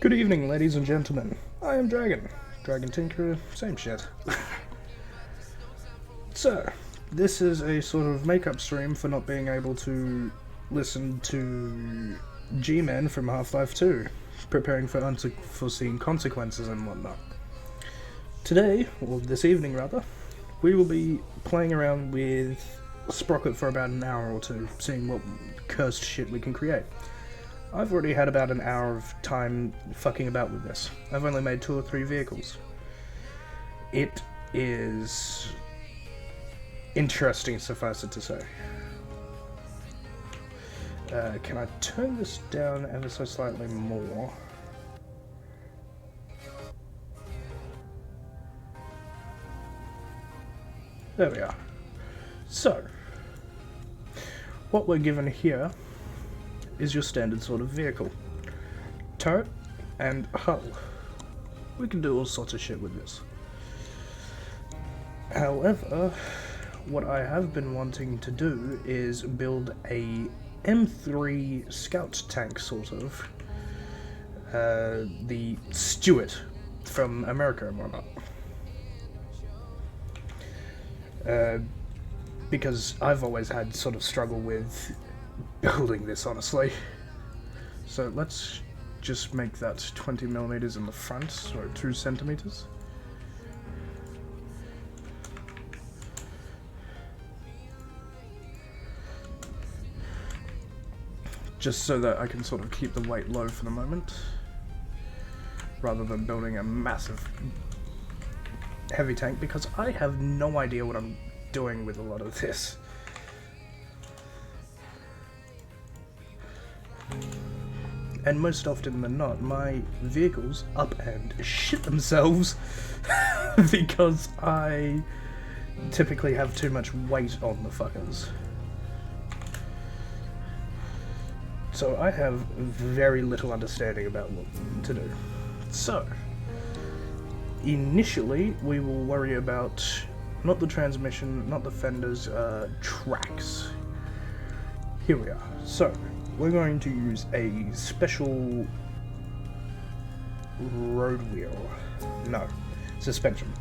Good evening, ladies and gentlemen. I am Dragon. Dragon Tinkerer, same shit. So, this is a sort of makeup stream for not being able to listen to G-Men from Half-Life 2, preparing for unforeseen consequences and whatnot. Today, or this evening rather, we will be playing around with Sprocket for about an hour or two, seeing what cursed shit we can create. I've already had about an hour of time fucking about with this. I've only made 2 or 3 vehicles. It is interesting, suffice it to say. Can I turn this down ever so slightly more? There we are. So, what we're given here is your standard sort of vehicle. Turret and hull. We can do all sorts of shit with this. However, what I have been wanting to do is build a M3 scout tank, sort of. The Stuart from America and whatnot. Because I've always had sort of struggle with building this, honestly. So let's just make that 20 millimeters in the front, so 2 centimeters. Just so that I can sort of keep the weight low for the moment, rather than building a massive heavy tank, because I have no idea what I'm doing with a lot of this. And most often than not, my vehicles up and shit themselves because I typically have too much weight on the fuckers. So I have very little understanding about what to do. So, initially we will worry about not the transmission, not the fenders, tracks. Here we are. So, we're going to use a special road wheel. No, suspension.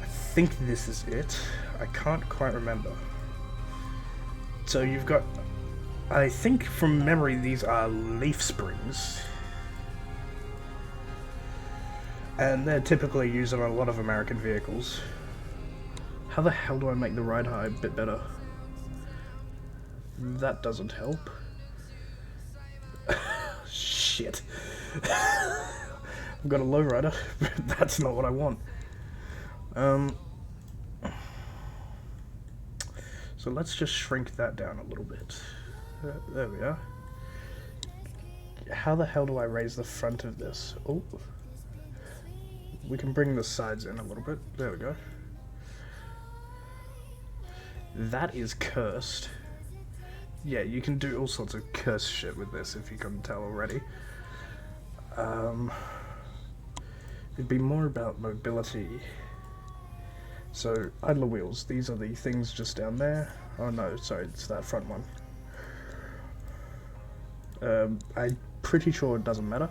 I think this is it. I can't quite remember. So you've got, I think from memory these are leaf springs. And they're typically used on a lot of American vehicles. How the hell do I make the ride height a bit better? That doesn't help. Shit. I've got a lowrider, but that's not what I want. So let's just shrink that down a little bit. There we are. How the hell do I raise the front of this? Oh. We can bring the sides in a little bit. There we go. That is cursed. Yeah, you can do all sorts of cursed shit with this, if you couldn't tell already. It'd be more about mobility. So, idler wheels. These are the things just down there. Oh no, sorry, it's that front one. I'm pretty sure it doesn't matter.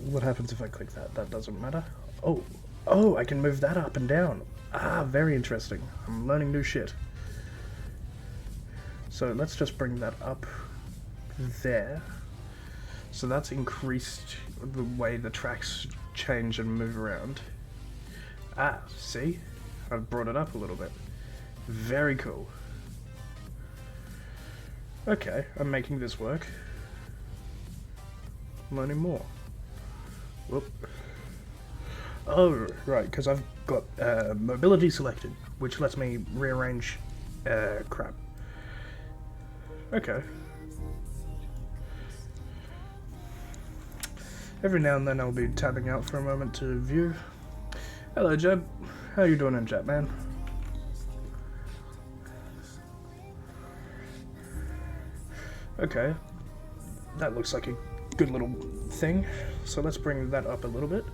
What happens if I click that? That doesn't matter. Oh, I can move that up and down. Ah, very interesting. I'm learning new shit. So let's just bring that up there. So that's increased the way the tracks change and move around. Ah, see? I've brought it up a little bit. Very cool. Okay, I'm making this work. I'm learning more. Whoop. Oh, right, because I've got mobility selected, which lets me rearrange crap. Okay. Every now and then I'll be tabbing out for a moment to view. Hello, Jeb. How you doing in chat, man? Okay. That looks like a good little thing. So let's bring that up a little bit.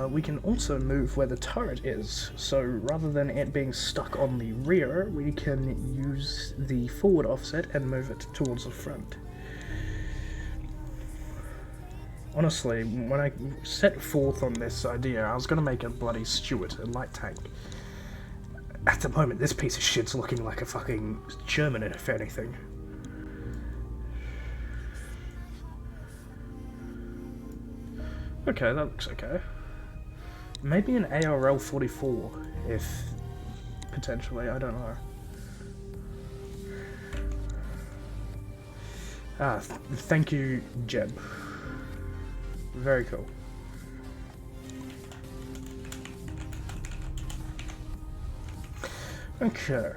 we can also move where the turret is. So rather than it being stuck on the rear, we can use the forward offset and move it towards the front. Honestly, when I set forth on this idea, I was going to make a bloody Stuart, a light tank. At the moment, this piece of shit's looking like a fucking German, if anything. Okay, that looks okay. Maybe an ARL 44, if potentially, I don't know. Thank you, Jeb. Very cool. Okay.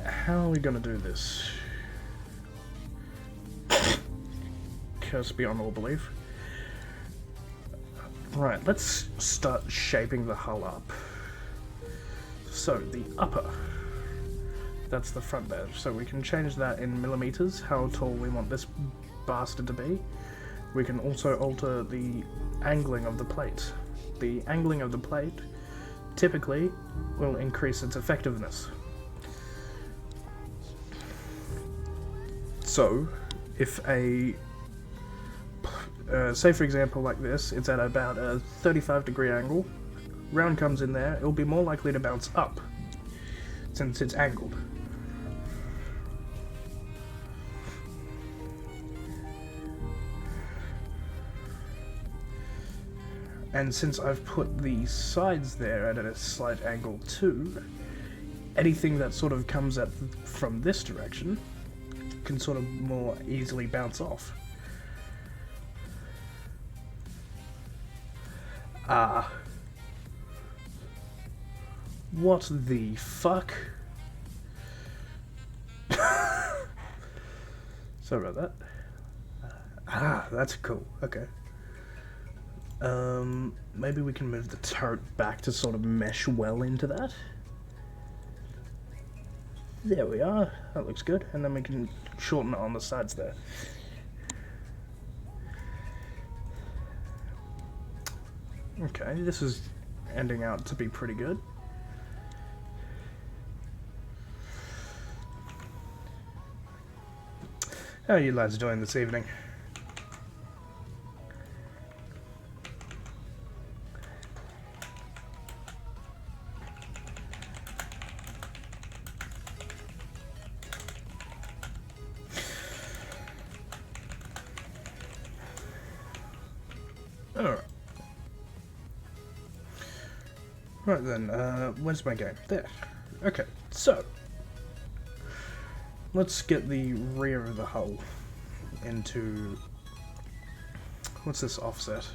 How are we gonna do this? Curse beyond all belief. Right, let's start shaping the hull up. So, the upper. That's the front there. So we can change that in millimeters, how tall we want this bastard to be. We can also alter the angling of the plate. The angling of the plate typically will increase its effectiveness. So, if say for example like this, it's at about a 35-degree angle, round comes in there, it'll be more likely to bounce up, since it's angled. And since I've put the sides there at a slight angle too, anything that sort of comes up from this direction can sort of more easily bounce off. What the fuck? Sorry about that. That's cool. Okay. Maybe we can move the turret back to sort of mesh well into that. There we are. That looks good. And then we can shorten it on the sides there. Okay, this is ending out to be pretty good. How are you lads doing this evening? Alright. Right then, where's my game? There. Okay, so let's get the rear of the hull into... What's this offset?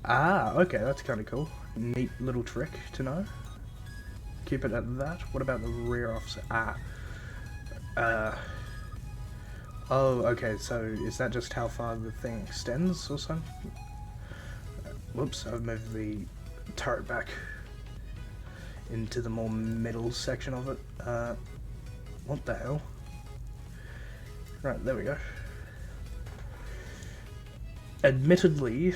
Okay, that's kind of cool. Neat little trick to know. Keep it at that. What about the rear offset? Oh, okay, so is that just how far the thing extends or something? Whoops, I've moved the turret back into the more middle section of it. What the hell? Right, there we go. Admittedly,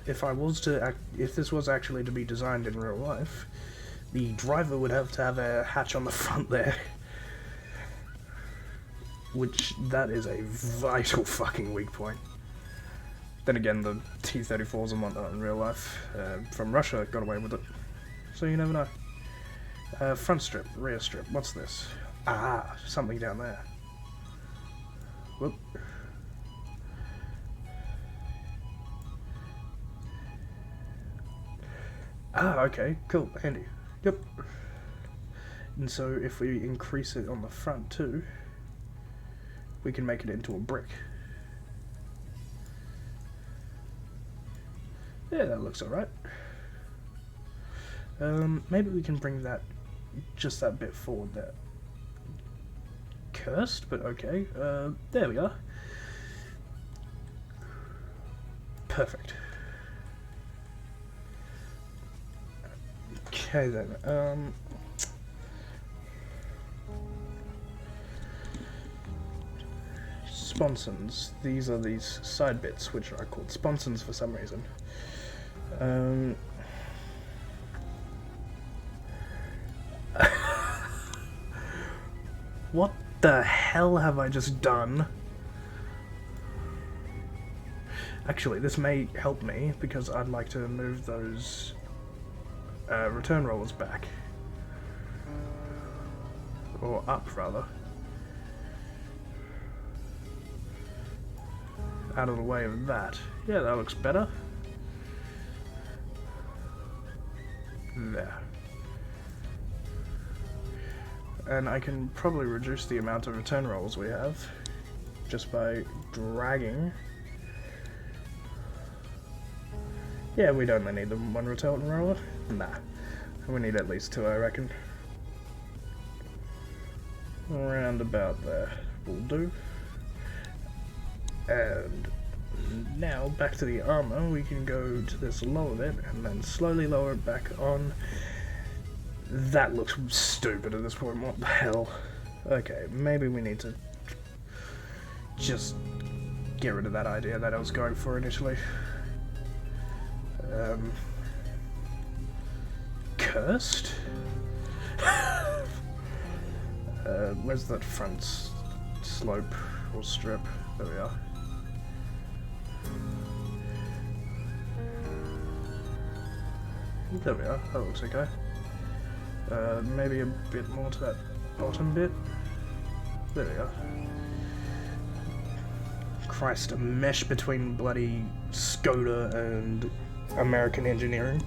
if this was actually to be designed in real life, the driver would have to have a hatch on the front there. Which, that is a vital fucking weak point. Then again, the T-34s and whatnot in real life, from Russia, got away with it. So you never know. Front strip, rear strip, what's this? Something down there. Whoop. Okay, cool, handy. Yep. And so if we increase it on the front too, we can make it into a brick. Yeah, that looks alright. Maybe we can bring that, just that bit forward there. Cursed, but okay. There we are. Perfect. Okay then, sponsons. These are these side bits, which are called sponsons for some reason. What the hell have I just done? Actually, this may help me, because I'd like to move those return rollers back. Or up, rather. Out of the way of that. Yeah, that looks better. There. And I can probably reduce the amount of return rolls we have just by dragging. Yeah, we'd only need the one return roller. Nah, we need at least two, I reckon. Around about there will do. And now back to the armor. We can go to this lower bit and then slowly lower it back on. That looks stupid at this point. What the hell? Okay, maybe we need to just get rid of that idea that I was going for initially. Cursed? Where's that front slope or strip? There we are. There we are, that looks okay. Maybe a bit more to that bottom bit. There we are. Christ, a mesh between bloody Skoda and American engineering.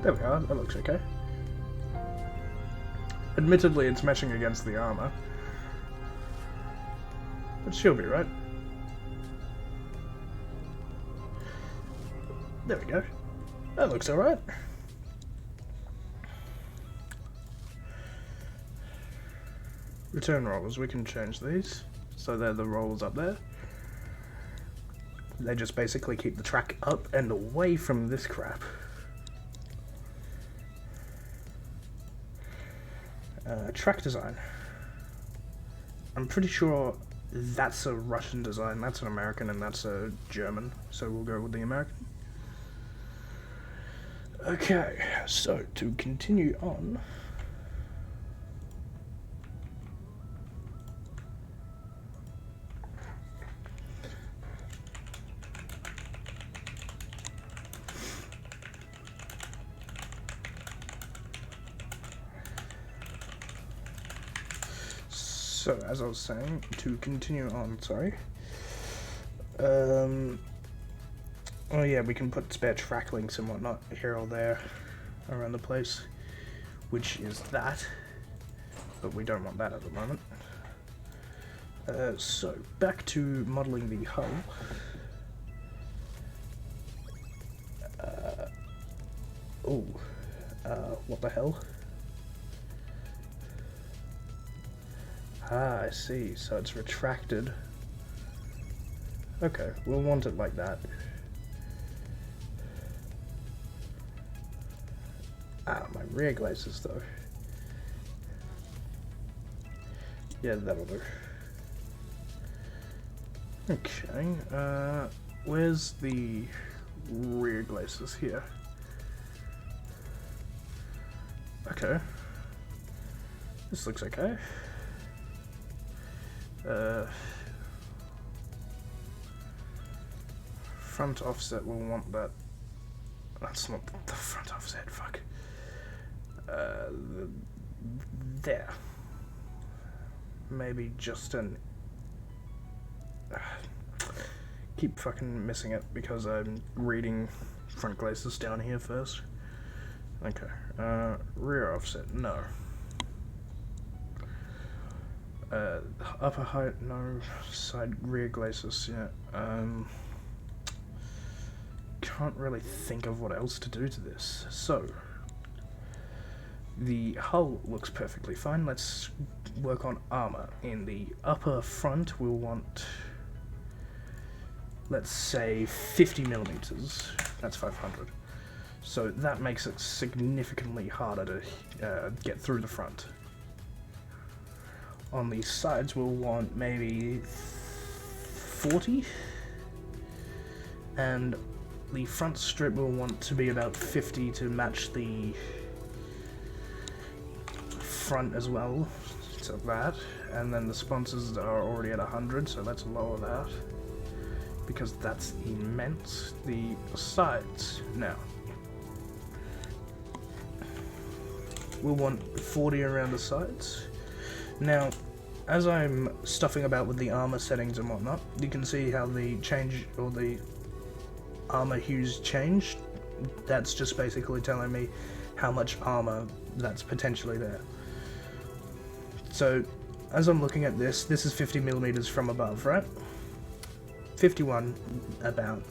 There we are, that looks okay. Admittedly, it's meshing against the armor. But she'll be right. There we go. That looks alright. Return rollers, we can change these. So they're the rollers up there. They just basically keep the track up and away from this crap. Track design. I'm pretty sure that's a Russian design, that's an American, and that's a German. So we'll go with the American. Okay, so to continue on. So, as I was saying, to continue on, sorry. Oh yeah, we can put spare track links and whatnot here or there around the place, which is that, but we don't want that at the moment. So, back to modelling the hull. What the hell? Ah, I see, so it's retracted. Okay, we'll want it like that. Ah, my rear glazes though. Yeah, that'll do. Okay, where's the rear glazes here? Okay. This looks okay. Front offset, we'll want that. That's not the front offset, fuck. There. Maybe just an... keep fucking missing it because I'm reading front glazes down here first. Okay, rear offset, no. Upper height, no. Side rear glazes, yeah. Can't really think of what else to do to this. So, the hull looks perfectly fine. Let's work on armor. In the upper front, we'll want, let's say, 50 millimeters. That's 500. So that makes it significantly harder to get through the front. On the sides we'll want maybe 40, and the front strip we'll want to be about 50 to match the front as well, so that, and then the sponsors are already at 100, so let's lower that, because that's immense. The sides, now, we'll want 40 around the sides. Now, as I'm stuffing about with the armor settings and whatnot, you can see how the change, or the armor hues changed. That's just basically telling me how much armor that's potentially there. So, as I'm looking at this is 50mm from above, right? 51 about.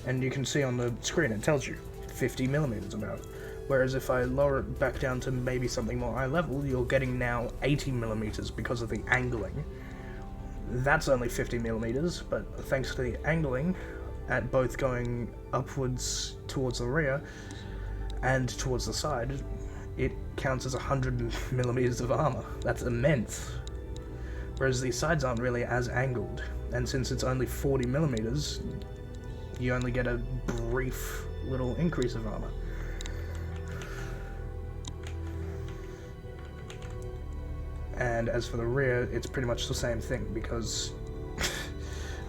And you can see on the screen it tells you 50mm about. Whereas if I lower it back down to maybe something more eye level, you're getting now 80mm because of the angling. That's only 50mm, but thanks to the angling, at both going upwards towards the rear and towards the side, it counts as 100mm of armor. That's immense. Whereas the sides aren't really as angled, and since it's only 40mm, you only get a brief little increase of armor. And as for the rear, it's pretty much the same thing, because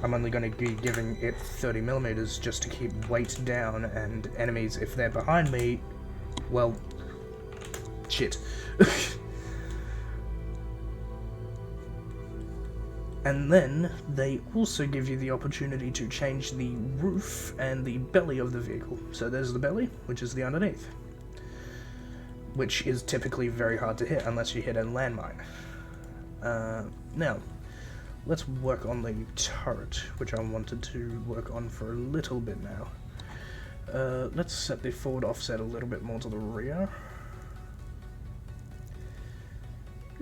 I'm only going to be giving it 30mm just to keep weight down, and enemies, if they're behind me, well, shit. And then, they also give you the opportunity to change the roof and the belly of the vehicle. So there's the belly, which is the underneath, which is typically very hard to hit unless you hit a landmine. Now, let's work on the turret, which I wanted to work on for a little bit now. Let's set the forward offset a little bit more to the rear.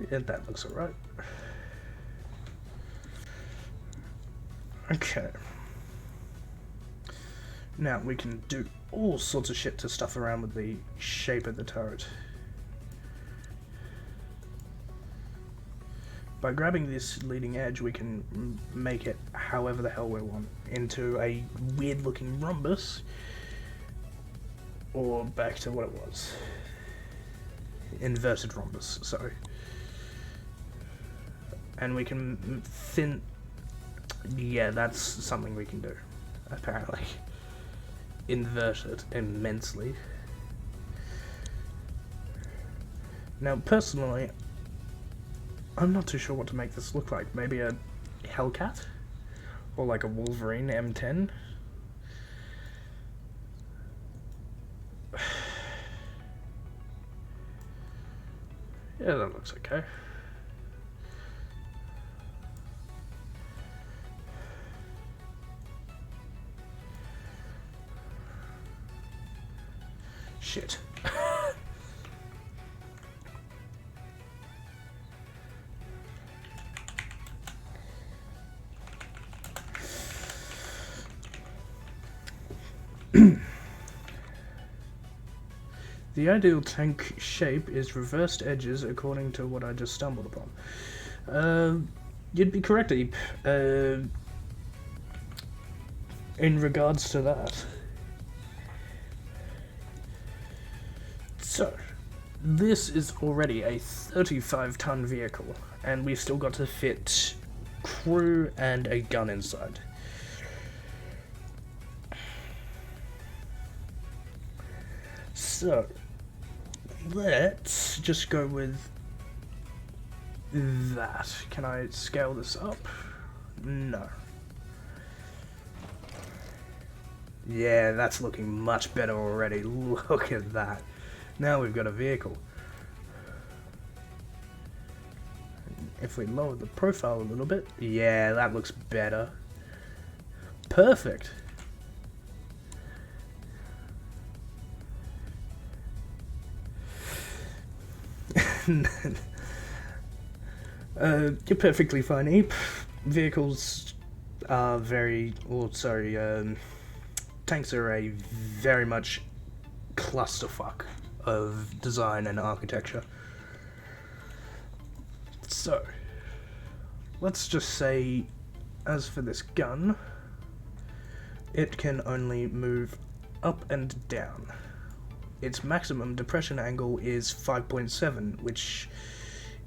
Yeah, that looks alright. Okay. Now we can do all sorts of shit to stuff around with the shape of the turret. By grabbing this leading edge, we can make it however the hell we want, into a weird looking rhombus, or back to what it was. Inverted rhombus, sorry. And we can thin... Yeah, that's something we can do, apparently. Invert it immensely. Now, personally, I'm not too sure what to make this look like. Maybe a Hellcat? Or like a Wolverine M10? Yeah, that looks okay. Shit. The ideal tank shape is reversed edges according to what I just stumbled upon. You'd be correct, Eep, in regards to that. So, this is already a 35-ton vehicle, and we've still got to fit crew and a gun inside. So, let's just go with that. Can I scale this up? No. Yeah, that's looking much better already. Look at that. Now we've got a vehicle. If we lower the profile a little bit, yeah, that looks better. Perfect. You're perfectly fine, Eep. Vehicles are tanks are a very much clusterfuck of design and architecture. So, let's just say, as for this gun, it can only move up and down. Its maximum depression angle is 5.7, which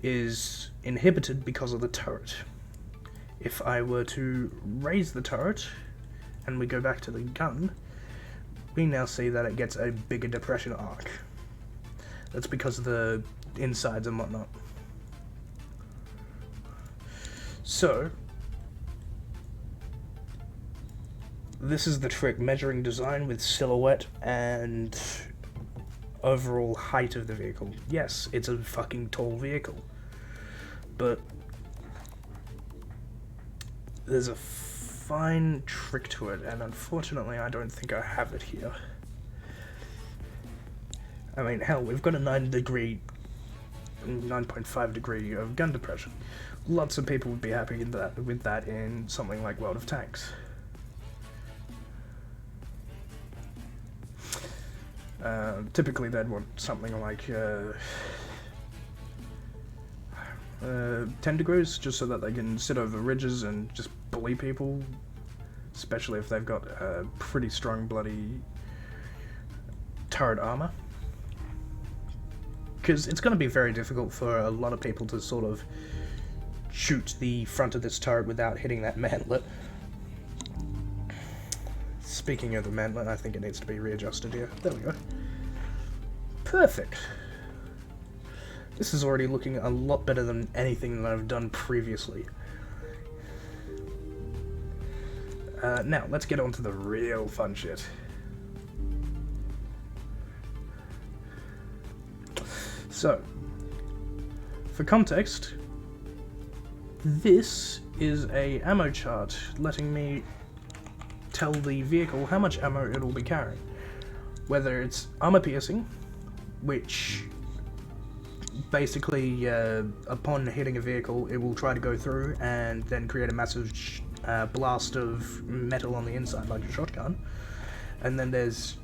is inhibited because of the turret. If I were to raise the turret, and we go back to the gun, we now see that it gets a bigger depression arc. That's because of the insides and whatnot. So, this is the trick, measuring design with silhouette and overall height of the vehicle. Yes, it's a fucking tall vehicle, but there's a fine trick to it, and unfortunately I don't think I have it here. I mean, hell, we've got a 9.5 degree of gun depression. Lots of people would be happy with that in something like World of Tanks. Typically they'd want something like 10 degrees, just so that they can sit over ridges and just bully people, especially if they've got pretty strong bloody turret armor. Because it's going to be very difficult for a lot of people to sort of shoot the front of this turret without hitting that mantlet. Speaking of the mantlet, I think it needs to be readjusted here. There we go. Perfect. This is already looking a lot better than anything that I've done previously. Now, let's get on to the real fun shit. So, for context, this is a ammo chart letting me tell the vehicle how much ammo it will be carrying. Whether it's armor piercing, which basically upon hitting a vehicle it will try to go through and then create a massive blast of metal on the inside like a shotgun. And then there's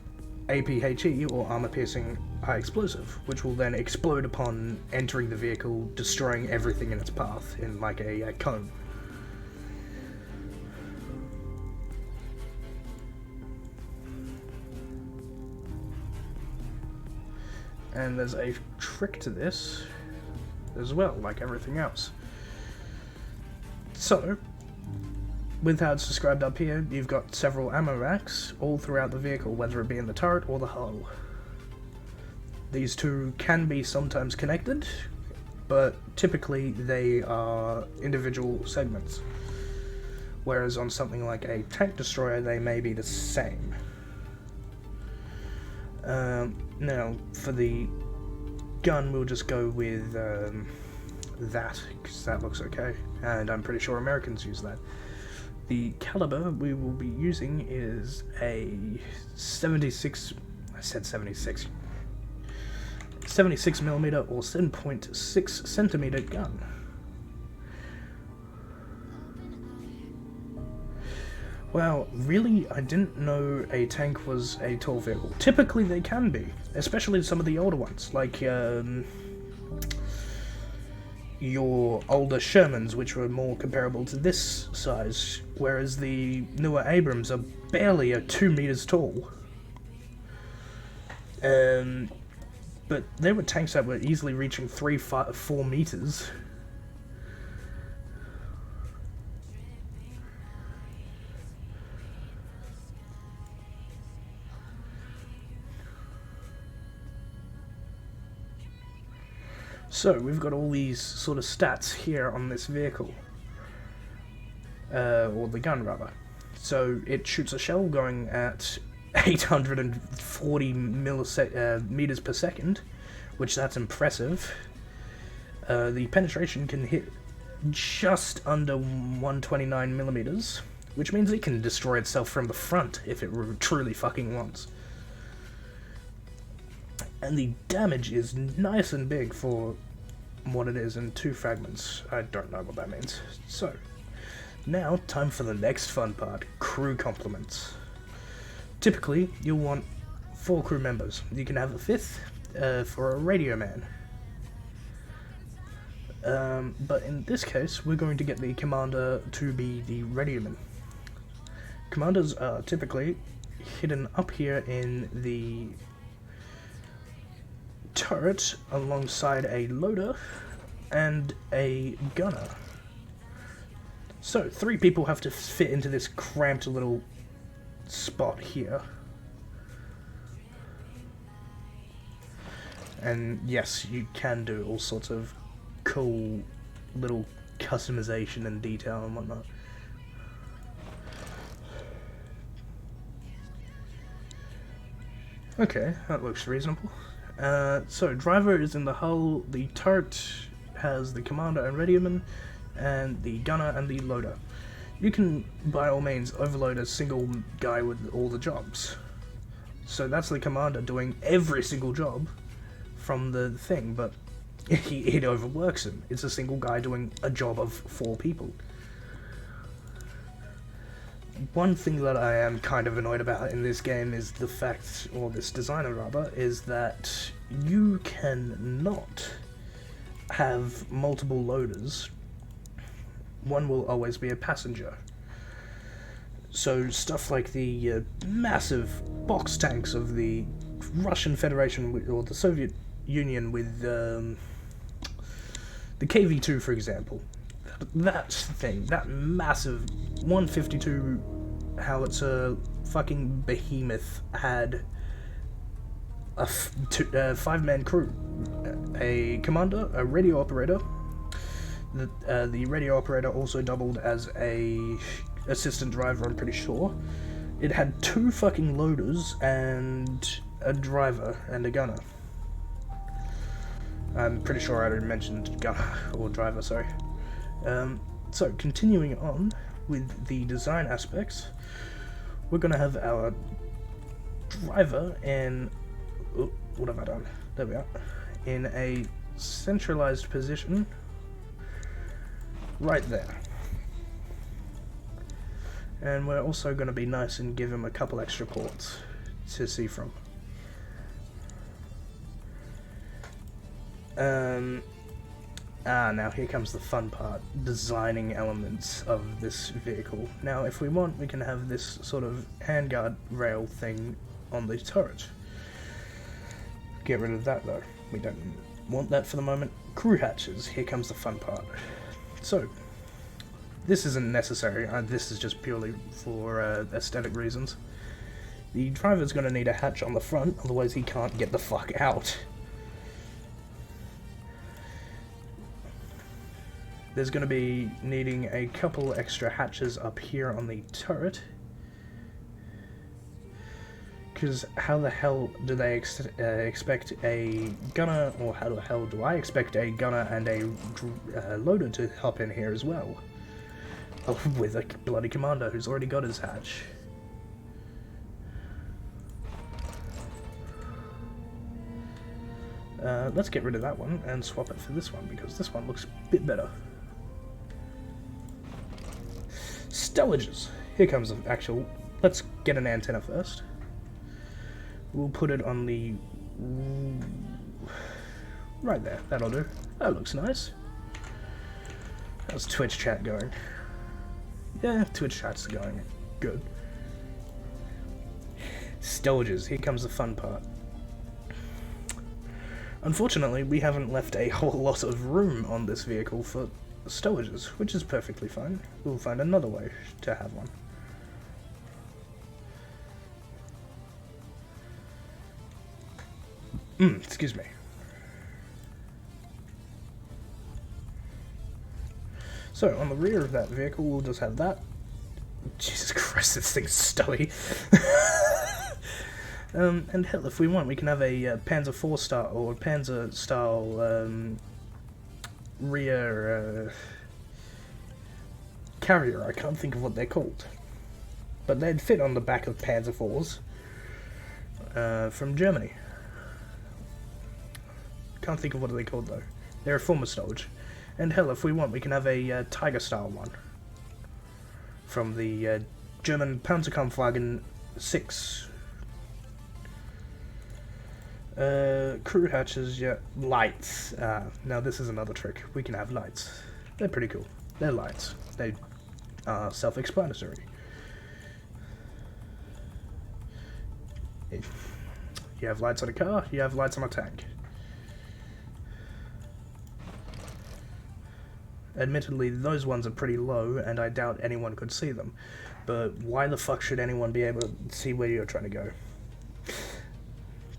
APHE, or armor piercing high explosive, which will then explode upon entering the vehicle, destroying everything in its path in like a cone. And there's a trick to this as well, like everything else. So, with how it's described up here, you've got several ammo racks all throughout the vehicle, whether it be in the turret or the hull. These two can be sometimes connected, but typically they are individual segments. Whereas on something like a tank destroyer, they may be the same. Now, for the gun, we'll just go with that, because that looks okay, and I'm pretty sure Americans use that. The caliber we will be using is a 76 millimeter or 7.6 centimeter gun. Wow, really? I didn't know a tank was a tall vehicle. Typically they can be, especially some of the older ones, like your older Shermans, which were more comparable to this size, whereas the newer Abrams are barely 2 meters tall. But there were tanks that were easily reaching 3-4 meters. So, we've got all these sort of stats here on this vehicle. Or the gun, rather. So, it shoots a shell going at 840 meters per second, which that's impressive. The penetration can hit just under 129 millimeters, which means it can destroy itself from the front if it truly fucking wants. And the damage is nice and big for what it is in 2 fragments. I don't know what that means. So, now time for the next fun part, crew compliments. Typically, you'll want 4 crew members. You can have a 5th for a radio man. But in this case, we're going to get the commander to be the radioman. Commanders are typically hidden up here in the turret alongside a loader and a gunner. So 3 people have to fit into this cramped little spot here. And yes, you can do all sorts of cool little customization and detail and whatnot. Okay, that looks reasonable. So driver is in the hull, the turret has the commander and radioman, and the gunner and the loader. You can, by all means, overload a single guy with all the jobs. So that's the commander doing every single job from the thing, but it overworks him. It's a single guy doing a job of 4 people. One thing that I am kind of annoyed about in this game is the fact, or this designer rather, is that you cannot have multiple loaders. One will always be a passenger. So stuff like the massive box tanks of the Russian Federation or the Soviet Union with the KV-2, for example. That thing, that massive 152 howitzer fucking behemoth had a 5-man crew. A commander, a radio operator. The radio operator also doubled as a assistant driver, I'm pretty sure. It had 2 fucking loaders and a driver and a gunner. I'm pretty sure I already mentioned gunner or driver, sorry. So continuing on with the design aspects, we're gonna have our driver in, what have I done? There we are. In a centralized position right there. And we're also going to be nice and give him a couple extra ports to see from. Now here comes the fun part, designing elements of this vehicle. Now if we want, we can have this sort of handguard rail thing on the turret. Get rid of that though, we don't want that for the moment. Crew hatches, here comes the fun part. So, this isn't necessary, this is just purely for aesthetic reasons. The driver's going to need a hatch on the front, otherwise he can't get the fuck out. There's going to be needing a couple extra hatches up here on the turret. Because how the hell do they expect a gunner, or how the hell do I expect a gunner and a loader to hop in here as well? With a bloody commander who's already got his hatch. Let's get rid of that one and swap it for this one, because this one looks a bit better. Stowages. Here comes the actual... Let's get an antenna first. We'll put it on the... right there, that'll do. That looks nice. How's Twitch chat going? Yeah, Twitch chat's going good. Stowages, here comes the fun part. Unfortunately, we haven't left a whole lot of room on this vehicle for stowages, which is perfectly fine. We'll find another way to have one. Excuse me. So, on the rear of that vehicle, we'll just have that. Jesus Christ, this thing's stowy. And hell, if we want, we can have a Panzer IV style or Panzer style rear carrier. I can't think of what they're called, but they'd fit on the back of Panzer IVs from Germany. Can't think of what they're called though. They're a former stowage. And hell, if we want, we can have a Tiger style one from the German Panzerkampfwagen 6. Crew hatches, yeah. Lights. Now this is another trick. We can have lights. They're pretty cool. They're lights. They are self-explanatory. You have lights on a car, you have lights on a tank. Admittedly, those ones are pretty low, and I doubt anyone could see them. But why the fuck should anyone be able to see where you're trying to go?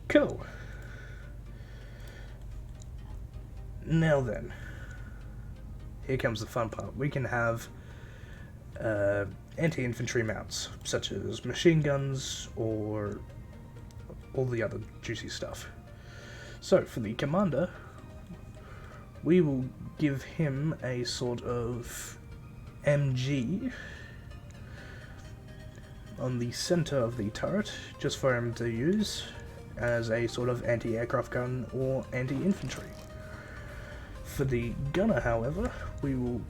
Cool. Now then, here comes the fun part. We can have anti-infantry mounts, such as machine guns or all the other juicy stuff. So, for the commander, we will give him a sort of MG on the center of the turret, just for him to use as a sort of anti-aircraft gun or anti-infantry. For the gunner, however, we will,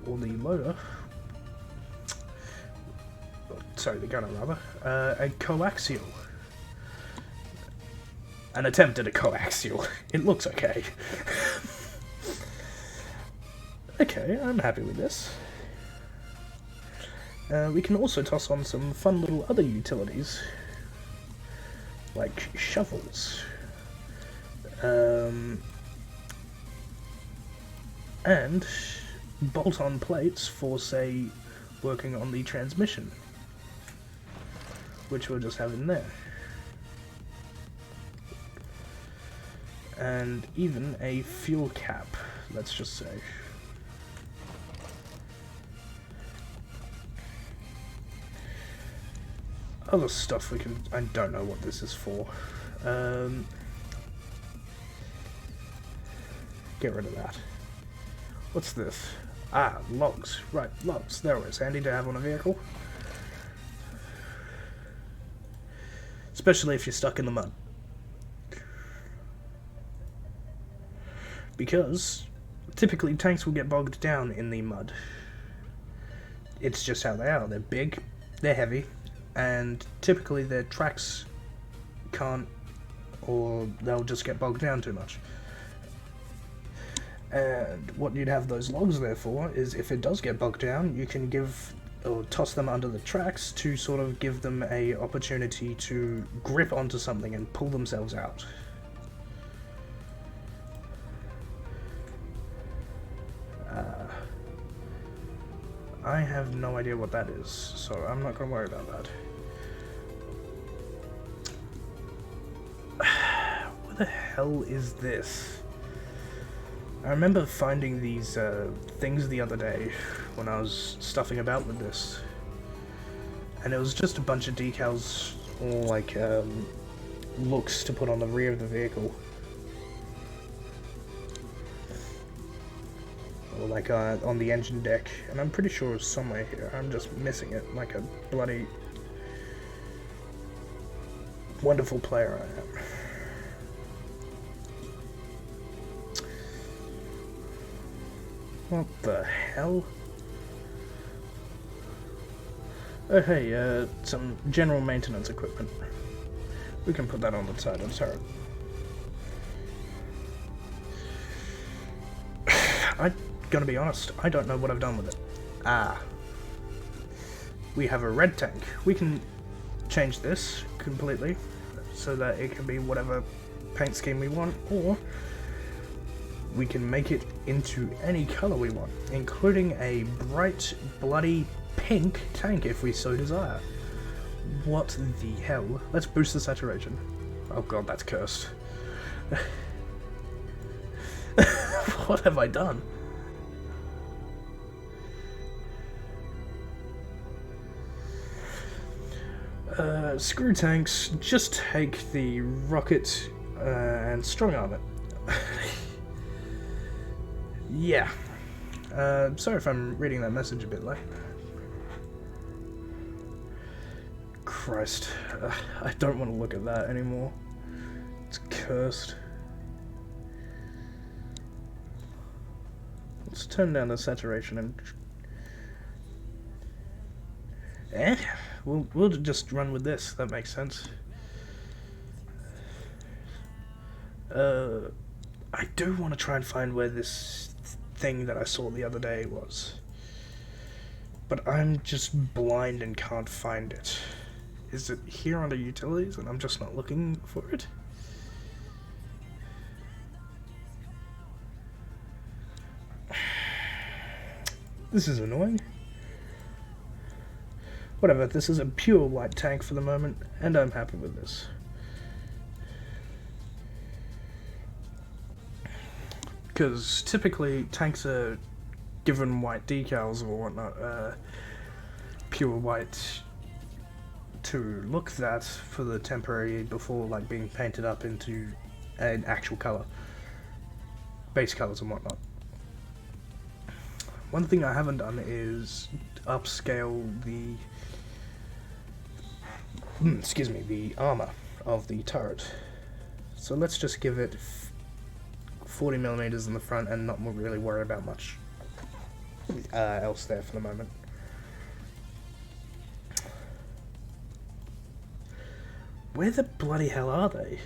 or the loader, sorry, the gunner rather, a coaxial. An attempt at a coaxial. It looks okay. Okay, I'm happy with this. We can also toss on some fun little other utilities, like shovels, and bolt-on plates for, say, working on the transmission, which we'll just have in there. And even a fuel cap, let's just say. Other stuff we can... I don't know what this is for. Get rid of that. What's this? Ah, logs. Right, logs. They're always handy to have on a vehicle. Especially if you're stuck in the mud. Because typically tanks will get bogged down in the mud. It's just how they are. They're big, they're heavy, and typically their tracks can't, or they'll just get bogged down too much. And what you'd have those logs there for is, if it does get bogged down, you can give or toss them under the tracks to sort of give them a opportunity to grip onto something and pull themselves out. I have no idea what that is, so I'm not going to worry about that. What the hell is this? I remember finding these things the other day when I was stuffing about with this, and it was just a bunch of decals, or like looks to put on the rear of the vehicle. Or like on the engine deck, and I'm pretty sure it's somewhere here. I'm just missing it like a bloody wonderful player I am. What the hell? Oh hey, some general maintenance equipment. We can put that on the side of the turret. I'm gonna be honest, I don't know what I've done with it. Ah. We have a red tank. We can change this completely so that it can be whatever paint scheme we want, or we can make it into any color we want, including a bright, bloody pink tank if we so desire. What the hell? Let's boost the saturation. Oh god, that's cursed. What have I done? Screw tanks, just take the rocket and strong arm it. Yeah. Sorry if I'm reading that message a bit late. Christ. I don't want to look at that anymore. It's cursed. Let's turn down the saturation and... We'll just run with this, that makes sense. I do want to try and find where this thing that I saw the other day was. But I'm just blind and can't find it. Is it here under utilities and I'm just not looking for it? This is annoying. Whatever, this is a pure white tank for the moment, and I'm happy with this. Because typically tanks are given white decals or whatnot, pure white to look that for the temporary before like being painted up into an actual colour. Base colours and whatnot. One thing I haven't done is upscale the the armour of the turret. So let's just give it 40mm in the front and not really worry about much else there for the moment. Where the bloody hell are they?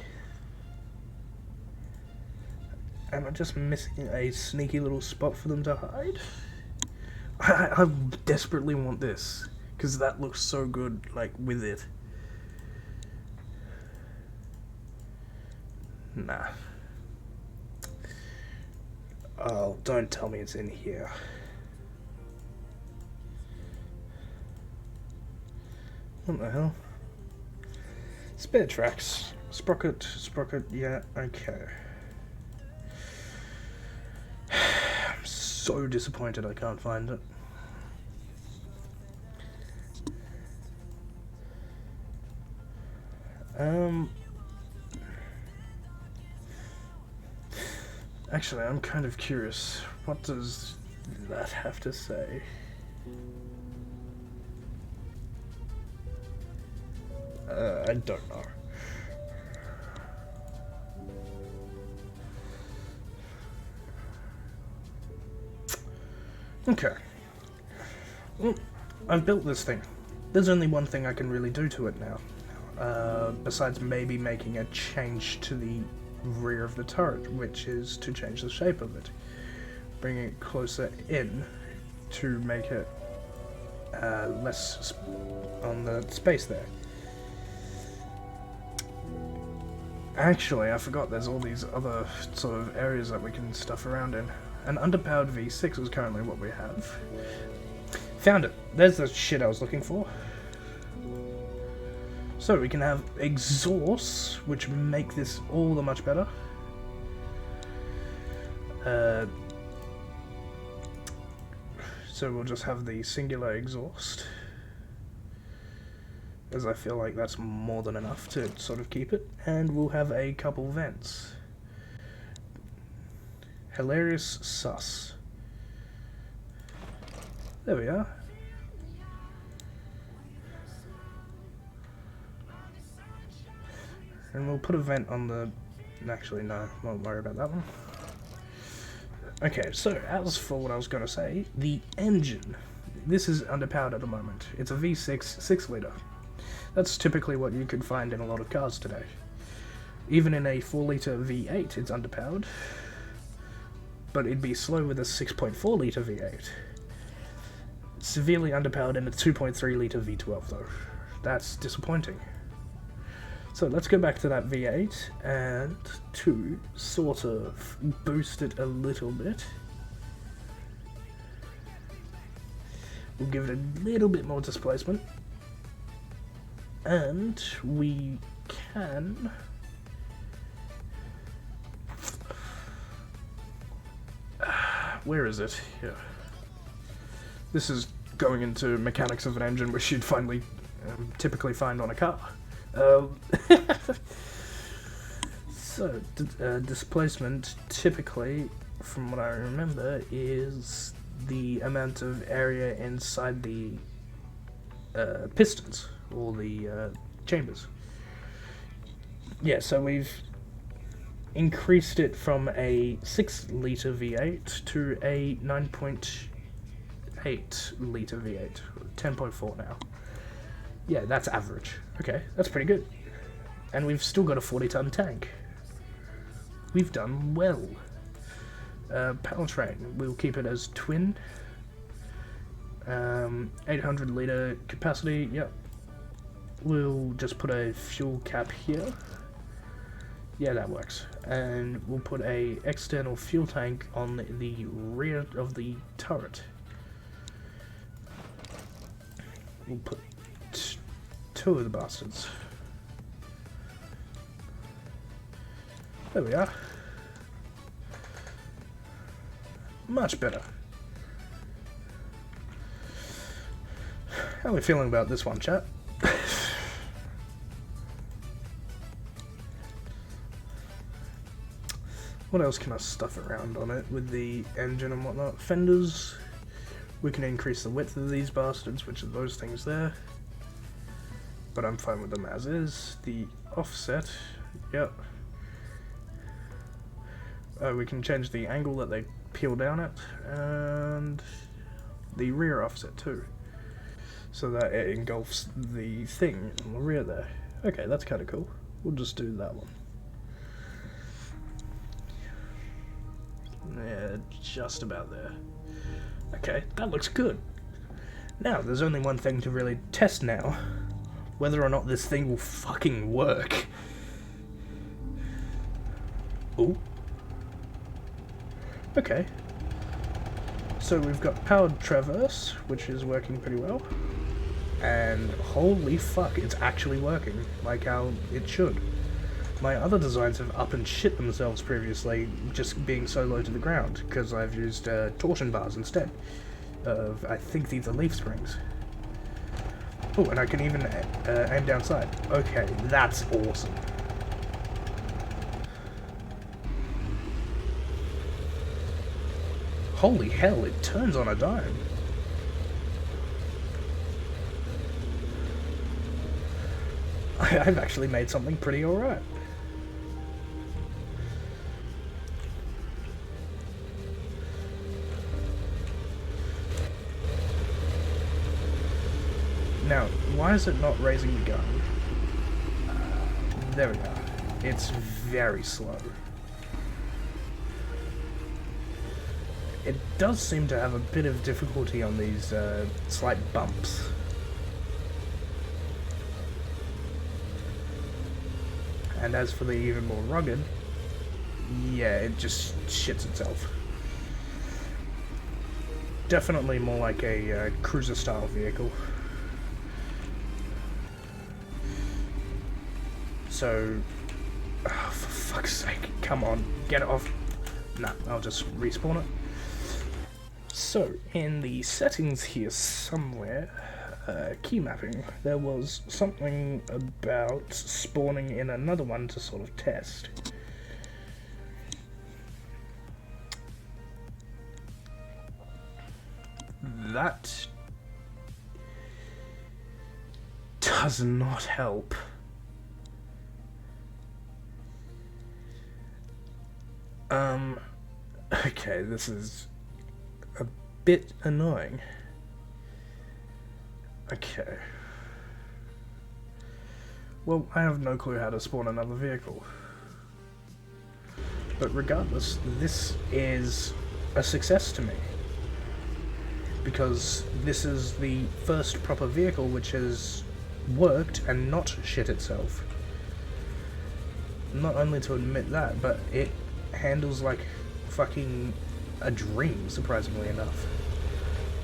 Am I just missing a sneaky little spot for them to hide? I desperately want this, because that looks so good, like, with it. Nah. Oh, don't tell me it's in here. What the hell? Spare tracks. Sprocket, yeah, okay. I'm so disappointed I can't find it. Actually, I'm kind of curious. What does that have to say? I don't know. Okay. Well, I've built this thing. There's only one thing I can really do to it now. Besides maybe making a change to the rear of the turret, which is to change the shape of it. Bringing it closer in to make it less on the space there. Actually, I forgot there's all these other sort of areas that we can stuff around in. An underpowered V6 is currently what we have. Found it. There's the shit I was looking for. So we can have exhausts, which make this all the much better. So we'll just have the singular exhaust, as I feel like that's more than enough to sort of keep it. And we'll have a couple vents. Hilarious sus. There we are. And we'll put a vent on the... Actually, no, won't worry about that one. Okay, so as for what I was going to say, the engine. This is underpowered at the moment. It's a V6 6-litre. That's typically what you could find in a lot of cars today. Even in a 4-litre V8, it's underpowered. But it'd be slow with a 6.4-litre V8. Severely underpowered in a 2.3-litre V12, though. That's disappointing. So let's go back to that V8, and to sort of boost it a little bit, we'll give it a little bit more displacement, and we can where is it? Here. This is going into mechanics of an engine, which you'd finally typically find on a car. So, displacement typically, from what I remember, is the amount of area inside the pistons, or the chambers. Yeah, so we've increased it from a 6-litre V8 to a 9.8-litre V8, 10.4 now. Yeah, that's average. Okay, that's pretty good. And we've still got a 40-ton tank. we've done well. Powertrain, we'll keep it as twin. 800 litre capacity, yep. We'll just put a fuel cap here. Yeah, that works. And we'll put a external fuel tank on the rear of the turret. We'll put two of the bastards. There we are. Much better. How are we feeling about this one, chat? What else can I stuff around on it with the engine and whatnot? Fenders. We can increase the width of these bastards, which are those things there. But I'm fine with them as is. The offset. Yep. We can change the angle that they peel down at. And the rear offset too. So that it engulfs the thing on the rear there. Okay, that's kind of cool. We'll just do that one. Yeah, just about there. Okay, that looks good. Now, there's only one thing to really test now. Whether or not this thing will fucking work. Ooh. Okay. So we've got powered traverse, which is working pretty well. And holy fuck, it's actually working, like how it should. My other designs have up and shit themselves previously, just being so low to the ground, because I've used torsion bars instead of, I think these are leaf springs. Oh, and I can even aim down sight. Okay, that's awesome. Holy hell, it turns on a dime. I've actually made something pretty alright. Now, why is it not raising the gun? There we go. It's very slow. It does seem to have a bit of difficulty on these slight bumps. And as for the even more rugged, yeah, it just shits itself. Definitely more like a cruiser-style vehicle. So, oh, for fuck's sake, come on, get it off. Nah, I'll just respawn it. So, in the settings here somewhere, key mapping, there was something about spawning in another one to sort of test. That does not help. Okay, this is a bit annoying. Okay. Well, I have no clue how to spawn another vehicle. But regardless, this is a success to me. Because this is the first proper vehicle which has worked and not shit itself. Not only to admit that, but it handles like fucking a dream, surprisingly enough,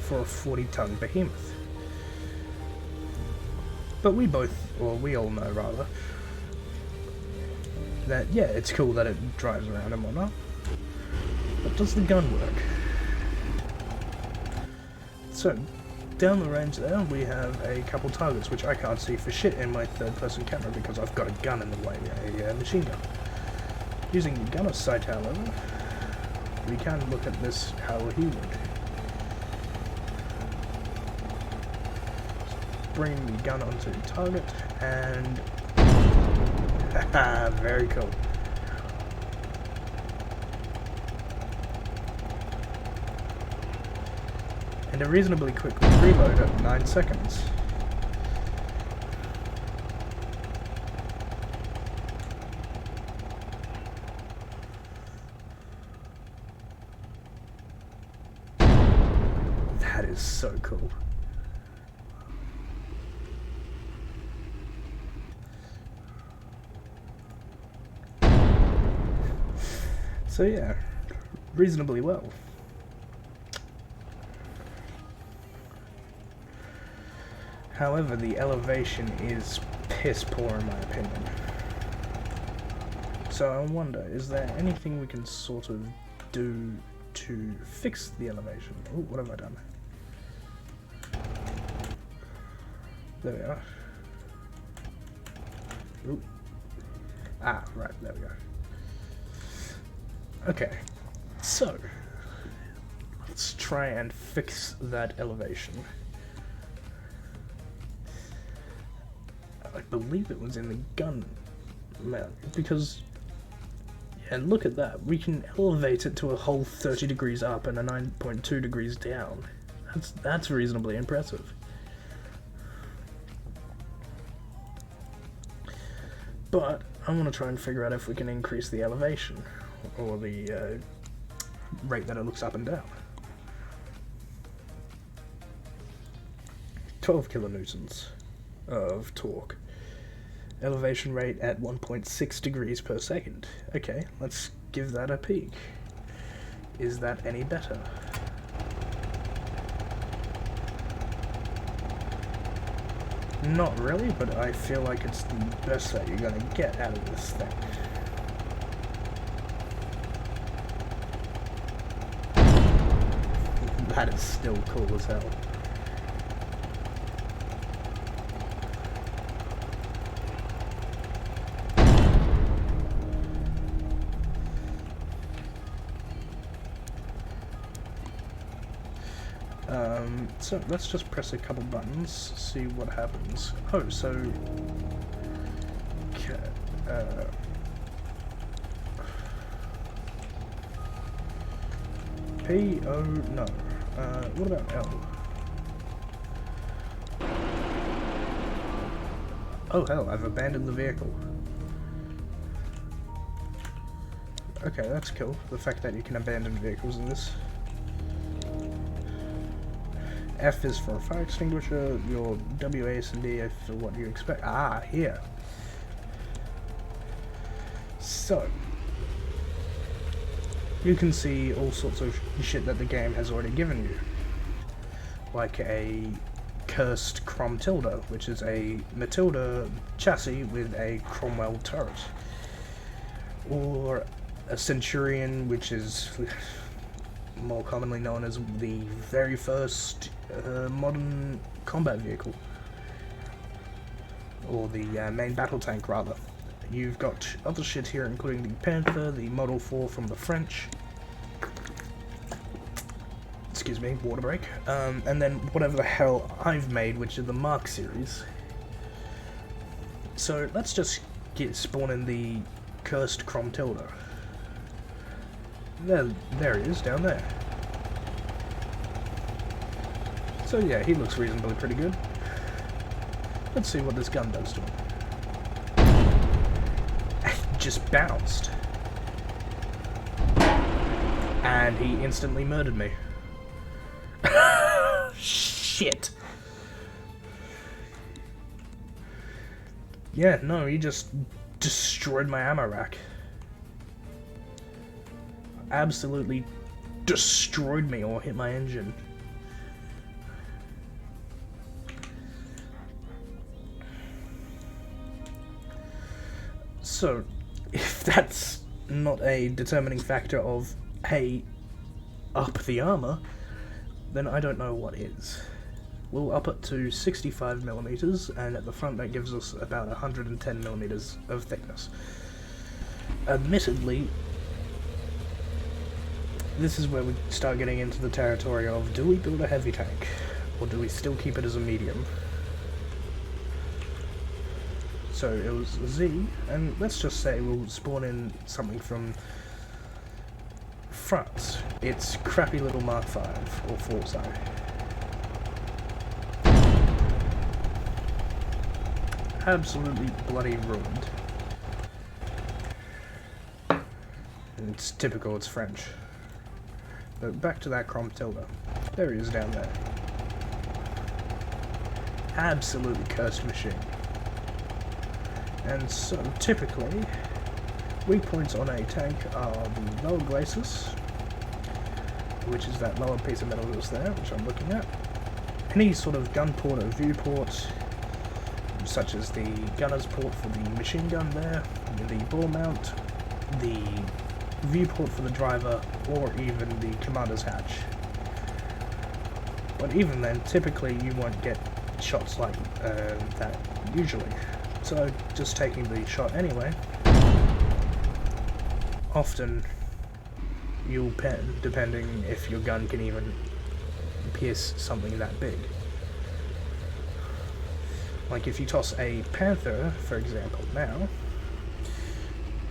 for a 40-ton behemoth. But we all know rather, that yeah, it's cool that it drives around and whatnot. But does the gun work? So, down the range there, we have a couple targets, which I can't see for shit in my third-person camera because I've got a gun in the way, a machine gun. Using the gunner's sight, however, we can look at this how he would. Bring the gun onto the target, and haha, very cool. And a reasonably quick reload at 9 seconds. so cool. So yeah, reasonably well. However, the elevation is piss poor in my opinion. So I wonder, is there anything we can sort of do to fix the elevation? Oh, what have I done? There we are. Ooh. Ah, right, there we go. Okay, so let's try and fix that elevation. I believe it was in the gun mount, because, yeah, look at that, we can elevate it to a whole 30 degrees up and a 9.2 degrees down. That's reasonably impressive. But I want to try and figure out if we can increase the elevation, or the rate that it looks up and down. 12 kilonewtons of torque. Elevation rate at 1.6 degrees per second. Okay, let's give that a peek. Is that any better? Not really, but I feel like it's the best that you're gonna get out of this thing. That is still cool as hell. So let's just press a couple buttons, see what happens. Oh, so... Okay, P, O, no. What about L? Oh hell, I've abandoned the vehicle. Okay, that's cool. The fact that you can abandon vehicles in this. F is for a fire extinguisher, your W, A, S, and D are for what you expect. Ah, here. So, you can see all sorts of shit that the game has already given you. Like a cursed Crom Tilda, which is a Matilda chassis with a Cromwell turret. Or a Centurion, which is more commonly known as the very first modern combat vehicle, or the main battle tank rather. You've got other shit here including the Panther, the Model 4 from the French, excuse me, water break, and then whatever the hell I've made, which is the Mark series. So let's just spawn in the cursed Crom Tilda. There he is, down there. So yeah, he looks reasonably pretty good. Let's see what this gun does to him. Just bounced. And he instantly murdered me. Shit. Yeah, no, he just destroyed my ammo rack. Absolutely destroyed me, or hit my engine. So, if that's not a determining factor of, hey, up the armor, then I don't know what is. We'll up it to 65mm, and at the front that gives us about 110mm of thickness. Admittedly, this is where we start getting into the territory of, do we build a heavy tank, or do we still keep it as a medium? So it was Z, and let's just say we'll spawn in something from France. It's crappy little Mark 5, or 4, sorry. Absolutely bloody ruined. And it's typical, it's French. But back to that Crom Tilda. There he is down there. absolutely cursed machine. And so, typically, weak points on a tank are the lower glacis, which is that lower piece of metal that's there, which I'm looking at. Any sort of gun port or viewport, such as the gunner's port for the machine gun there, the ball mount, the viewport for the driver, or even the commander's hatch. But even then, typically you won't get shots like that usually. So just taking the shot anyway, often you'll pen, depending if your gun can even pierce something that big. Like if you toss a Panther, for example, now,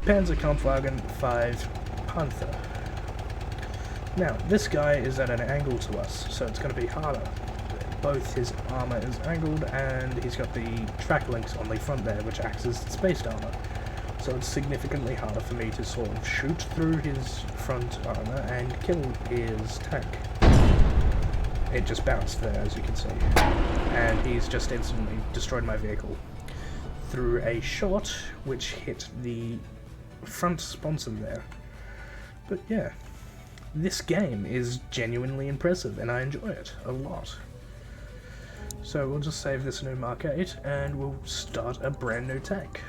Panzerkampfwagen 5 Panther. Now, this guy is at an angle to us, so it's going to be harder. Both his armor is angled, and he's got the track links on the front there, which acts as spaced armor. So it's significantly harder for me to sort of shoot through his front armor and kill his tank. It just bounced there, as you can see. And he's just instantly destroyed my vehicle through a shot which hit the front sponson there. But yeah, this game is genuinely impressive, and I enjoy it a lot. So we'll just save this new Mark 8, and we'll start a brand new tank.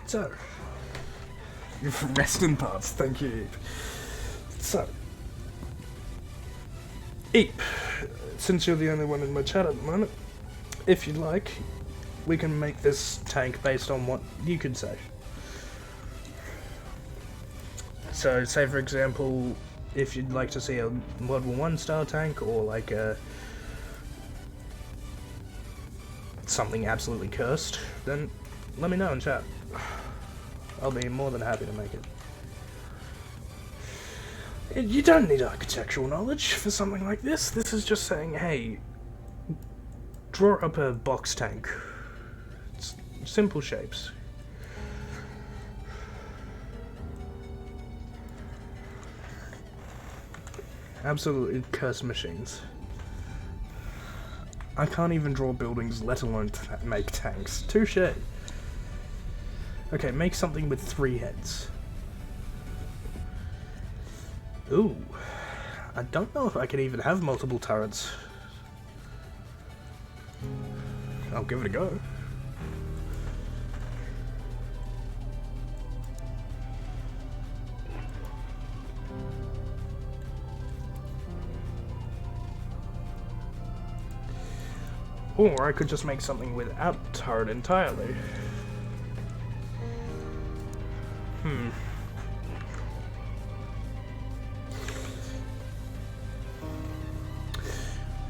So, rest in parts, thank you. So, Eep, since you're the only one in my chat at the moment, if you'd like, we can make this tank based on what you could say. So, say for example, if you'd like to see a World War I style tank, or like a something absolutely cursed, then let me know in chat. I'll be more than happy to make it. You don't need architectural knowledge for something like this. This is just saying, hey, draw up a box tank. It's simple shapes. Absolutely cursed machines. I can't even draw buildings, let alone make tanks. Touche. Okay, make something with 3 heads. Ooh. I don't know if I can even have multiple turrets. I'll give it a go. Or I could just make something without turret entirely.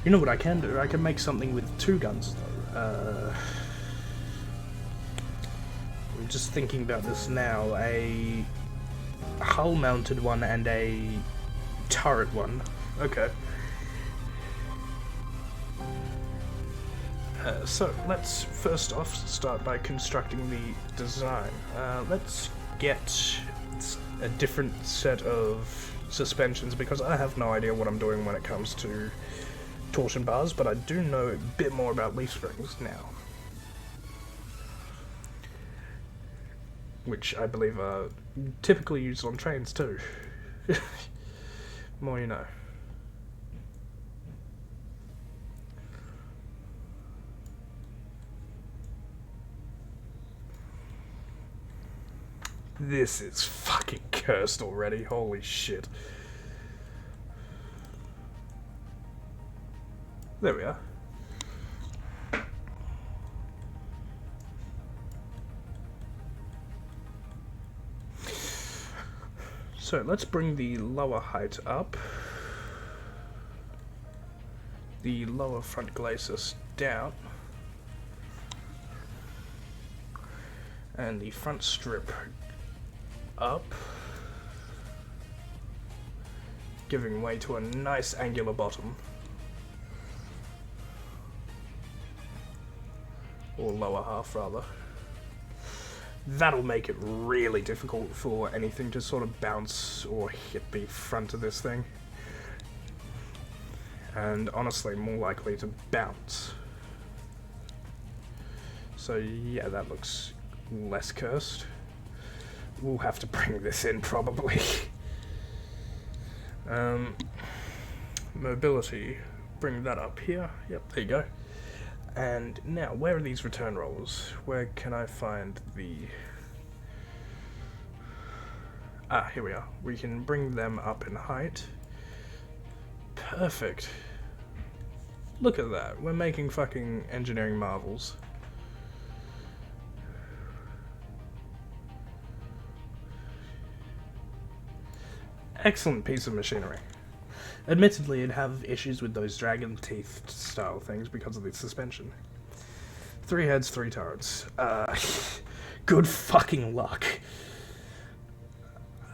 You know what I can do? I can make something with 2 guns, though. I'm just thinking about this now. A hull-mounted one and a turret one. Okay. So, let's first off start by constructing the design. Let's get a different set of suspensions, because I have no idea what I'm doing when it comes to torsion bars, but I do know a bit more about leaf springs now. Which I believe are typically used on trains too. More you know. This is fucking cursed already, holy shit. There we are. So let's bring the lower height up. The lower front glacis down. And the front strip up, giving way to a nice angular bottom. Or lower half, rather. That'll make it really difficult for anything to sort of bounce or hit the front of this thing. and honestly more likely to bounce. So yeah, that looks less cursed. We'll have to bring this in probably. Mobility, bring that up here. Yep, there you go. And now, where are these return rollers? Where can I find the... Ah, here we are. We can bring them up in height. Perfect. Look at that. We're making fucking engineering marvels. Excellent piece of machinery. Admittedly, it'd have issues with those dragon teeth style things because of the suspension. 3 heads, 3 turrets. Good fucking luck.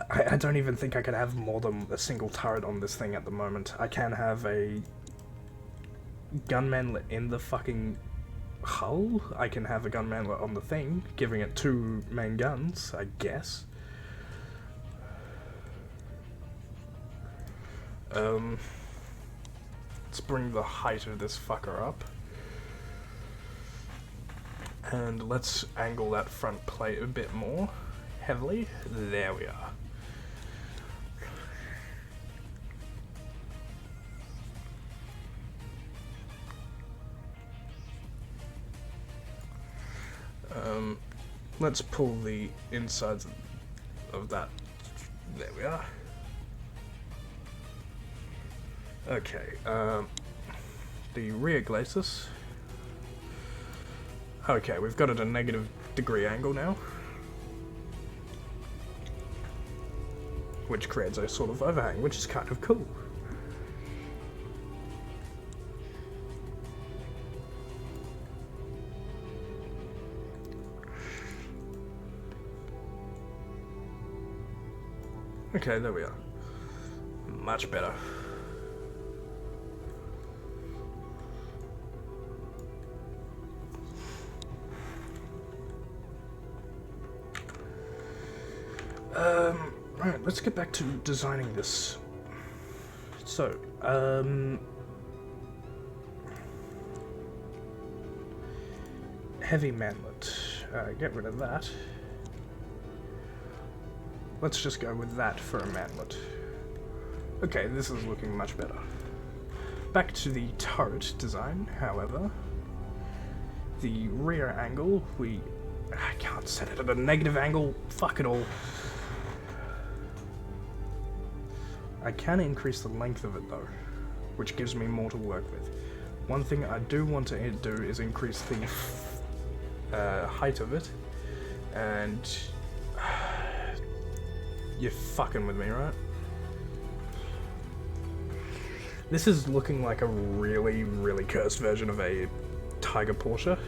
I don't even think I could have more than a single turret on this thing at the moment. I can have a gunmanlet in the fucking hull. I can have a gunmanlet on the thing, giving it 2 main guns, I guess. Let's bring the height of this fucker up. And let's angle that front plate a bit more heavily. There we are. Let's pull the insides of that. There we are. Okay, the rear glacis. Okay, we've got it at a -degree angle now, which creates a sort of overhang, which is kind of cool. Okay, there we are. Much better. Right, let's get back to designing this. So, heavy manlet. Get rid of that. Let's just go with that for a manlet. Okay, this is looking much better. Back to the turret design, however. The rear angle, I can't set it at a negative angle. Fuck it all. I can increase the length of it though, which gives me more to work with. One thing I do want to do is increase the height of it, and you're fucking with me, right? This is looking like a really, really cursed version of a Tiger Porsche.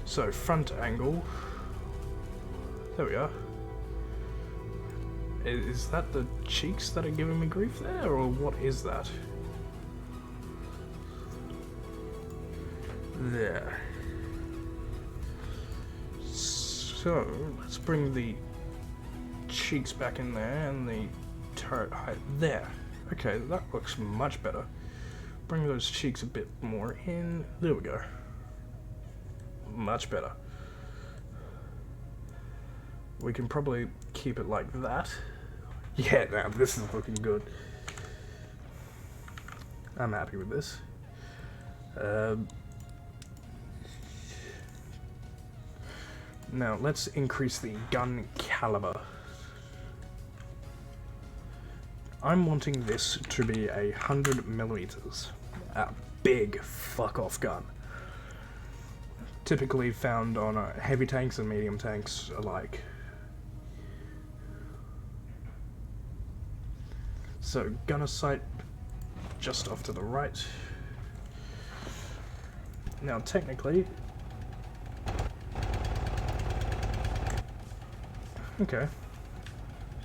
So front angle. There we are. Is that the cheeks that are giving me grief there, or what is that? There. So, let's bring the cheeks back in there, and the turret height there. Okay, that looks much better. Bring those cheeks a bit more in. There we go. Much better. We can probably keep it like that. Yeah, now this is looking good. I'm happy with this. Now let's increase the gun caliber. I'm wanting this to be 100mm. A big fuck-off gun. Typically found on heavy tanks and medium tanks alike. So, gunner sight just off to the right. Now, technically... Okay.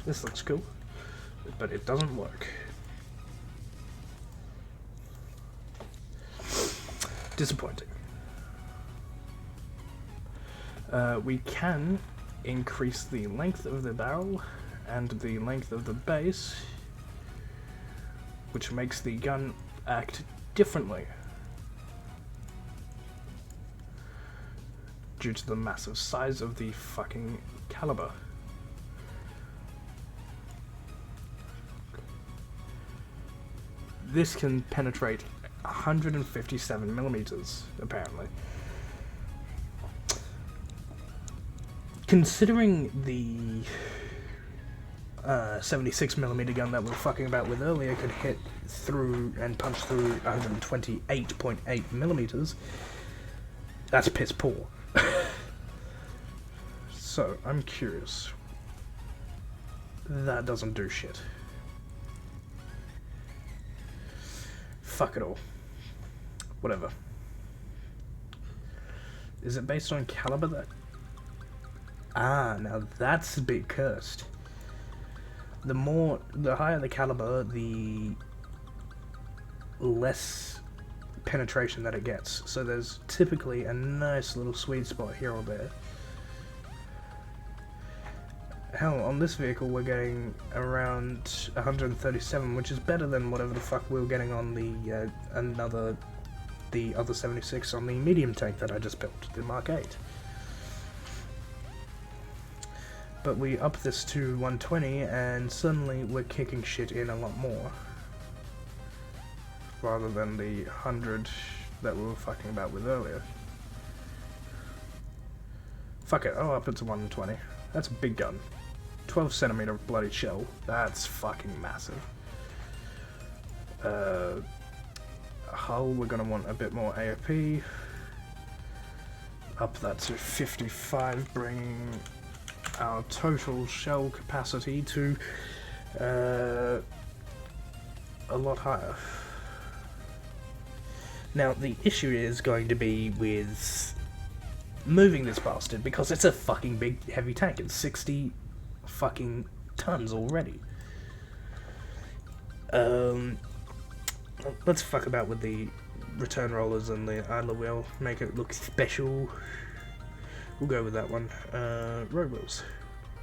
This looks cool, but it doesn't work. Disappointing. We can increase the length of the barrel and the length of the base, which makes the gun act differently due to the massive size of the fucking caliber. This can penetrate 157 millimeters, apparently. Considering the 76mm gun that we were fucking about with earlier could hit through and punch through 128.8 millimeters, that's piss poor. So, I'm curious. That doesn't do shit. Fuck it all. Whatever. Is it based on caliber that... Ah, now that's a bit cursed. The higher the caliber, the less penetration that it gets. So there's typically a nice little sweet spot here or there. Hell, on this vehicle we're getting around 137, which is better than whatever the fuck we were getting on the other 76 on the medium tank that I just built, the Mark 8. But we up this to 120 and suddenly we're kicking shit in a lot more. Rather than the 100 that we were fucking about with earlier. Fuck it, I'll up it to 120. That's a big gun. 12cm bloody shell. That's fucking massive. Hull, we're gonna want a bit more AFP. Up that to 55, bringing our total shell capacity to a lot higher. Now, the issue is going to be with moving this bastard, because it's a fucking big, heavy tank. It's 60 fucking tons already. Let's fuck about with the return rollers and the idler wheel, make it look special. We'll go with that one. Road wheels.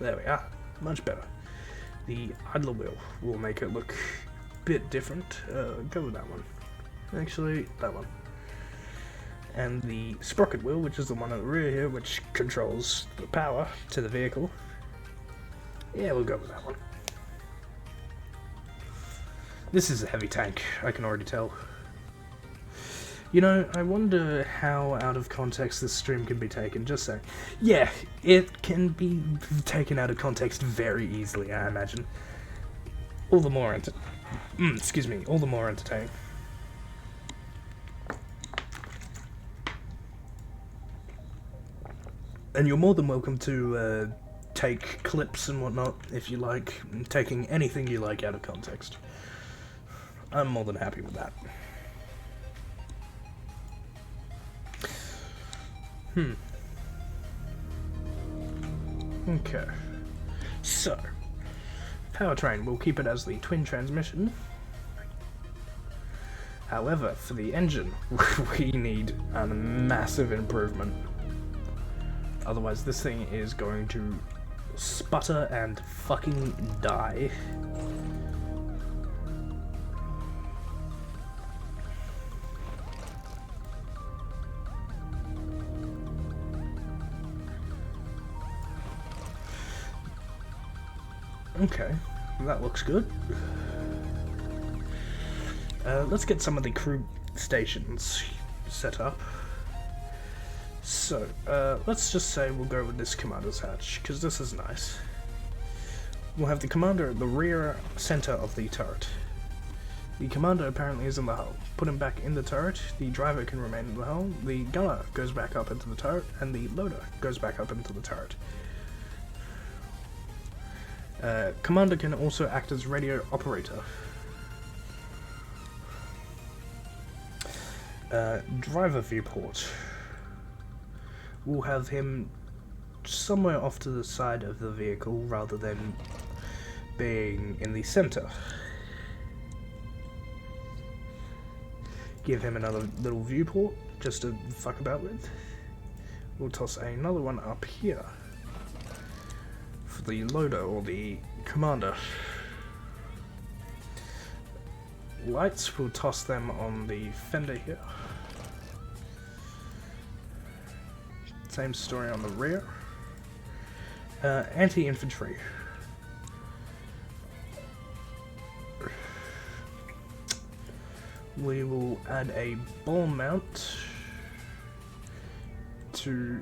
There we are. Much better. The idler wheel will make it look a bit different. Go with that one. Actually, that one. And the sprocket wheel, which is the one at the rear here, which controls the power to the vehicle. Yeah, we'll go with that one. This is a heavy tank, I can already tell. You know, I wonder how out of context this stream can be taken, just saying. Yeah, it can be taken out of context very easily, I imagine. All the more all the more entertaining. And you're more than welcome to take clips and whatnot, if you like, taking anything you like out of context. I'm more than happy with that. Okay. So, powertrain, we'll keep it as the twin transmission. However, for the engine, we need a massive improvement. Otherwise, this thing is going to sputter and fucking die. Okay, that looks good. Let's get some of the crew stations set up. So, let's just say we'll go with this commander's hatch, because this is nice. We'll have the commander at the rear center of the turret. The commander apparently is in the hull. Put him back in the turret, the driver can remain in the hull, the gunner goes back up into the turret, and the loader goes back up into the turret. Commander can also act as radio operator. Driver viewport. We'll have him somewhere off to the side of the vehicle rather than being in the center. Give him another little viewport just to fuck about with. We'll toss another one up here for the loader or the Commander. Lights, we'll toss them on the fender here. Same story on the rear. Anti-infantry. We will add a ball mount to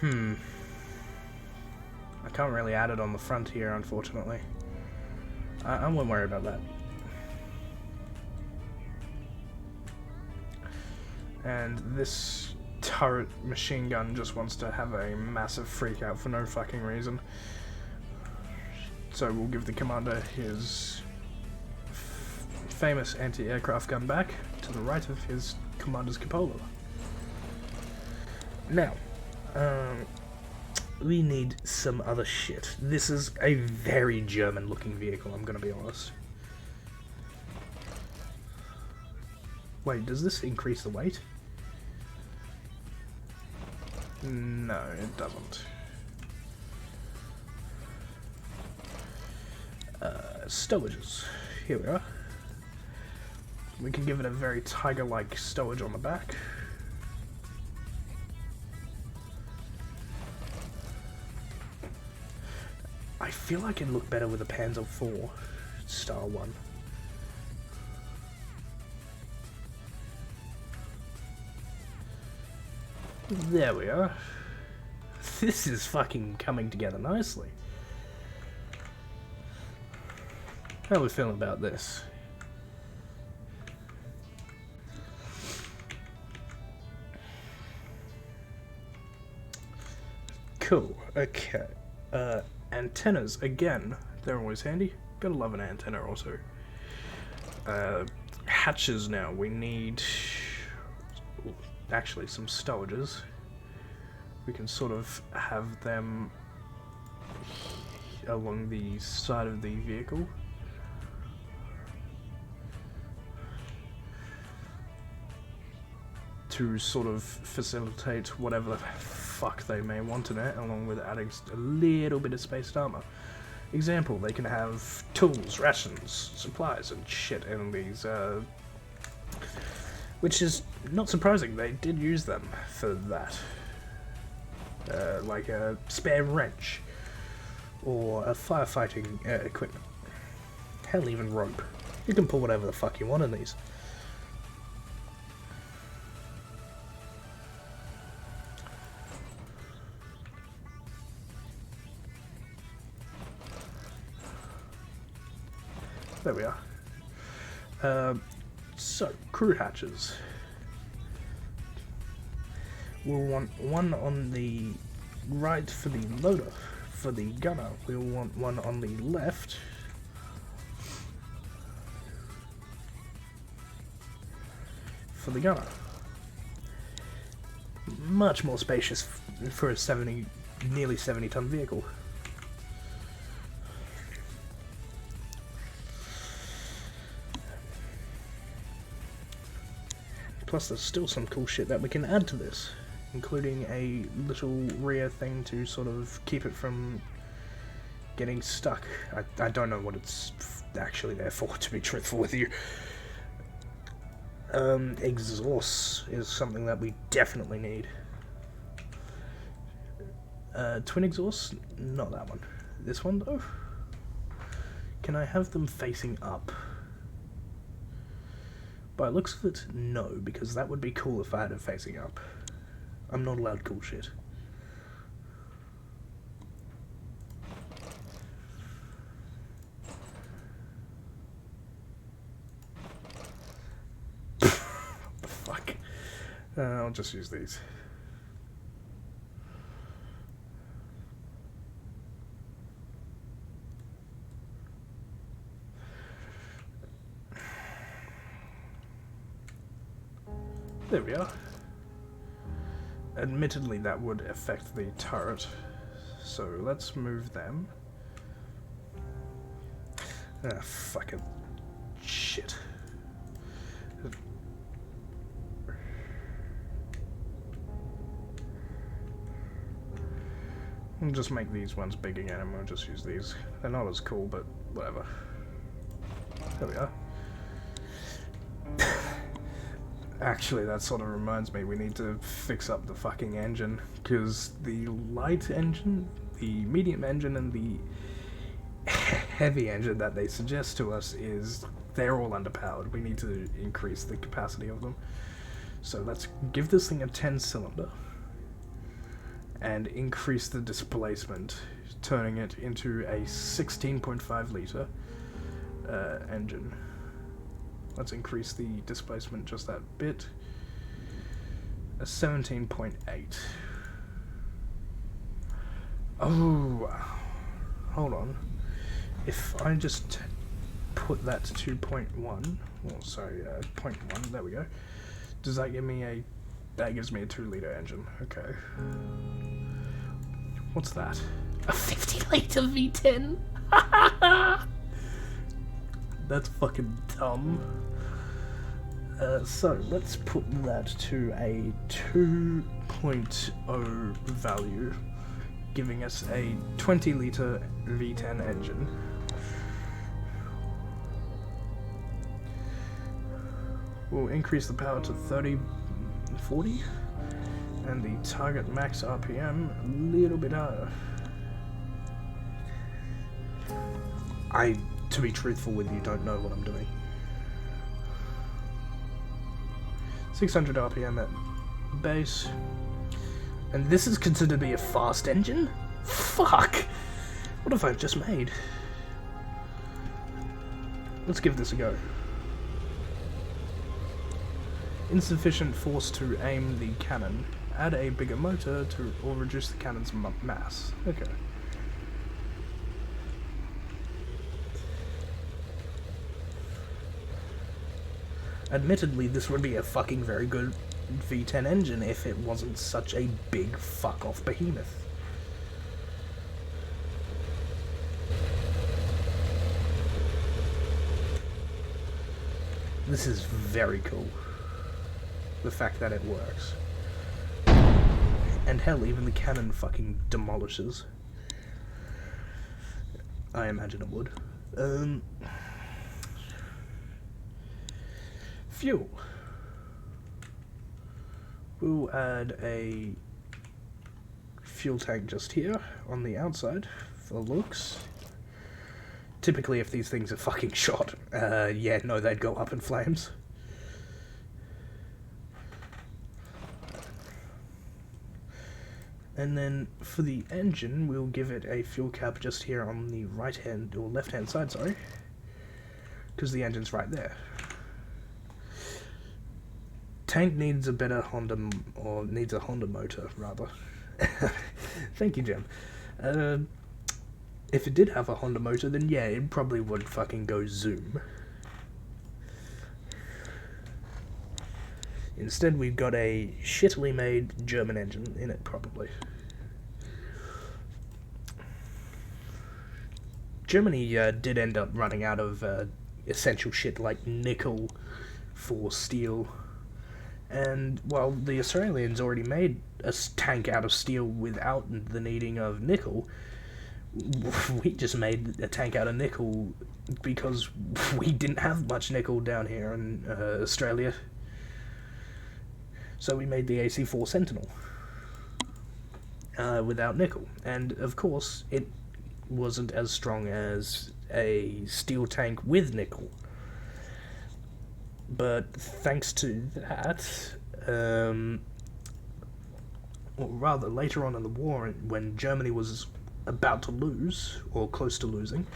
I can't really add it on the front here, unfortunately. I won't worry about that. And this turret machine gun just wants to have a massive freak out for no fucking reason. So we'll give the commander his famous anti-aircraft gun back to the right of his commander's cupola. Now, we need some other shit. This is a very German looking vehicle, I'm gonna be honest. Wait, does this increase the weight? No, it doesn't. Stowages. Here we are. We can give it a very tiger-like stowage on the back. I feel like it'd look better with a Panzer IV style one. There we are. This is fucking coming together nicely. How are we feeling about this? Cool, okay. Antennas, again, they're always handy. Gotta love an antenna also. Hatches now, we need actually some stowages. We can sort of have them along the side of the vehicle. To sort of facilitate whatever the fuck they may want in it, along with adding a little bit of spaced armor. Example, they can have tools, rations, supplies and shit in these, which is not surprising, they did use them for that. Like a spare wrench, or a firefighting equipment. Hell, even rope. You can pull whatever the fuck you want in these. There we are. So, crew hatches. We'll want one on the right for the loader. For the gunner, we'll want one on the left for the gunner. Much more spacious for a nearly 70-ton vehicle. Plus there's still some cool shit that we can add to this, including a little rear thing to sort of keep it from getting stuck. I don't know what it's actually there for, to be truthful with you. Exhaust is something that we definitely need. Twin exhaust? Not that one. This one though? Can I have them facing up? By the looks of it, no, because that would be cool if I had it facing up. I'm not allowed cool shit. What the fuck? I'll just use these. There we are. Admittedly, that would affect the turret, so let's move them. Ah, fucking shit. We'll just make these ones big again and we'll just use these. They're not as cool, but whatever. There we are. Actually, that sort of reminds me, we need to fix up the fucking engine, because the light engine, the medium engine, and the heavy engine that they suggest to us they're all underpowered. We need to increase the capacity of them. So let's give this thing a 10-cylinder and increase the displacement, turning it into a 16.5 litre engine. Let's increase the displacement just that bit. A 17.8. Oh, hold on. If I just put that to 2.1, oh sorry, 0.1, there we go. Does that give me that gives me a 2-litre engine, okay. What's that? A 50-litre V10? That's fucking dumb. So, let's put that to a 2.0 value, giving us a 20-litre V10 engine. We'll increase the power to 40, and the target max RPM a little bit higher. To be truthful with you, don't know what I'm doing. 600 RPM at base. And this is considered to be a fast engine? Fuck! What have I just made? Let's give this a go. Insufficient force to aim the cannon. Add a bigger motor or reduce the cannon's mass. Okay. Admittedly, this would be a fucking very good V10 engine if it wasn't such a big fuck-off behemoth. This is very cool. The fact that it works. And hell, even the cannon fucking demolishes. I imagine it would. Fuel. We'll add a fuel tank just here on the outside for looks. Typically, if these things are fucking shot, yeah, no, they'd go up in flames. And then for the engine, we'll give it a fuel cap just here on the right hand, or left hand side, sorry, because the engine's right there. Tank needs a better Honda, or needs a Honda motor, rather. Thank you, Jim. If it did have a Honda motor, then yeah, it probably would fucking go zoom. Instead, we've got a shittily made German engine in it, probably. Germany did end up running out of essential shit like nickel for steel. And while the Australians already made a tank out of steel without the needing of nickel, we just made a tank out of nickel because we didn't have much nickel down here in Australia. So we made the AC-4 Sentinel without nickel. And of course, it wasn't as strong as a steel tank with nickel. But thanks to that, or rather later on in the war, when Germany was about to lose, or close to losing,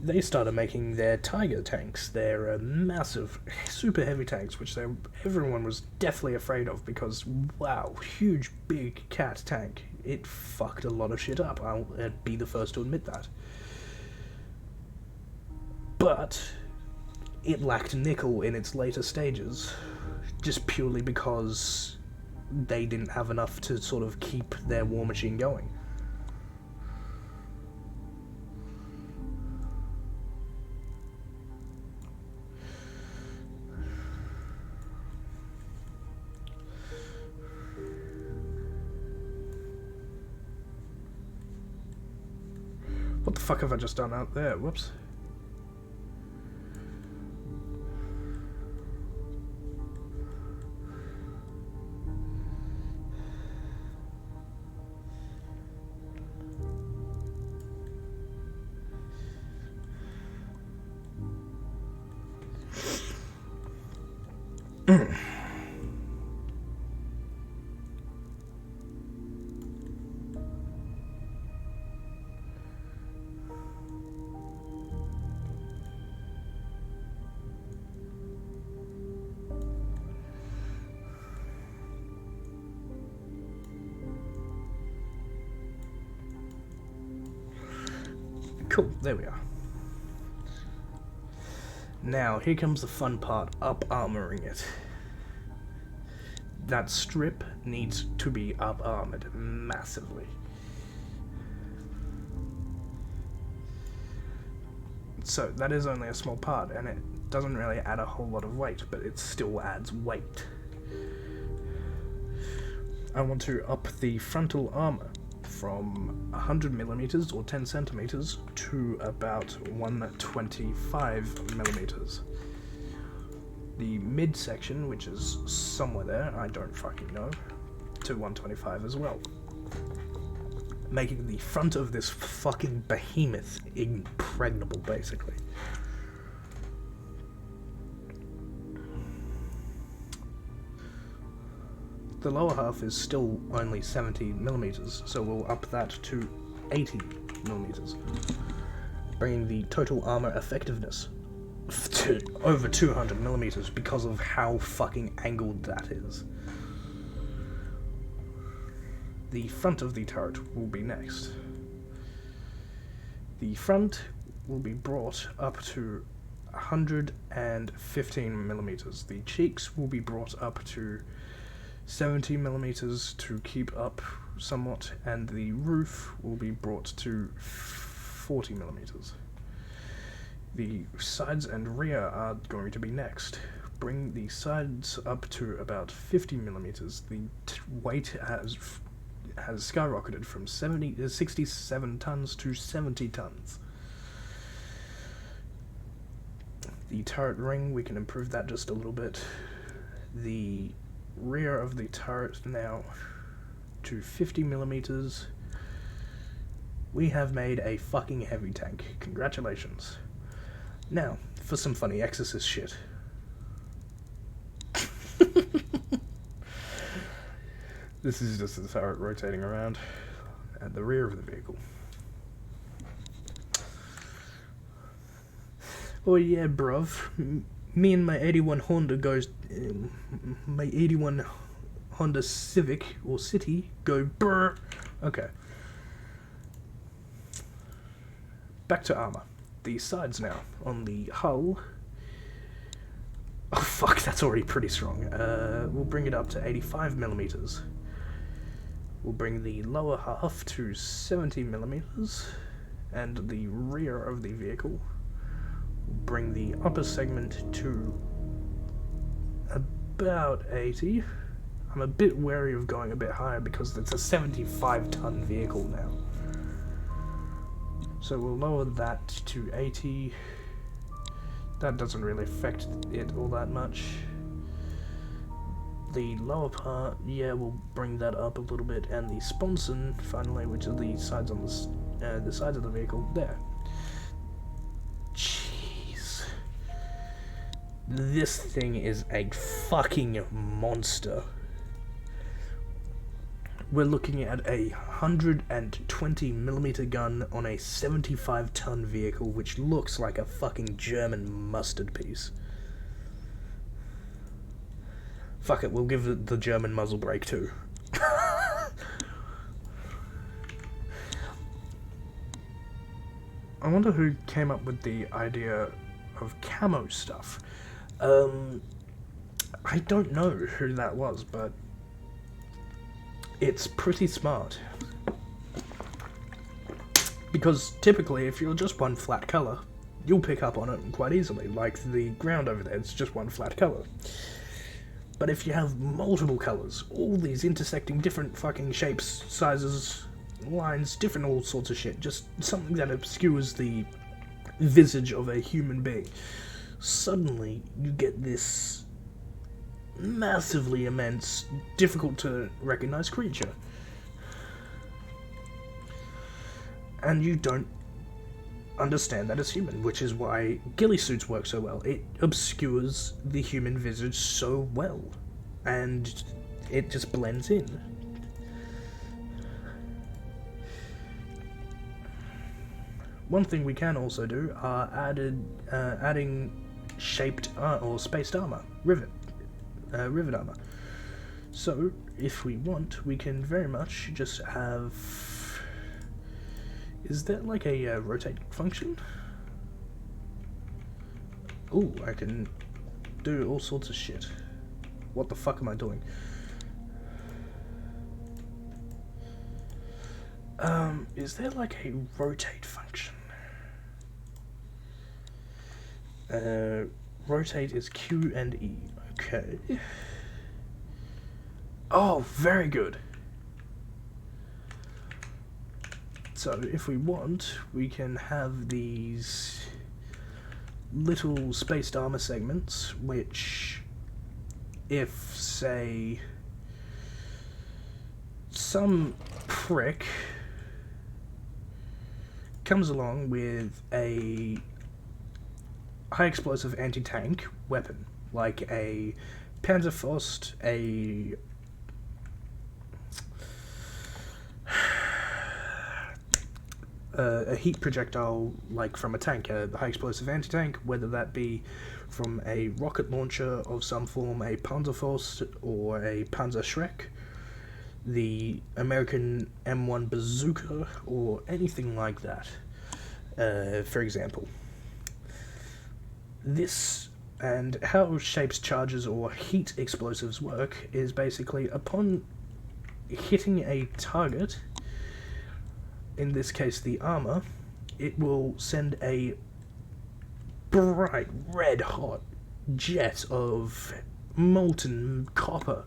they started making their Tiger tanks. They're massive, super heavy tanks, which everyone was deathly afraid of because, wow, huge, big cat tank. It fucked a lot of shit up. I'll be the first to admit that. But it lacked nickel in its later stages, just purely because they didn't have enough to sort of keep their war machine going. What the fuck have I just done out there? Whoops. Cool, there we are. Now, here comes the fun part, up-armoring it. That strip needs to be up-armored massively. So, that is only a small part, and it doesn't really add a whole lot of weight, but it still adds weight. I want to up the frontal armor from 100mm or 10 centimeters to about 125mm. The midsection, which is somewhere there, I don't fucking know, to 125 as well. Making the front of this fucking behemoth impregnable, basically. The lower half is still only 70mm, so we'll up that to 80mm, bringing the total armor effectiveness to over 200mm because of how fucking angled that is. The front of the turret will be next. The front will be brought up to 115mm. The cheeks will be brought up to 70mm to keep up somewhat, and the roof will be brought to 40mm. The sides and rear are going to be next. Bring the sides up to about 50mm. The weight has skyrocketed from 67 tons to 70 tons. The turret ring, we can improve that just a little bit. The rear of the turret now to 50mm. We have made a fucking heavy tank. Congratulations. Now, for some funny Exorcist shit. This is just the turret rotating around at the rear of the vehicle. Oh yeah, bruv. Me and my 81 Honda goes... my 81 Honda Civic, or City, go brr. Okay. Back to armor. The sides now. On the hull... Oh fuck, that's already pretty strong. We'll bring it up to 85mm. We'll bring the lower half to 70mm. And the rear of the vehicle will bring the upper segment to about 80. I'm a bit wary of going a bit higher because it's a 75-ton vehicle now. So we'll lower that to 80. That doesn't really affect it all that much. The lower part, yeah, we'll bring that up a little bit, and the sponson, finally, which are the sides on the sides of the vehicle, there. Jeez. This thing is a fucking monster. We're looking at a 120mm gun on a 75-ton vehicle, which looks like a fucking German mustard piece. Fuck it, we'll give it the German muzzle brake too. I wonder who came up with the idea of camo stuff. I don't know who that was, but it's pretty smart. Because typically, if you're just one flat colour, you'll pick up on it quite easily. Like the ground over there, it's just one flat colour. But if you have multiple colours, all these intersecting different fucking shapes, sizes, lines, different all sorts of shit. Just something that obscures the visage of a human being. Suddenly, you get this massively immense, difficult to recognize creature. And you don't understand that as human, which is why ghillie suits work so well. It obscures the human visage so well, and it just blends in. One thing we can also do are adding shaped or spaced armor, rivet armor. So if we want, we can very much just have. Is that like a rotate function? Ooh, I can do all sorts of shit. What the fuck am I doing? Is there like a rotate function? Rotate is Q and E. Okay. Oh, very good. So if we want, we can have these little spaced armor segments, which, if, say, some prick comes along with a high explosive anti-tank weapon, like a Panzerfaust, a heat projectile, like from a tank, a high explosive anti-tank, whether that be from a rocket launcher of some form, a Panzerfaust or a Panzer Schreck, the American M1 bazooka, or anything like that, for example. This, and how shapes, charges, or heat explosives work, is basically upon hitting a target, in this case the armor, it will send a bright red hot jet of molten copper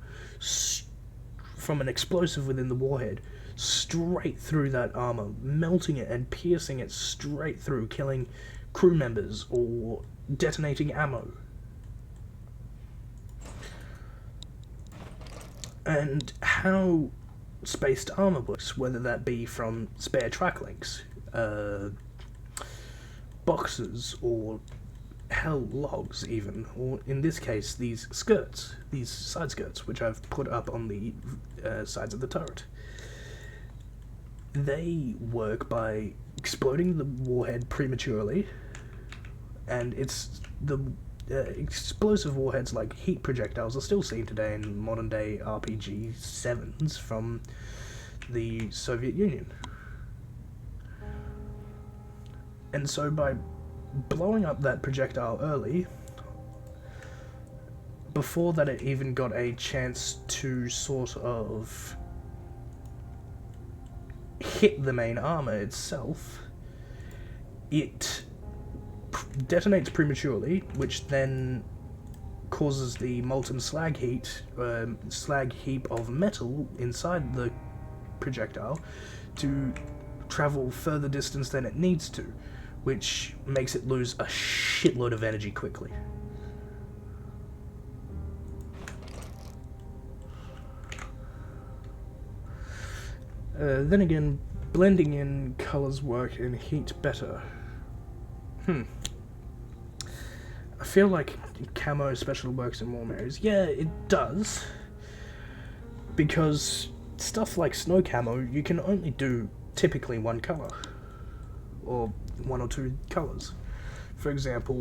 from an explosive within the warhead straight through that armor, melting it and piercing it straight through, killing crew members or detonating ammo. And how spaced armor works, whether that be from spare track links, boxes, or hell, logs even, or in this case these skirts, these side skirts, which I've put up on the sides of the turret. They work by exploding the warhead prematurely, and it's the explosive warheads like heat projectiles are still seen today in modern day RPG 7s from the Soviet Union. And so by blowing up that projectile early, before that it even got a chance to sort of hit the main armor itself, it detonates prematurely, which then causes the molten slag heap of metal inside the projectile to travel further distance than it needs to, which makes it lose a shitload of energy quickly. Then again, blending in colors work in heat better. I feel like camo especially works in warm areas. Yeah, it does. Because stuff like snow camo, you can only do typically one color. Or one or two colors. For example,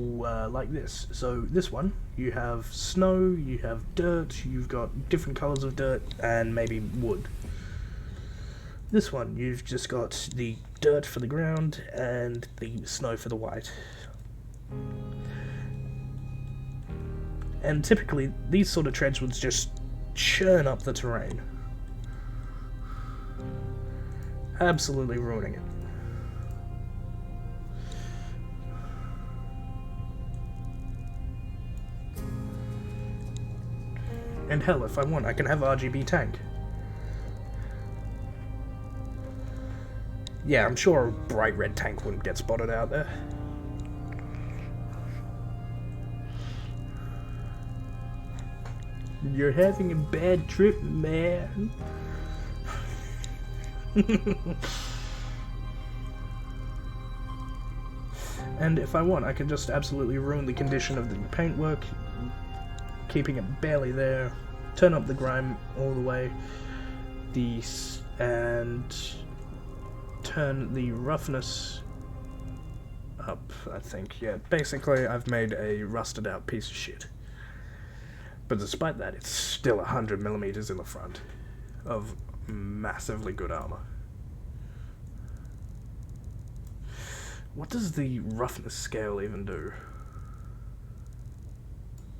like this. So this one, you have snow, you have dirt, you've got different colors of dirt, and maybe wood. This one, you've just got the dirt for the ground and the snow for the white. And typically, these sort of treads would just churn up the terrain. Absolutely ruining it. And hell, if I want, I can have RGB tank. Yeah, I'm sure a bright red tank wouldn't get spotted out there. You're having a bad trip, man. And if I want, I can just absolutely ruin the condition of the paintwork, keeping it barely there, turn up the grime all the way, and turn the roughness up, I think. Yeah, basically I've made a rusted out piece of shit. But despite that, it's still 100mm in the front of massively good armor. What does the roughness scale even do?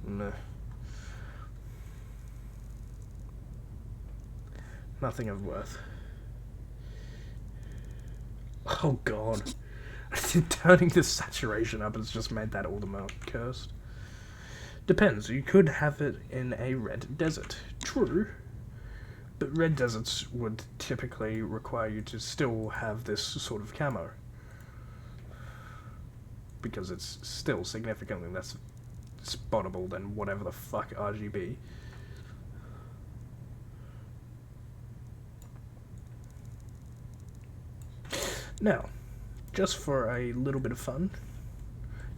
Nah. Nothing of worth. Oh god. Turning the saturation up has just made that all the more cursed. Depends, you could have it in a red desert. True. But red deserts would typically require you to still have this sort of camo. Because it's still significantly less spottable than whatever the fuck RGB. Now, just for a little bit of fun,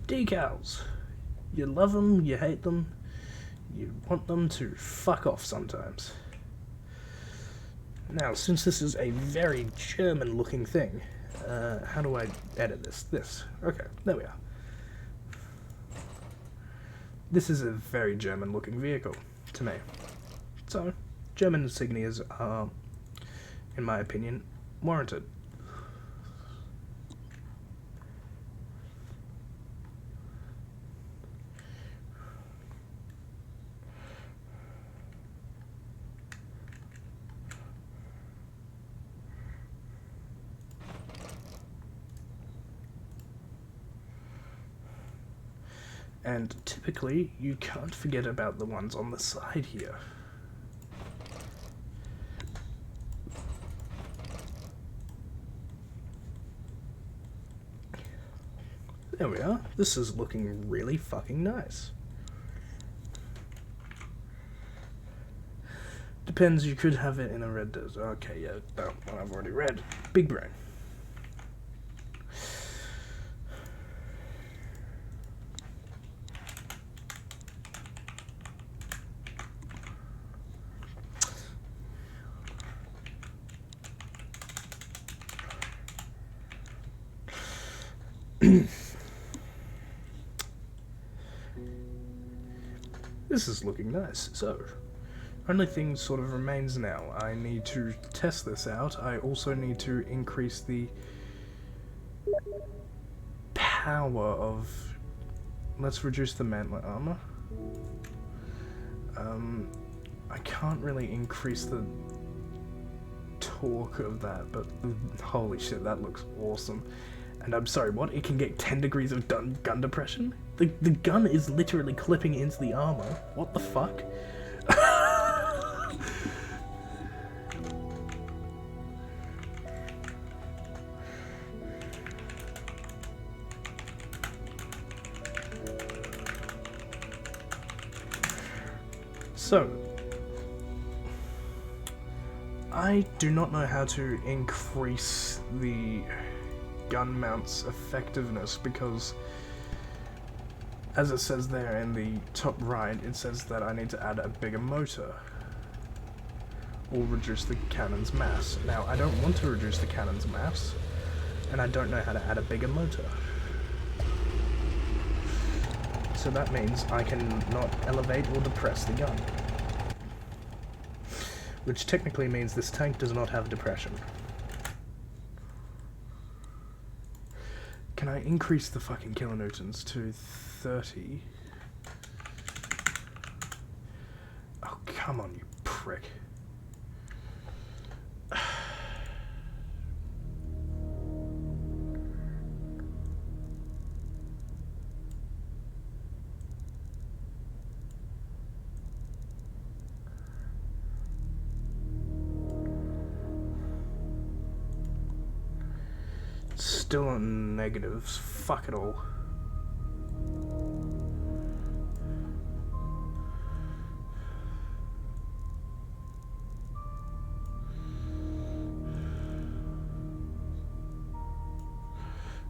decals. You love them, you hate them, you want them to fuck off sometimes. Now, since this is a very German looking thing, how do I edit this? Okay, there we are. This is a very German looking vehicle, to me. So, German insignias are, in my opinion, warranted. And typically, you can't forget about the ones on the side here. There we are. This is looking really fucking nice. Depends, you could have it in a red desert. Okay, yeah, that one I've already read. Big brain. This is looking nice. So, only thing sort of remains now. I need to test this out. I also need to increase the power of... Let's reduce the mantler armor. I can't really increase the torque of that, but holy shit, that looks awesome. And I'm sorry, what? It can get 10 degrees of gun depression? The gun is literally clipping into the armor. What the fuck? So, I do not know how to increase the gun mount's effectiveness because, as it says there in the top right, it says that I need to add a bigger motor or reduce the cannon's mass. Now, I don't want to reduce the cannon's mass, and I don't know how to add a bigger motor. So that means I can not elevate or depress the gun. Which technically means this tank does not have depression. Can I increase the fucking kilonewtons to 30? Oh, come on, you prick. Still on negatives. Fuck it all.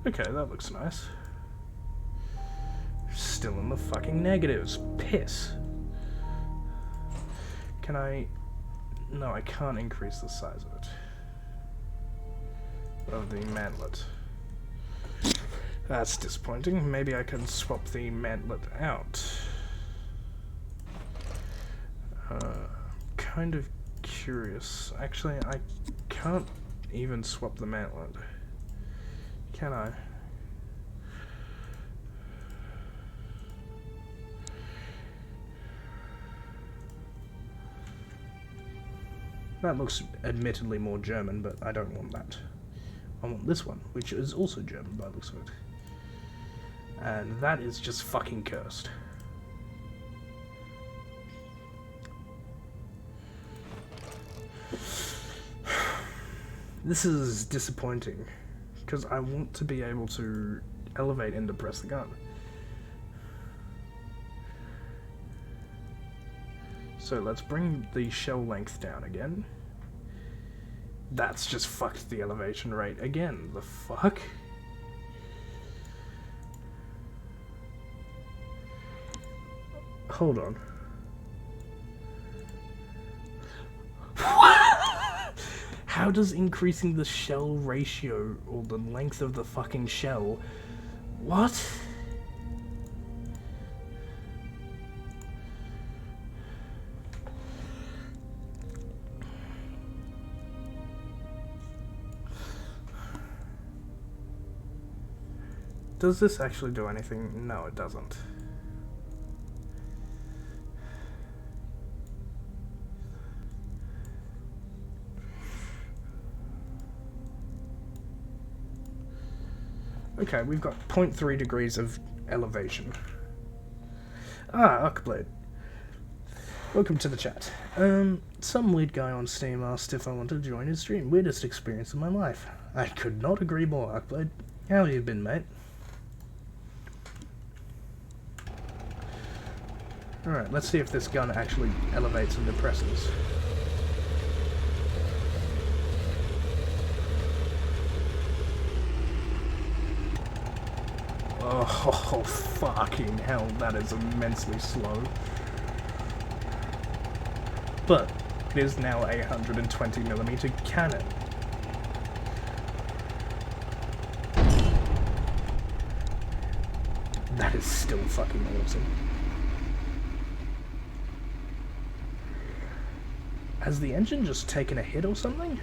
Okay, that looks nice. Still in the fucking negatives. Piss. Can I... No, I can't increase the size of it. Of the mantlet. That's disappointing. Maybe I can swap the mantlet out. Kind of curious. Actually, I can't even swap the mantlet. Can I? That looks admittedly more German, but I don't want that. I want this one, which is also German by the looks of it. And that is just fucking cursed. This is disappointing, because I want to be able to elevate and depress the gun. So let's bring the shell length down again. That's just fucked the elevation rate again. The fuck? Hold on. How does increasing the shell ratio or the length of the fucking shell... What? Does this actually do anything? No, it doesn't. Okay, we've got 0.3 degrees of elevation. Ah, Arcblade. Welcome to the chat. Some weird guy on Steam asked if I wanted to join his stream. Weirdest experience of my life. I could not agree more, Arcblade. How have you been, mate? Alright, let's see if this gun actually elevates and depresses. Oh, fucking hell, that is immensely slow. But it is now a 120mm cannon. That is still fucking awesome. Has the engine just taken a hit or something?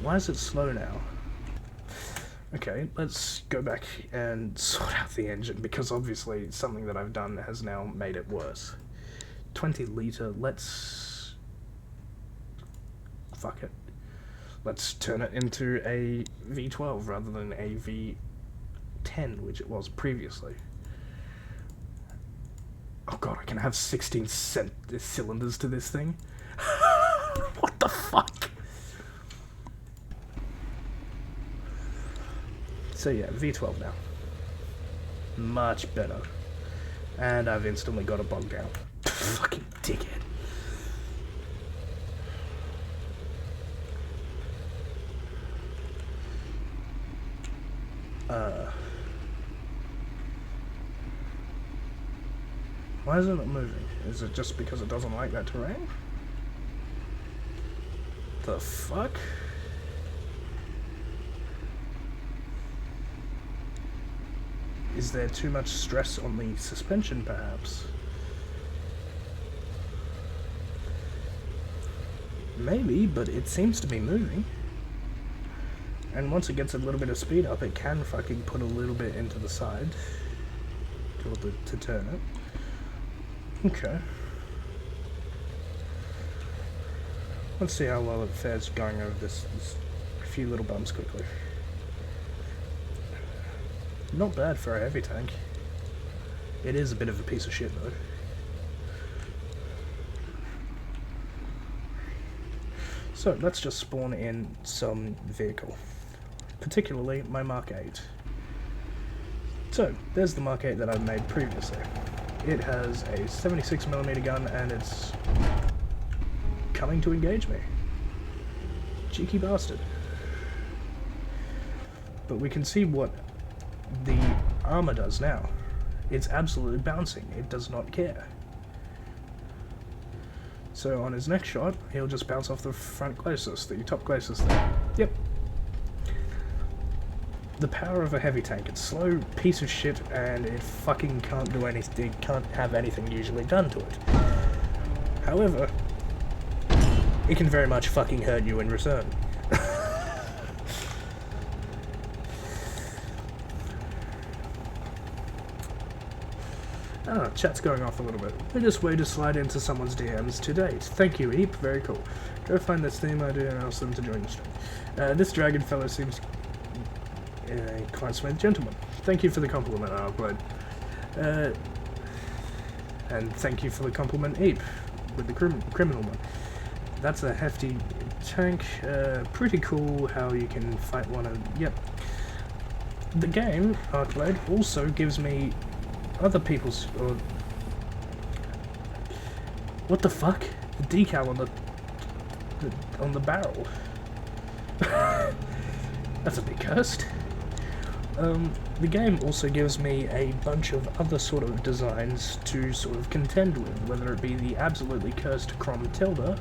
Why is it slow now? Okay, let's go back and sort out the engine, because obviously something that I've done has now made it worse. 20 litre, let's... Fuck it. Let's turn it into a V12 rather than a V10, which it was previously. Oh god, I can have 16 cylinders to this thing? What the fuck? So yeah, V12 now. Much better. And I've instantly got a bog down. Fucking dickhead. Why isn't it moving? Is it just because it doesn't like that terrain? The fuck? Is there too much stress on the suspension, perhaps? Maybe, but it seems to be moving. And once it gets a little bit of speed up, it can fucking put a little bit into the side to turn it. Okay. Let's see how well it fares going over this few little bumps quickly. Not bad for a heavy tank. It is a bit of a piece of shit though. So let's just spawn in some vehicle. particularly my Mark 8. So, there's the Mark 8 that I've made previously. It has a 76mm gun and it's coming to engage me. Cheeky bastard. But we can see what the armor does now. It's absolutely bouncing. It does not care. So on his next shot, he'll just bounce off the front glacis, the top glacis there. Yep. The power of a heavy tank. It's slow piece of shit and it fucking can't do anything. It can't have anything usually done to it. However, it can very much fucking hurt you in return. Chat's going off a little bit. Latest way to slide into someone's DMs to date. Thank you, Eep. Very cool. Go find this theme idea and ask them to join the stream. This dragon fellow seems a quite smooth gentleman. Thank you for the compliment, I'll upload. And thank you for the compliment, Eep, with the criminal one. That's a hefty tank. Pretty cool how you can fight one of... Yep. The game, Arcblade, also gives me other people's... Or, what the fuck? The decal on the barrel. That's a bit cursed. The game also gives me a bunch of other sort of designs to sort of contend with, whether it be the absolutely cursed Crom Tilda,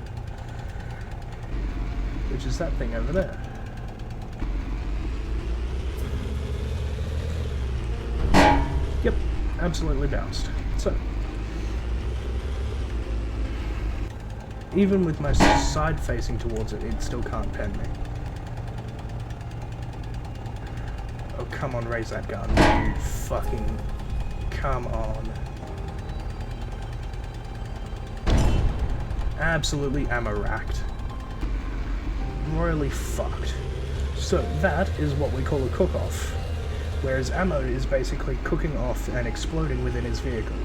which is that thing over there. Yep, absolutely bounced. So, even with my side facing towards it, it still can't pen me. Oh, come on, raise that gun, you fucking... Come on. Absolutely ammo-racked. Royally fucked. So that is what we call a cook-off. Whereas ammo is basically cooking off and exploding within his vehicle.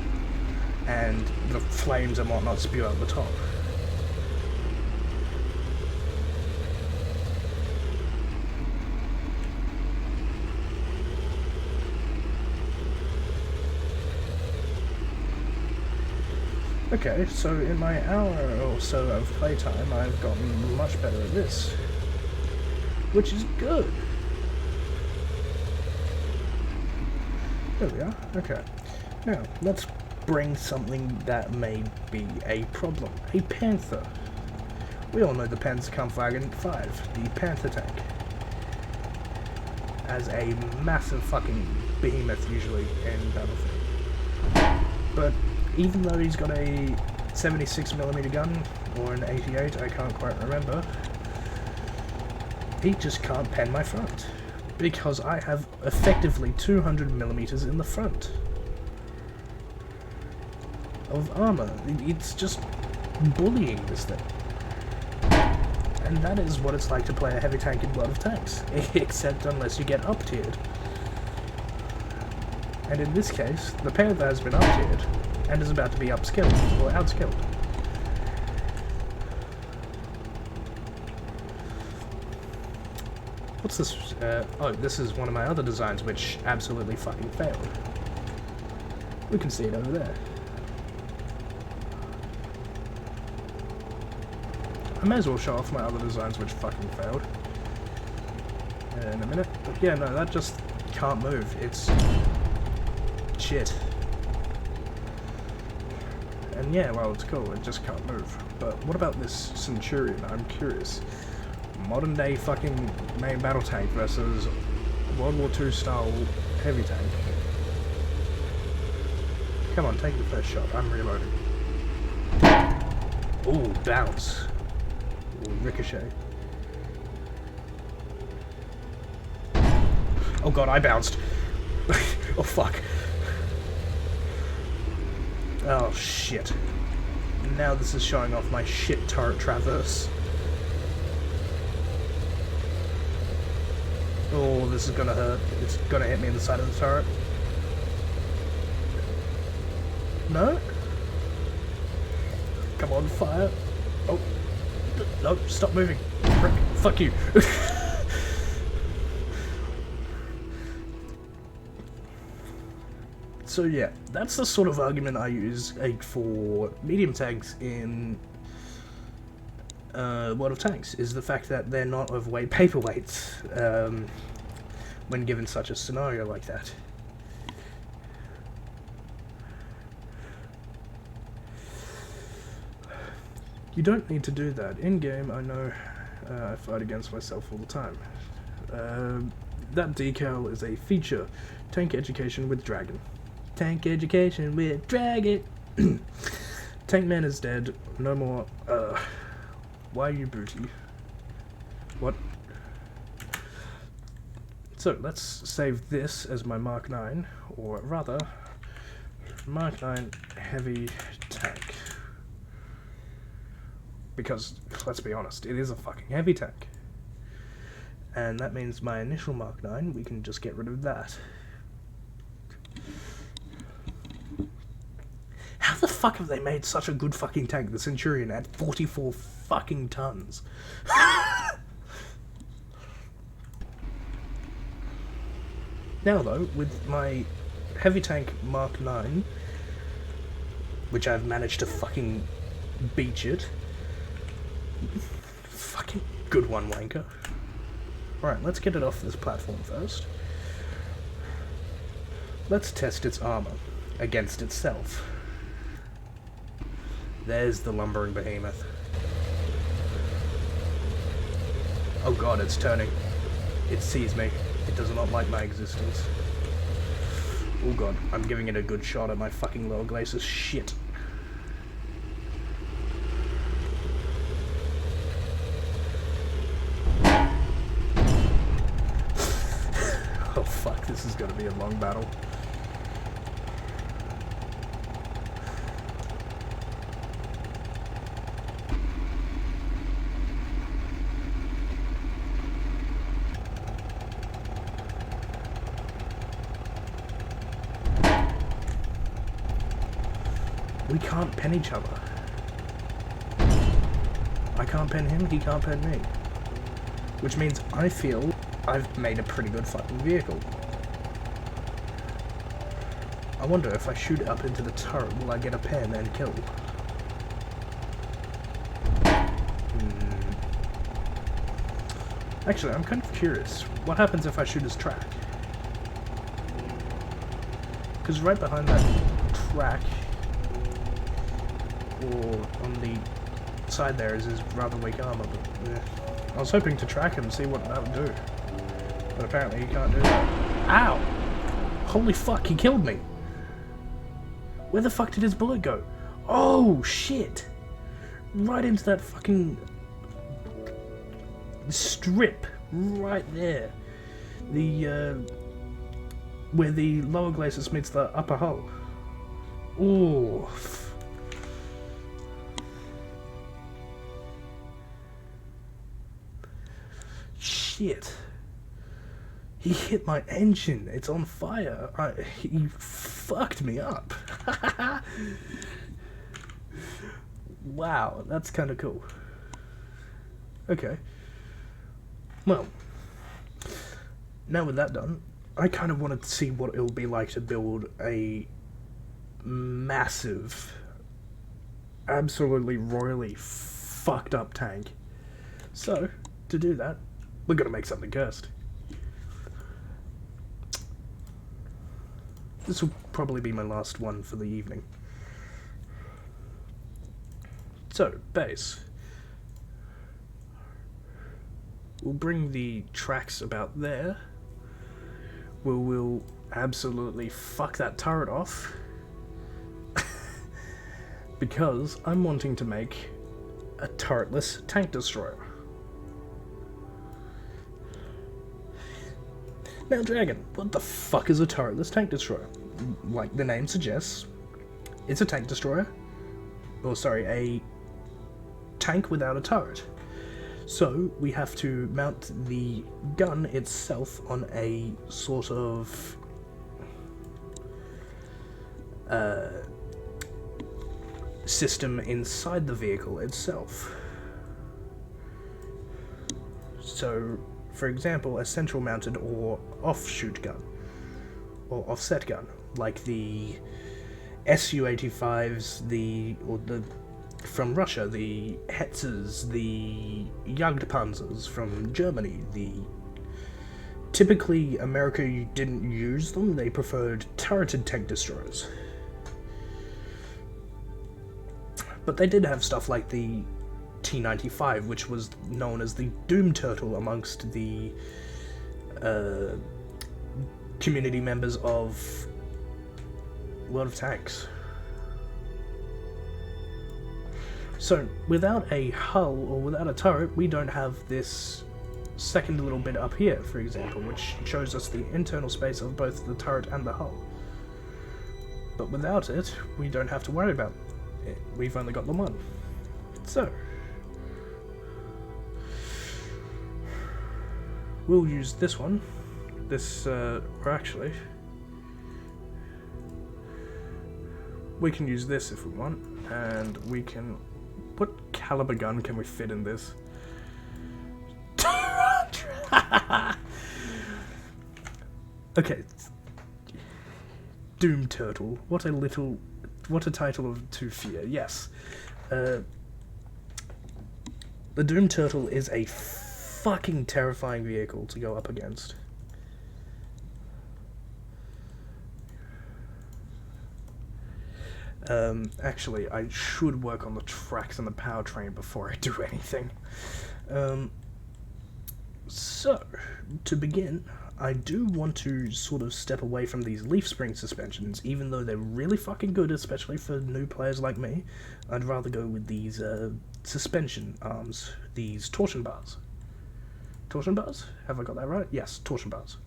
And the flames and whatnot spew out the top. Okay, so in my hour or so of playtime, I've gotten much better at this. Which is good. There we are, okay. Now, let's bring something that may be a problem. A Panther. We all know the Panzerkampfwagen 5, the Panther tank. As a massive fucking behemoth usually in Battlefield. But even though he's got a 76mm gun, or an 88, I can't quite remember, he just can't pen my front. Because I have effectively 200mm in the front of armor. It's just bullying this thing. And that is what it's like to play a heavy tank in World of Tanks, except unless you get up-tiered. And in this case, the Panther has been up-tiered, and is about to be upskilled, or outskilled. What's this? Oh, this is one of my other designs which absolutely fucking failed. We can see it over there. I may as well show off my other designs which fucking failed. In a minute. But yeah, no, that just can't move. It's... shit. And yeah, well, it's cool, it just can't move. But what about this Centurion? I'm curious. Modern day fucking main battle tank versus World War II style heavy tank. Come on, take the first shot. I'm reloading. Ooh, bounce. Ooh, ricochet. Oh god, I bounced. Oh fuck. Oh shit. Now this is showing off my shit turret traverse. Oh, this is gonna hurt. It's gonna hit me in the side of the turret. No? Come on, fire. Oh. No, stop moving. Frick. Fuck you. So yeah, that's the sort of argument I use for medium tanks in World of Tanks, is the fact that they're not overweight paperweights when given such a scenario like that. You don't need to do that. In-game, I know I fight against myself all the time. That decal is a feature. Tank education with dragon. Tank education with dragon! Tankman is dead. No more, why are you booty? What? So, let's save this as my Mark 9, or rather, Mark 9 heavy tank. Because, let's be honest, it is a fucking heavy tank. And that means my initial Mark 9, we can just get rid of that. How the fuck have they made such a good fucking tank, the Centurion, at 44 fucking tons? Now though, with my heavy tank Mark 9, which I've managed to fucking beach it. Fucking good one, wanker. Alright, let's get it off this platform first. Let's test its armor against itself. There's the lumbering behemoth. Oh god, it's turning. It sees me. It does not like my existence. Oh god, I'm giving it a good shot at my fucking lower glacis. Shit. Oh fuck, this is gonna be a long battle. We can't pen each other. I can't pen him, he can't pen me. Which means I feel I've made a pretty good fucking vehicle. I wonder if I shoot it up into the turret, will I get a pen and kill? Actually, I'm kind of curious. What happens if I shoot his track? Because right behind that track, or on the side there, is his rather weak armor, but yeah. I was hoping to track him and see what that would do. But apparently he can't do that. Ow! Holy fuck, he killed me! Where the fuck did his bullet go? Oh, shit! Right into that fucking strip. Right there. The, where the lower glacis meets the upper hull. Ooh. Shit. He hit my engine. It's on fire. He fucked me up. Wow, that's kind of cool. Okay. Well, now with that done, I kind of wanted to see what it'll be like to build a massive, absolutely royally fucked up tank. So, to do that, we're gonna make something cursed. This will probably be my last one for the evening. So, base. We'll bring the tracks about there. We'll absolutely fuck that turret off. Because I'm wanting to make a turretless tank destroyer. Now, Dragon, what the fuck is a turretless tank destroyer? Like the name suggests, it's a tank destroyer. Or sorry, a tank without a turret. So, we have to mount the gun itself on a sort of system inside the vehicle itself. So, for example, a central mounted or offshoot gun, or offset gun, like the Su-85s, from Russia, the Hetzers, the Jagdpanzers from Germany. Typically, America didn't use them, they preferred turreted tank destroyers. But they did have stuff like the T-95, which was known as the Doom Turtle amongst the community members of World of Tanks. So, without a hull or without a turret, we don't have this second little bit up here, for example, which shows us the internal space of both the turret and the hull. But without it, we don't have to worry about it. We've only got the one. So, we'll use this one. Or actually, we can use this if we want, and we can... What caliber gun can we fit in this? 200! Okay. Doom Turtle. What a title to fear. Yes. The Doom Turtle is a fucking terrifying vehicle to go up against. Actually, I should work on the tracks and the powertrain before I do anything. So, to begin, I do want to sort of step away from these leaf spring suspensions, even though they're really fucking good, especially for new players like me. I'd rather go with these suspension arms, these torsion bars. Torsion bars? Have I got that right? Yes, torsion bars.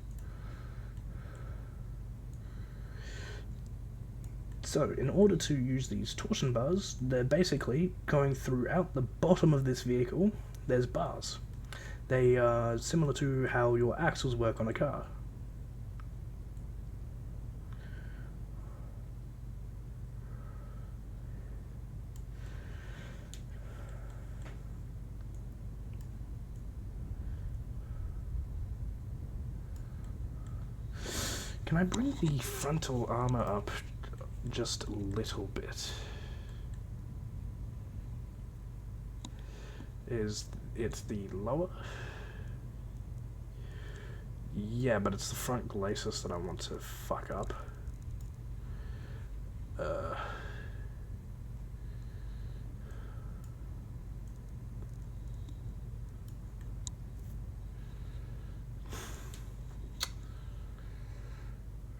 So, in order to use these torsion bars, they're basically going throughout the bottom of this vehicle. There's bars. They are similar to how your axles work on a car. Can I bring the frontal armor up just a little bit? Is it the lower? Yeah, but it's the front glacis that I want to fuck up.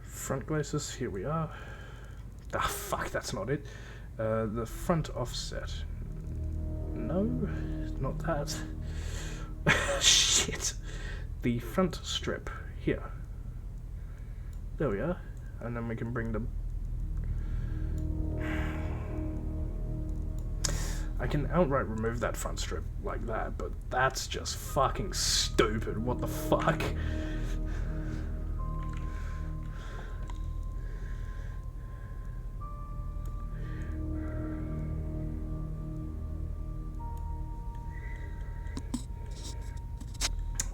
Front glacis, here we are. Ah, fuck, that's not it. The front offset. No, not that. Shit. The front strip, here. There we are. And then we can bring the... I can outright remove that front strip like that, but that's just fucking stupid. What the fuck?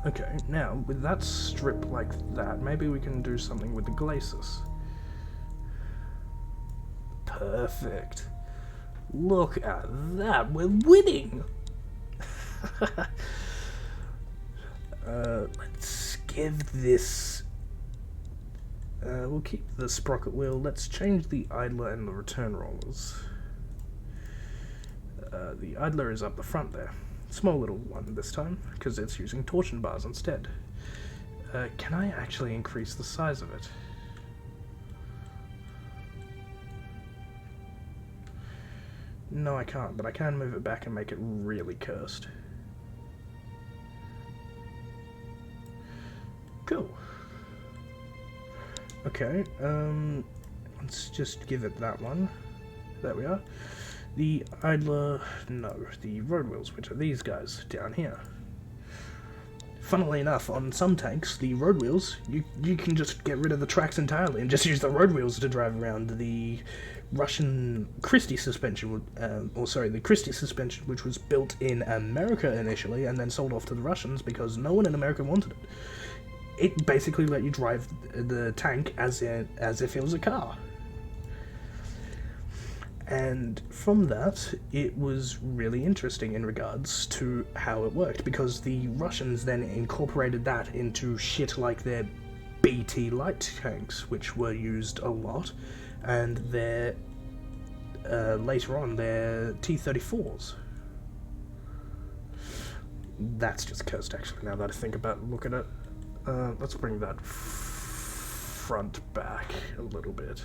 Okay, now, with that strip like that, maybe we can do something with the glacis. Perfect. Look at that, we're winning! Let's give this... we'll keep the sprocket wheel, let's change the idler and the return rollers. The idler is up the front there. Small little one this time, because it's using torsion bars instead. Can I actually increase the size of it? No, I can't, but I can move it back and make it really cursed. Cool. Okay, let's just give it that one. There we are. The idler, no, the road wheels, which are these guys down here. Funnily enough, on some tanks, the road wheels, you can just get rid of the tracks entirely and just use the road wheels to drive around. The Russian Christie suspension, the Christie suspension, which was built in America initially and then sold off to the Russians because no one in America wanted it. it basically let you drive the tank as if it was a car. And from that, it was really interesting in regards to how it worked, because the Russians then incorporated that into shit like their BT light tanks, which were used a lot, and their later on their T-34s. That's just cursed, actually, now that I think about it, look at it. Let's bring that front back a little bit.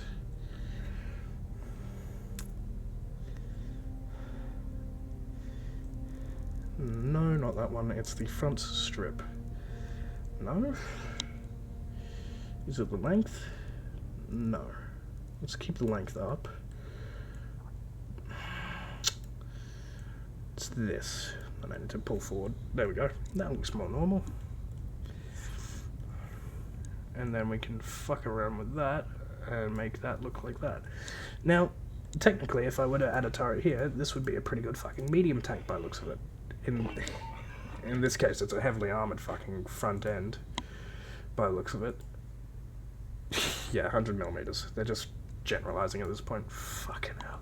No, not that one, it's the front strip. No? Is it the length? No. Let's keep the length up. It's this. And I need to pull forward. There we go. That looks more normal. And then we can fuck around with that and make that look like that. Now, technically, if I were to add a turret here, this would be a pretty good fucking medium tank by the looks of it. In this case, it's a heavily armoured fucking front end by the looks of it. Yeah, 100 millimeters. They're just generalizing at this point. Fucking hell.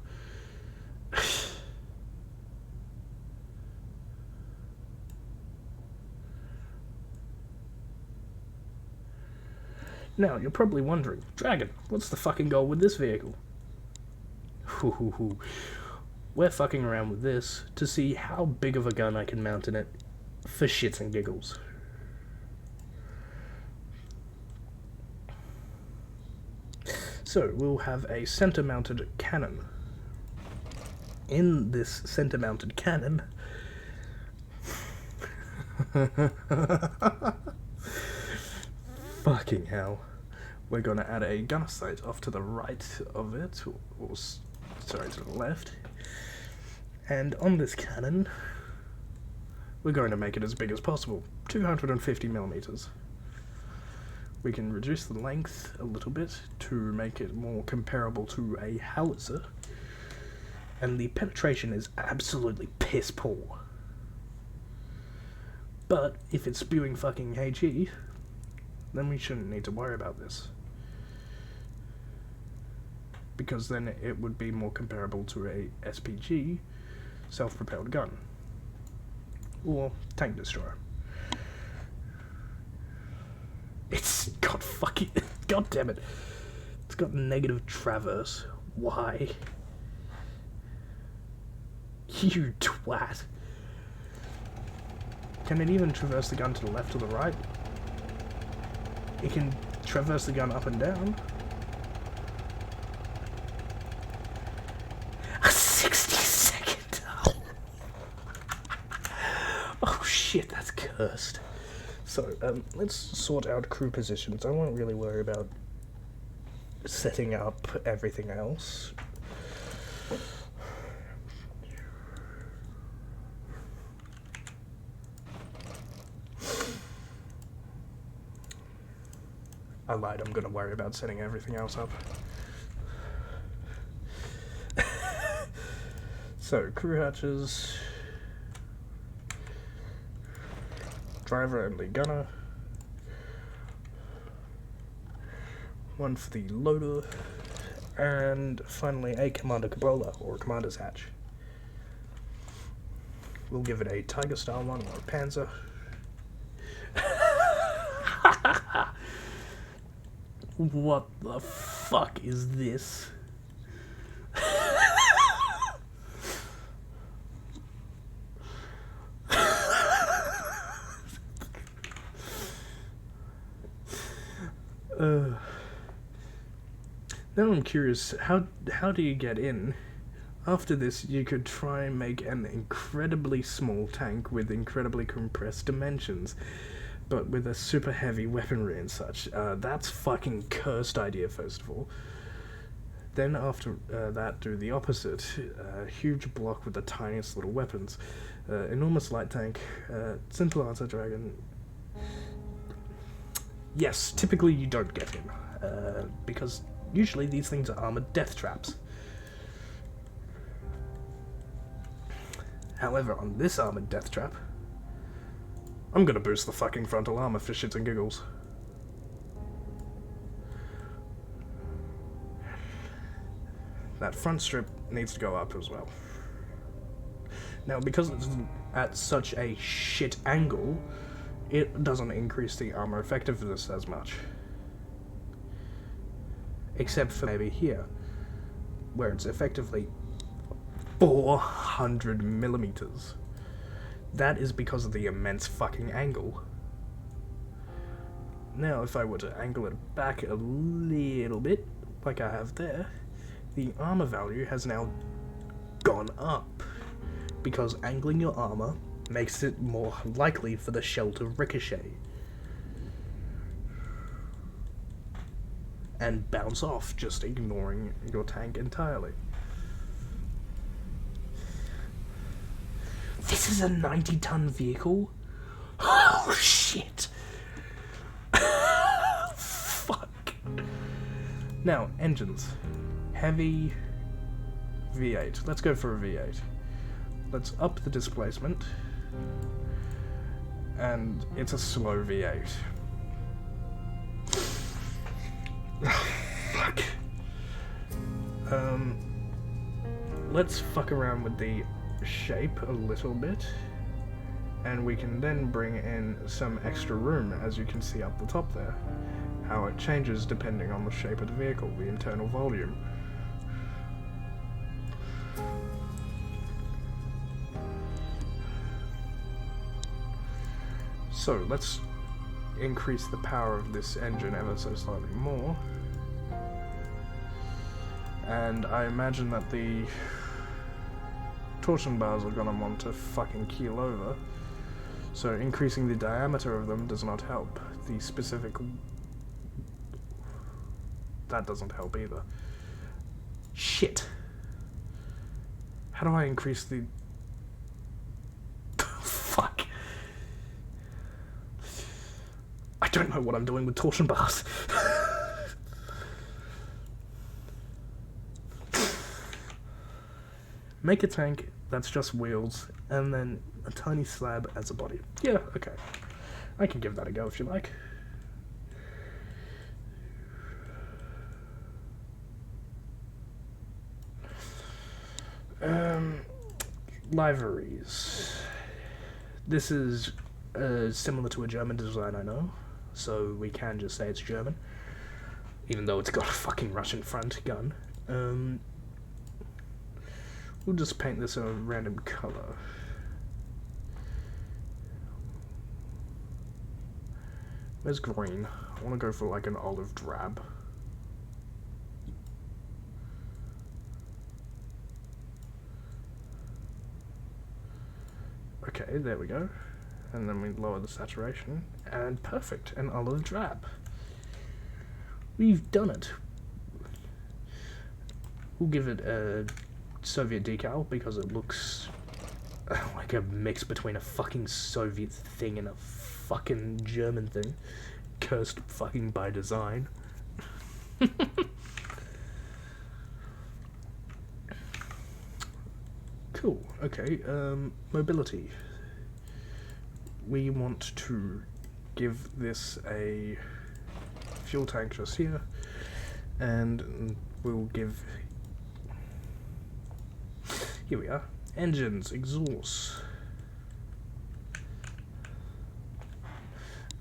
Now, you're probably wondering, Dragon, what's the fucking goal with this vehicle? We're fucking around with this to see how big of a gun I can mount in it for shits and giggles. So, we'll have a center-mounted cannon. In this center-mounted cannon... Fucking hell. We're going to add a gunner sight off to the right of it, or sorry, to the left. And on this cannon, we're going to make it as big as possible, 250 millimeters. We can reduce the length a little bit to make it more comparable to a howitzer. And the penetration is absolutely piss poor. But if it's spewing fucking HE, then we shouldn't need to worry about this. Because then it would be more comparable to a SPG, self-propelled gun, or tank destroyer. It's got fucking... God damn it. It's got negative traverse. Why? You twat. Can it even traverse the gun to the left or the right? It can traverse the gun up and down. A 60-second. Oh shit, that's cursed. So, let's sort out crew positions. I won't really worry about setting up everything else. I lied, I'm gonna worry about setting everything else up. So, crew hatches, driver and lead gunner, one for the loader, and finally a commander cupola, or a commander's hatch. We'll give it a Tiger style one, or a Panzer. What the fuck is this? Now I'm curious, how do you get in? After this, you could try and make an incredibly small tank with incredibly compressed dimensions, but with a super heavy weaponry and such. That's fucking cursed idea, first of all. Then after that, do the opposite. A huge block with the tiniest little weapons. Enormous light tank, simple Lancer Dragon. Yes, typically you don't get him, because usually these things are armored death traps. However, on this armored death trap, I'm gonna boost the fucking frontal armor for shits and giggles. that front strip needs to go up as well. Now, because it's at such a shit angle, it doesn't increase the armor effectiveness as much. Except for maybe here, where it's effectively 400 millimeters. That is because of the immense fucking angle. Now, if I were to angle it back a little bit, like I have there, the armor value has now gone up, because angling your armor makes it more likely for the shell to ricochet and bounce off, just ignoring your tank entirely. This is a 90-ton vehicle? Oh shit! Fuck. Now, engines. Heavy V8. Let's go for a V8. Let's up the displacement. And it's a slow V8. Fuck. Let's fuck around with the shape a little bit, and we can then bring in some extra room, as you can see up the top there. How it changes depending on the shape of the vehicle, the internal volume. So let's increase the power of this engine ever so slightly more. And I imagine that the torsion bars are gonna want to fucking keel over, so increasing the diameter of them does not help. The specific... that doesn't help either. Shit! How do I increase the... fuck! I don't know what I'm doing with torsion bars. Make a tank that's just wheels, and then a tiny slab as a body. Yeah, okay. I can give that a go if you like. Liveries. This is similar to a German design, I know, so we can just say it's German, even though it's got a fucking Russian front gun. We'll just paint this a random color. Where's green? I want to go for like an olive drab. Okay, there we go. And then we lower the saturation, and perfect, an olive drab. We've done it. We'll give it a Soviet decal because it looks like a mix between a fucking Soviet thing and a fucking German thing. Cursed fucking by design. Cool, okay, mobility. We want to give this a fuel tank just here, and we'll give... here we are. Engines, exhausts.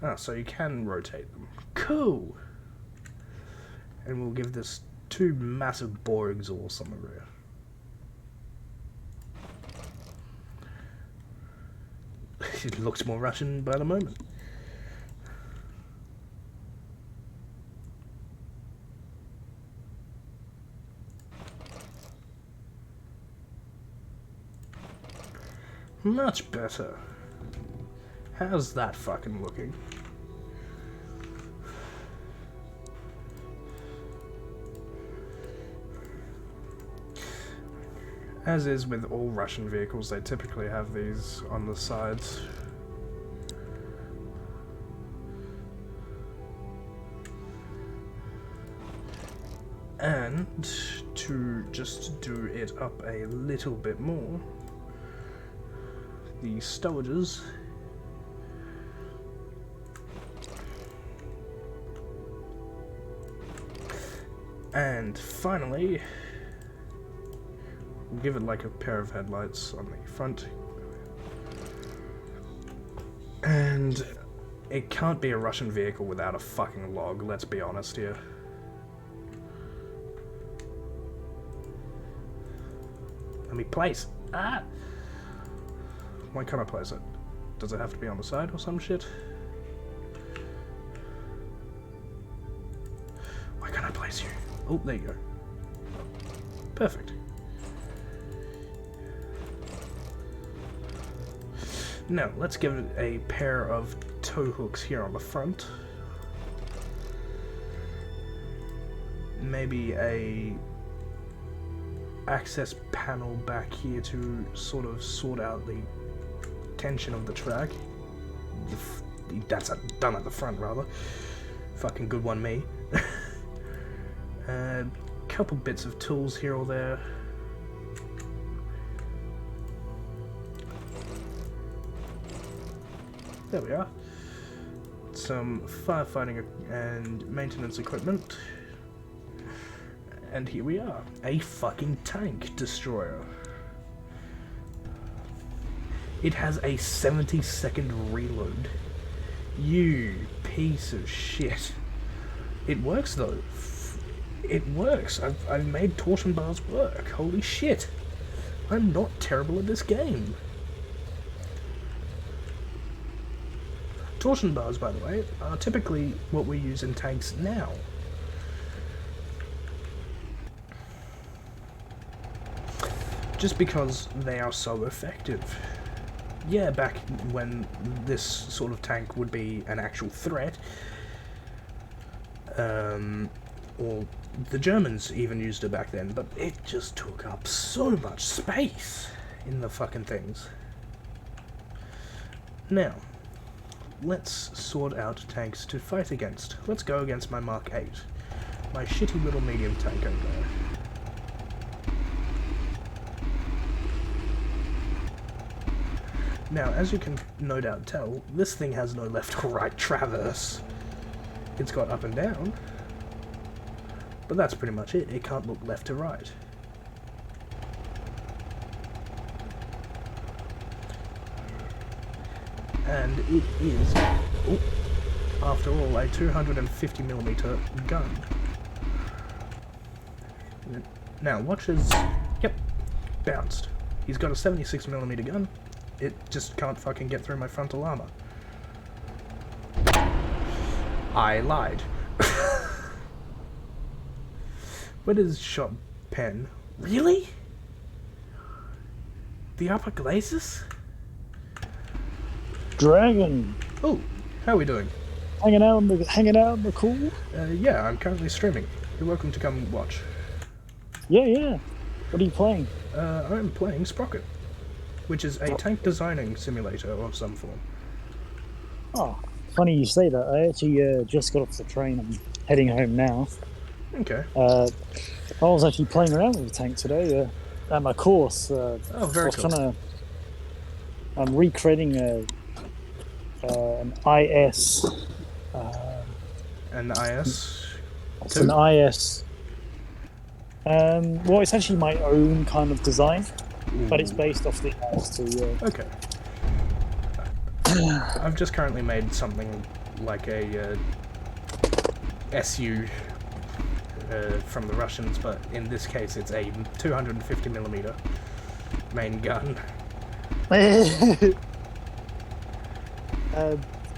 Ah, so you can rotate them. Cool! And we'll give this 2 massive bore exhausts on the rear. It looks more Russian by the moment. Much better. How's that fucking looking? As is with all Russian vehicles, they typically have these on the sides. And to just do it up a little bit more, the stowages and finally give it like a pair of headlights on the front. And it can't be a Russian vehicle without a fucking log, let's be honest here. Let me place. Ah! Why can't I place it? Does it have to be on the side or some shit? Why can't I place you? Oh, there you go. Perfect. Now, let's give it a pair of tow hooks here on the front. Maybe a access panel back here to sort of sort out the tension of the track. That's done at the front, rather. Fucking good one, me. Couple bits of tools here or there. There we are. Some firefighting and maintenance equipment. And here we are. A fucking tank destroyer. It has a 70-second reload. You piece of shit. It works though. It works. I've made torsion bars work. Holy shit. I'm not terrible at this game. Torsion bars, by the way, are typically what we use in tanks now. Just because they are so effective. Yeah, back when this sort of tank would be an actual threat, or the Germans even used it back then, but it just took up so much space in the fucking things. Now, let's sort out tanks to fight against. Let's go against my Mark 8. My shitty little medium tank over there. Now, as you can no doubt tell, this thing has no left or right traverse. It's got up and down, but that's pretty much it. It can't look left to right. And it is, after all, a 250mm gun. Now, watch as... Yep, bounced. He's got a 76mm gun. It just can't fucking get through my frontal armor. I lied. Where is shot pen? Really? The upper glacis? Dragon. Oh, how are we doing? Hanging out in the cool? Yeah, I'm currently streaming. You're welcome to come watch. Yeah. What are you playing? I'm playing Sprocket, which is a tank designing simulator of some form. Oh, funny you say that. I actually just got off the train. I'm heading home now. Okay. I was actually playing around with the tank today at my course. Oh, very cool. I'm recreating an IS. An IS? It's an IS. Well, it's actually my own kind of design, but it's based off the IS2, yeah. Okay. I've just currently made something like a SU from the Russians, but in this case it's a 250mm main gun.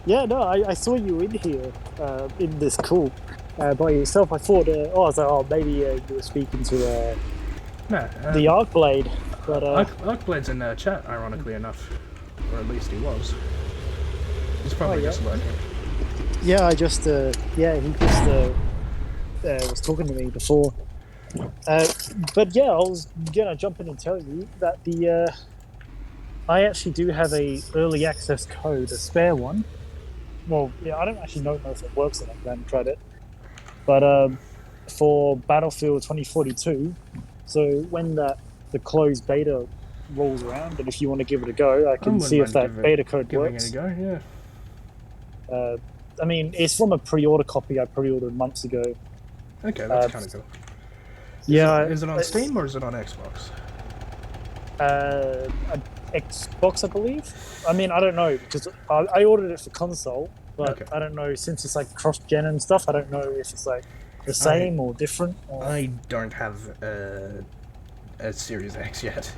Yeah, no, I saw you in here in this call by yourself. I thought, I was like, maybe you were speaking to the Arcblade. But Arcblade's in chat, ironically enough, or at least he was. He's probably just lurking. Yeah, he just was talking to me before. But yeah, I was gonna jump in and tell you that I actually do have a early access code, a spare one. Well, yeah, I don't actually know if it works or not. I haven't tried it. But for Battlefield 2042, so when the closed beta rolls around, and if you want to give it a go, I can see if that beta code works. Giving it a go, yeah. I mean, it's from a pre-order copy I pre-ordered months ago. Okay, that's kind of cool. Is it on Steam or is it on Xbox? An Xbox, I believe. I mean, I don't know because I ordered it for console, but Okay. I don't know since it's like cross-gen and stuff. I don't know if it's like the I same or different. Or... I don't have a Series X yet.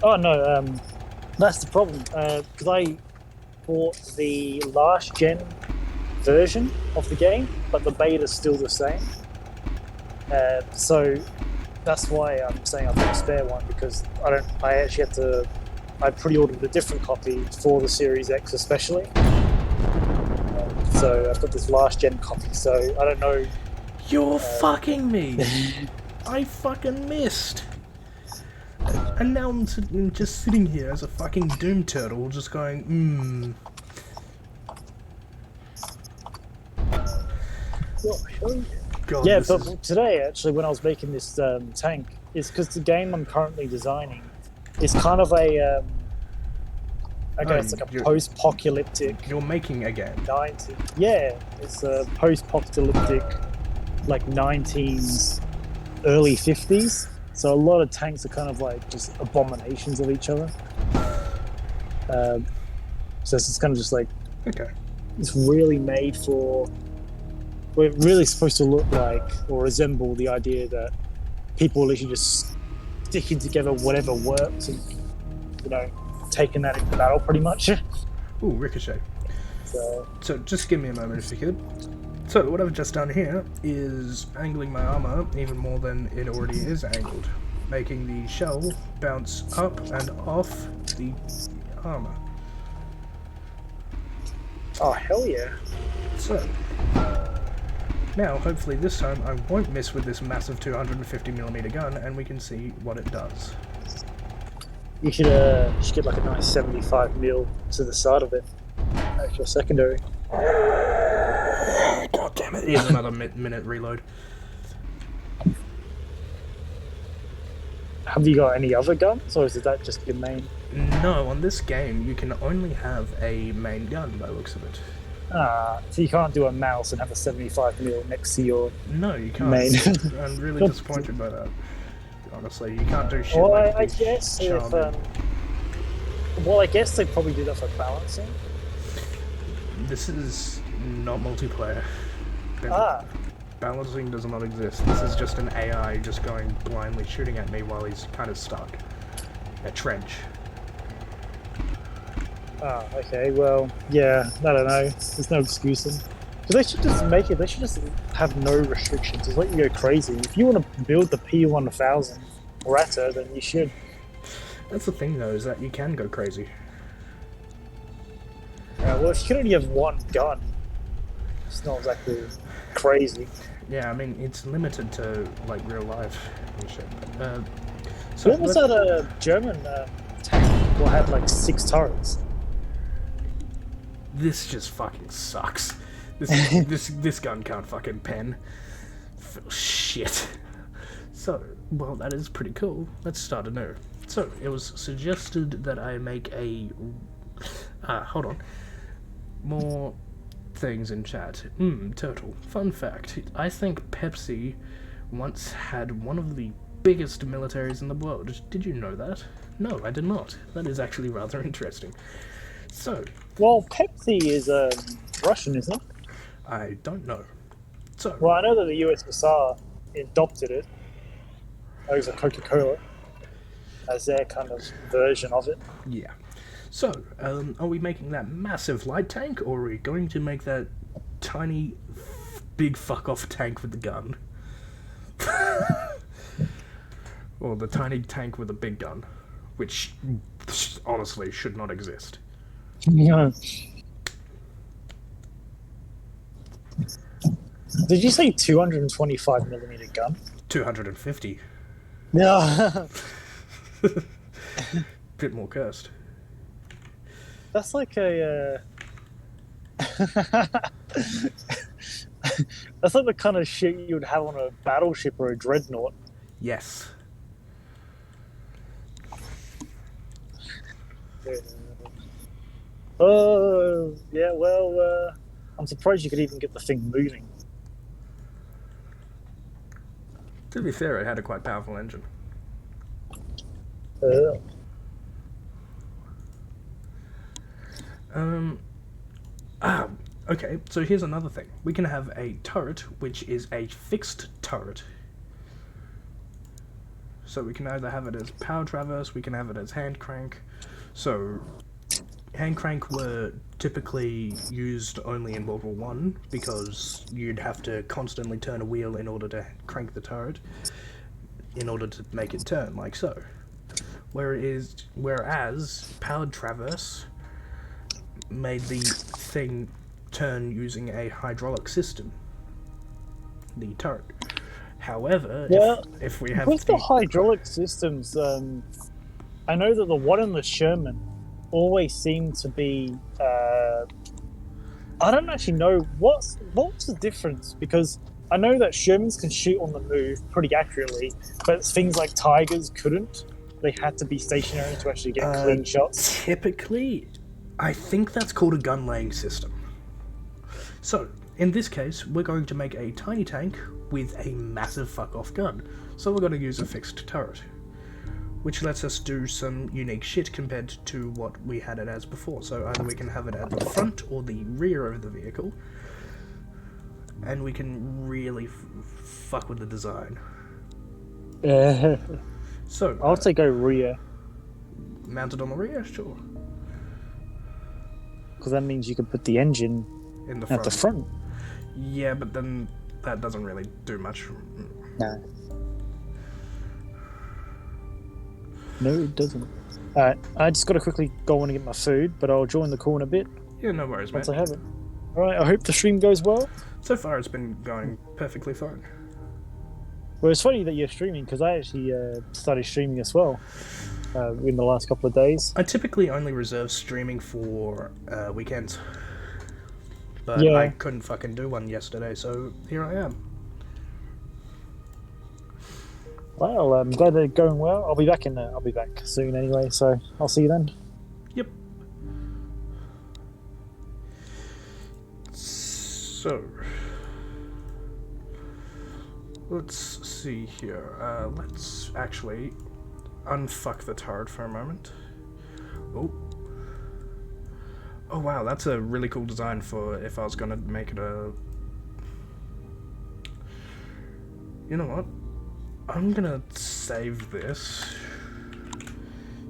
Oh no, that's the problem. Because I bought the last gen version of the game, but the beta's still the same. So that's why I'm saying I've got a spare one because I don't. I actually had to. I pre-ordered a different copy for the Series X, especially. So I've got this last gen copy. So I don't know. You're fucking me. I fucking missed. And now I'm just sitting here as a fucking Doom Turtle, just going, God, Yeah, this but is... today actually, when I was making this tank, is because the game I'm currently designing is kind of a, I guess like a post-apocalyptic. You're making a game. 90. Yeah, it's a post-apocalyptic, like 19s, early 50s. So a lot of tanks are kind of like just abominations of each other. So it's kind of just like Okay. it's really made for. We're really supposed to look like or resemble the idea that people are literally just sticking together whatever works and, you know, taking that into battle pretty much. Ooh, ricochet. So just give me a moment if you could. So what I've just done here is angling my armor even more than it already is angled, making the shell bounce up and off the armor. Oh, hell yeah. So, now hopefully this time I won't miss with this massive 250mm gun and we can see what it does. You should get like a nice 75mm to the side of it. Actual secondary. God damn it, here's another minute reload. Have you got any other guns, or is that just your main? No, on this game you can only have a main gun by the looks of it. So you can't do a mouse and have a 75mm next to your No, you can't. main. I'm really disappointed by that. Honestly, you can't do shit Well, like I guess if I guess they probably do that for balancing. This is not multiplayer. Balancing does not exist. This is just an AI just going blindly shooting at me while he's kind of stuck. A trench. Okay, well, yeah, I don't know. There's no excusing. Because they should just make it, they should just have no restrictions. Just let you go crazy. If you want to build the P1000 Rata, then you should. That's the thing though, is that you can go crazy. Well, if you can only have one gun, it's not exactly crazy. Yeah, I mean, it's limited to, like, real life and shit. So what was that German tank that had, like, 6 turrets? This just fucking sucks. This gun can't fucking pen. Shit. So, well, that is pretty cool. Let's start anew. So, it was suggested that I make a... hold on. More things in chat. Turtle. Fun fact. I think Pepsi once had one of the biggest militaries in the world. Did you know that? No, I did not. That is actually rather interesting. So... Well, Pepsi is Russian, isn't it? I don't know. So... Well, I know that the USSR adopted it over Coca-Cola as their kind of version of it. Yeah. So, are we making that massive light tank, or are we going to make that tiny, big fuck-off tank with the gun? Or the tiny tank with a big gun, which, honestly, should not exist. Yeah. Did you say 225mm gun? 250. Yeah. Bit more cursed. That's like a. That's like the kind of shit you would have on a battleship or a dreadnought. Yes. Oh, yeah, well, I'm surprised you could even get the thing moving. To be fair, it had a quite powerful engine. Uh, Um, ah, okay, so here's another thing. We can have a turret, which is a fixed turret. So we can either have it as power traverse, we can have it as hand crank. So, hand crank were typically used only in World War One because you'd have to constantly turn a wheel in order to crank the turret, in order to make it turn, like so. Whereas powered traverse made the thing turn using a hydraulic system, the turret. However, well, if we have with the hydraulic systems, I know that the one in the Sherman always seemed to be. I don't actually know what's the difference, because I know that Shermans can shoot on the move pretty accurately, but things like Tigers couldn't. They had to be stationary to actually get clean shots. typically, I think that's called a gun laying system. So, in this case, we're going to make a tiny tank with a massive fuck-off gun. So we're going to use a fixed turret, which lets us do some unique shit compared to what we had it as before. So either we can have it at the front or the rear of the vehicle, and we can really fuck with the design. So, I would say go rear, mounted on the rear, sure. because that means you can put the engine In the at the front. Yeah, but then that doesn't really do much. No. No, it doesn't. Alright, I just got to quickly go on and get my food, but I'll join the call in a bit Yeah, no worries, once mate. I have it. Alright, I hope the stream goes well. So far, it's been going perfectly fine. Well, it's funny that you're streaming, because I actually started streaming as well in the last couple of days. I typically only reserve streaming for weekends, but Yeah. I couldn't fucking do one yesterday, so here I am. Well, I'm glad they're going well. I'll be back soon anyway, so I'll see you then. Yep. So, let's see here. Let's actually unfuck the turret for a moment. Oh. Oh wow, that's a really cool design for if I was gonna make it a... You know what? I'm gonna save this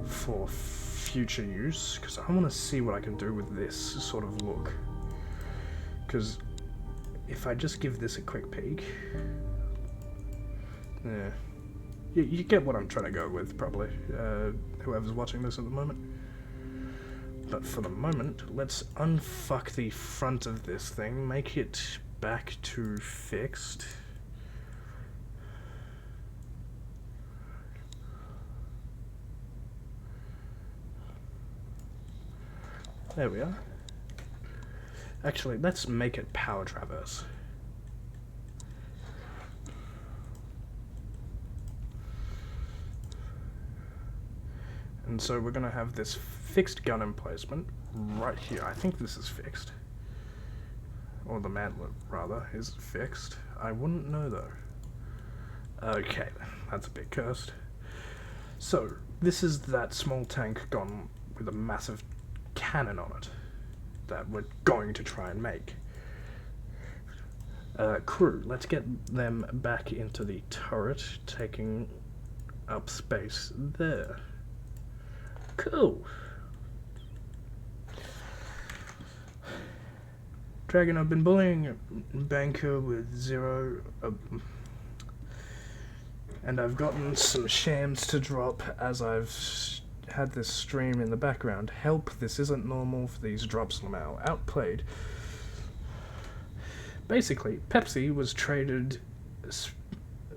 for future use, because I want to see what I can do with this sort of look. Because if I just give this a quick peek... Yeah. You get what I'm trying to go with, probably, whoever's watching this at the moment. But for the moment, let's unfuck the front of this thing, make it back to fixed. There we are. Actually, let's make it power traverse. And so we're going to have this fixed gun emplacement right here. I think this is fixed. Or the mantlet, rather, is fixed. I wouldn't know, though. Okay, that's a bit cursed. So, this is that small tank gone with a massive cannon on it that we're going to try and make. Crew, let's get them back into the turret, taking up space there. Cool. Dragon, I've been bullying Banker with 0, and I've gotten some shams to drop as I've had this stream in the background. Help, this isn't normal for these drops now. Outplayed. Basically, Pepsi was traded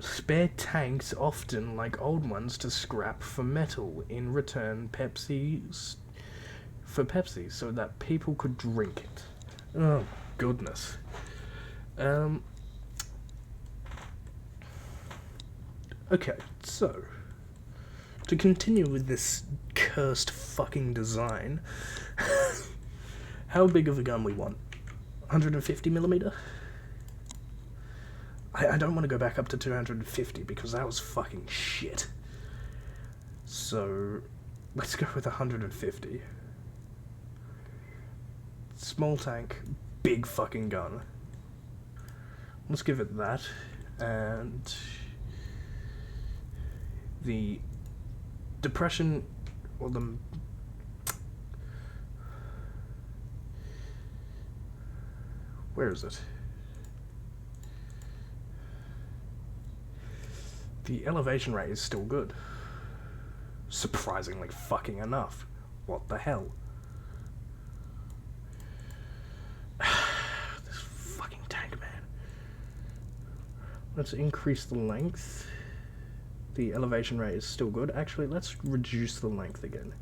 spare tanks, often like old ones, to scrap for metal. In return, Pepsi, so that people could drink it. Oh, goodness. Okay, so, to continue with this cursed fucking design, how big of a gun we want? 150mm? I don't want to go back up to 250 because that was fucking shit. So, let's go with 150. Small tank, big fucking gun. Let's give it that. And the depression, or the where is it? The elevation rate is still good. Surprisingly fucking enough. What the hell? This fucking tank, man. Let's increase the length. The elevation rate is still good. Actually, let's reduce the length again.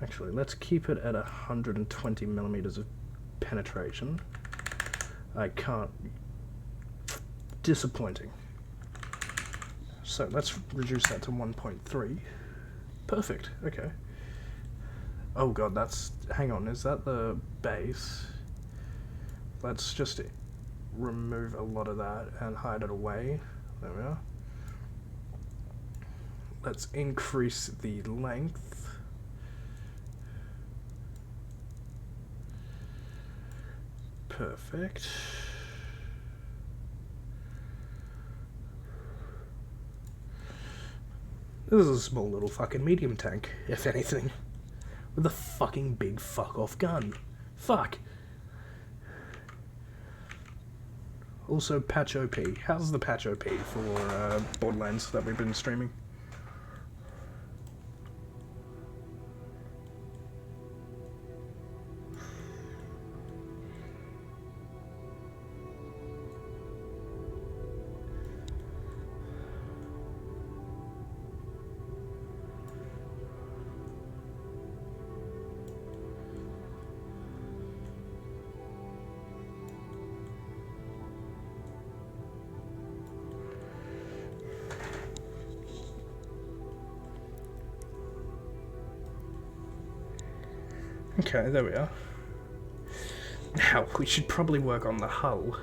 Actually, let's keep it at 120 millimeters of penetration. I can't. Disappointing. So let's reduce that to 1.3. Perfect. Okay. Oh god, that's... hang on, is that the base? Let's just remove a lot of that and hide it away. There we are. Let's increase the length. Perfect. This is a small little fucking medium tank, if anything. With a fucking big fuck off gun. Fuck. Also, patch OP. How's the patch OP for Borderlands that we've been streaming? Okay, there we are. Now, we should probably work on the hull.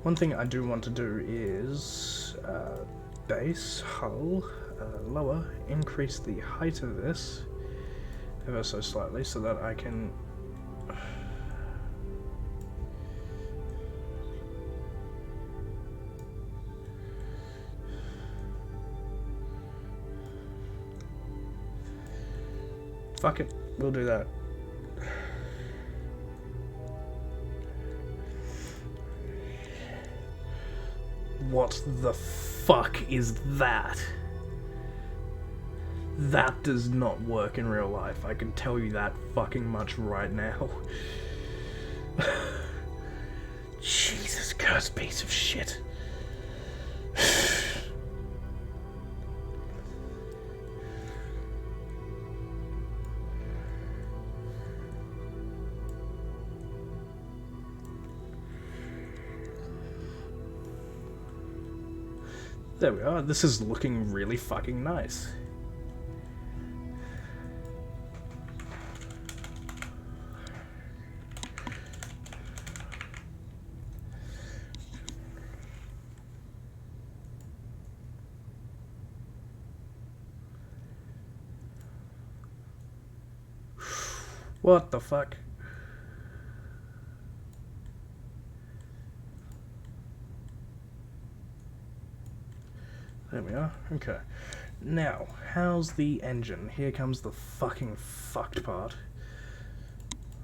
One thing I do want to do is base, hull, lower, increase the height of this ever so slightly so that I can fuck it, we'll do that. What the fuck is that? That does not work in real life, I can tell you that fucking much right now. Jesus, cursed piece of shit. There we are, this is looking really fucking nice. What the fuck? There we are, okay. Now, how's the engine? Here comes the fucking fucked part.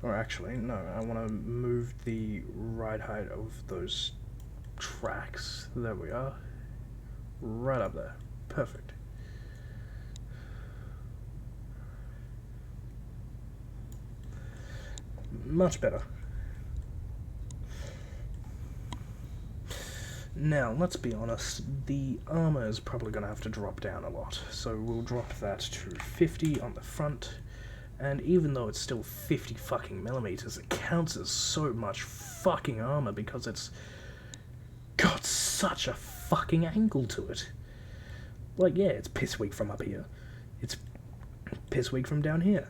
Or actually, no, I want to move the ride height of those tracks. There we are. Right up there. Perfect. Much better. Now, let's be honest, the armor is probably going to have to drop down a lot, so we'll drop that to 50 on the front, and even though it's still 50 fucking millimeters, it counts as so much fucking armor because it's got such a fucking angle to it. Like, yeah, it's piss weak from up here. It's piss weak from down here.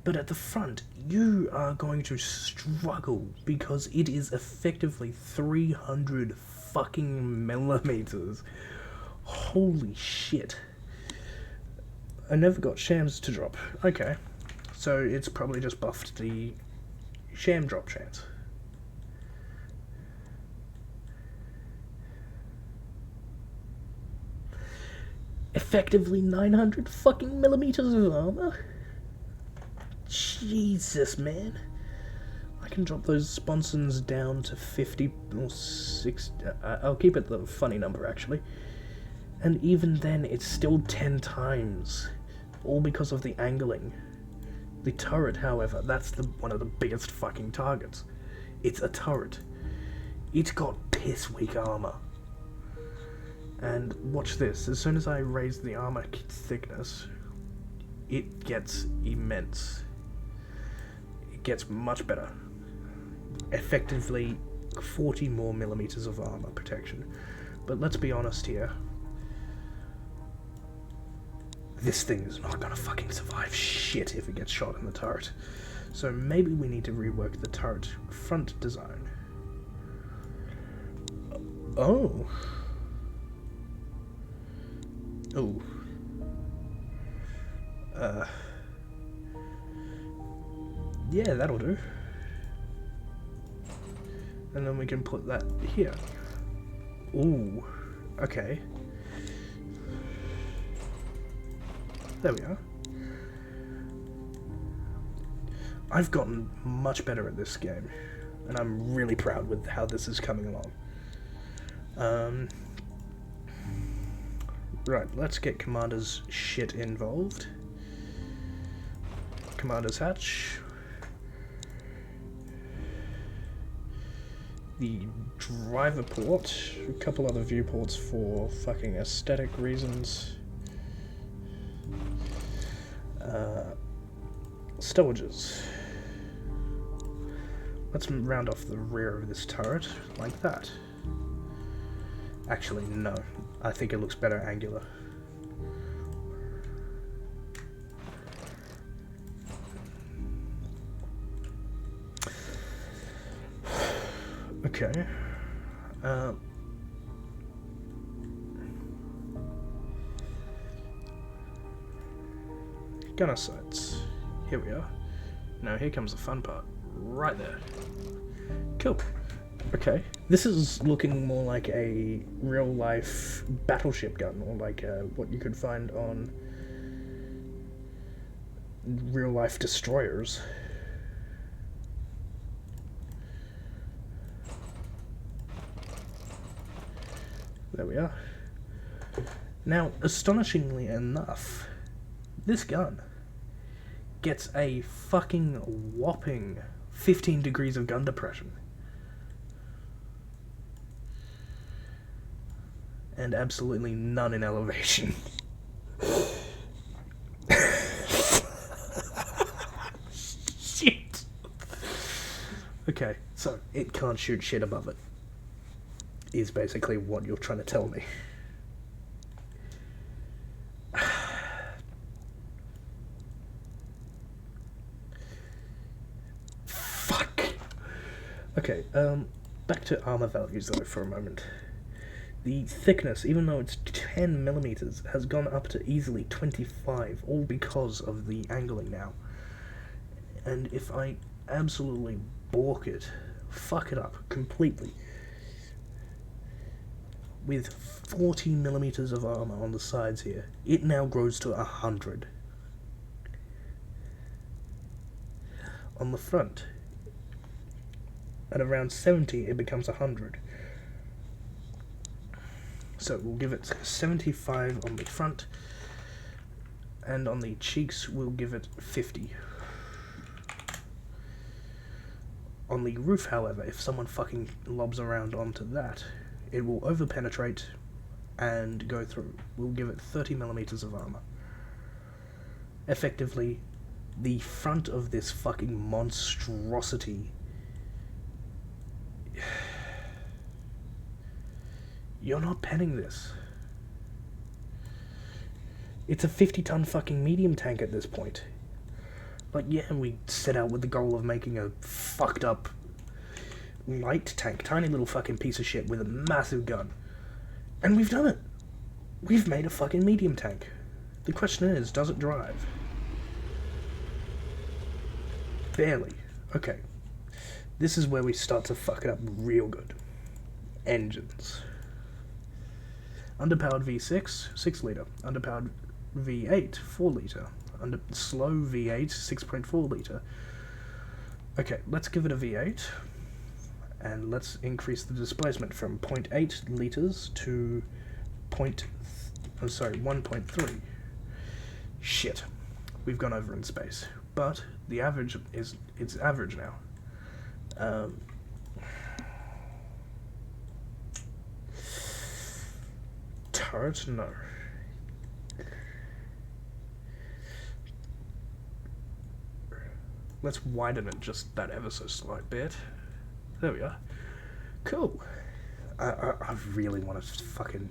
But at the front, you are going to struggle because it is effectively 300 fucking millimeters. Holy shit. I never got shams to drop. Okay, so it's probably just buffed the sham drop chance. Effectively 900 fucking millimeters of armor? Jesus, man. I can drop those sponsons down to 50 or 60. I'll keep it the funny number, actually. And even then, it's still 10 times. All because of the angling. The turret, however, that's one of the biggest fucking targets. It's a turret. It's got piss weak armor. And watch this. As soon as I raise the armor thickness, it gets immense. Gets much better. Effectively 40 more millimeters of armor protection. But let's be honest here. This thing is not gonna fucking survive shit if it gets shot in the turret. So maybe we need to rework the turret front design. Oh. Oh. Yeah, that'll do. And then we can put that here. Ooh, okay. There we are. I've gotten much better at this game, and I'm really proud with how this is coming along. Right, let's get Commander's shit involved. Commander's hatch. The driver port, a couple other viewports for fucking aesthetic reasons. Stowages. Let's round off the rear of this turret like that. Actually, no. I think it looks better angular. Okay. Gunner sights. Here we are. Now here comes the fun part. Right there. Cool. Okay. This is looking more like a real-life battleship gun, or like what you could find on real-life destroyers. There we are. Now, astonishingly enough, this gun gets a fucking whopping 15 degrees of gun depression. And absolutely none in elevation. Shit. Okay, so it can't shoot shit above it. Is basically what you're trying to tell me. Fuck. Okay, back to armor values though for a moment. The thickness, even though it's 10 millimeters, has gone up to easily 25, all because of the angling now. And if I absolutely fuck it up completely, with 40 millimeters of armor on the sides here, it now grows to 100. On the front, at around 70, it becomes 100. So we'll give it 75 on the front, and on the cheeks we'll give it 50. On the roof, however, if someone fucking lobs around onto that, it will over-penetrate and go through. We'll give it 30 millimeters of armor. Effectively, the front of this fucking monstrosity... You're not penning this. It's a 50-ton fucking medium tank at this point. Like, yeah, we set out with the goal of making a fucked up light tank, tiny little fucking piece of shit with a massive gun. And we've done it. We've made a fucking medium tank. The question is, does it drive? Barely. Okay. This is where we start to fuck it up real good. Engines. Underpowered V6, 6 litre. Underpowered V8, 4 litre. Slow V8, 6.4 litre. Okay, let's give it a V8. And let's increase the displacement from 0.8 litres to 1.3. Shit. We've gone over in space. But the average is, it's average now. Turret? No. Let's widen it just that ever so slight bit. There we are. Cool. I really want to fucking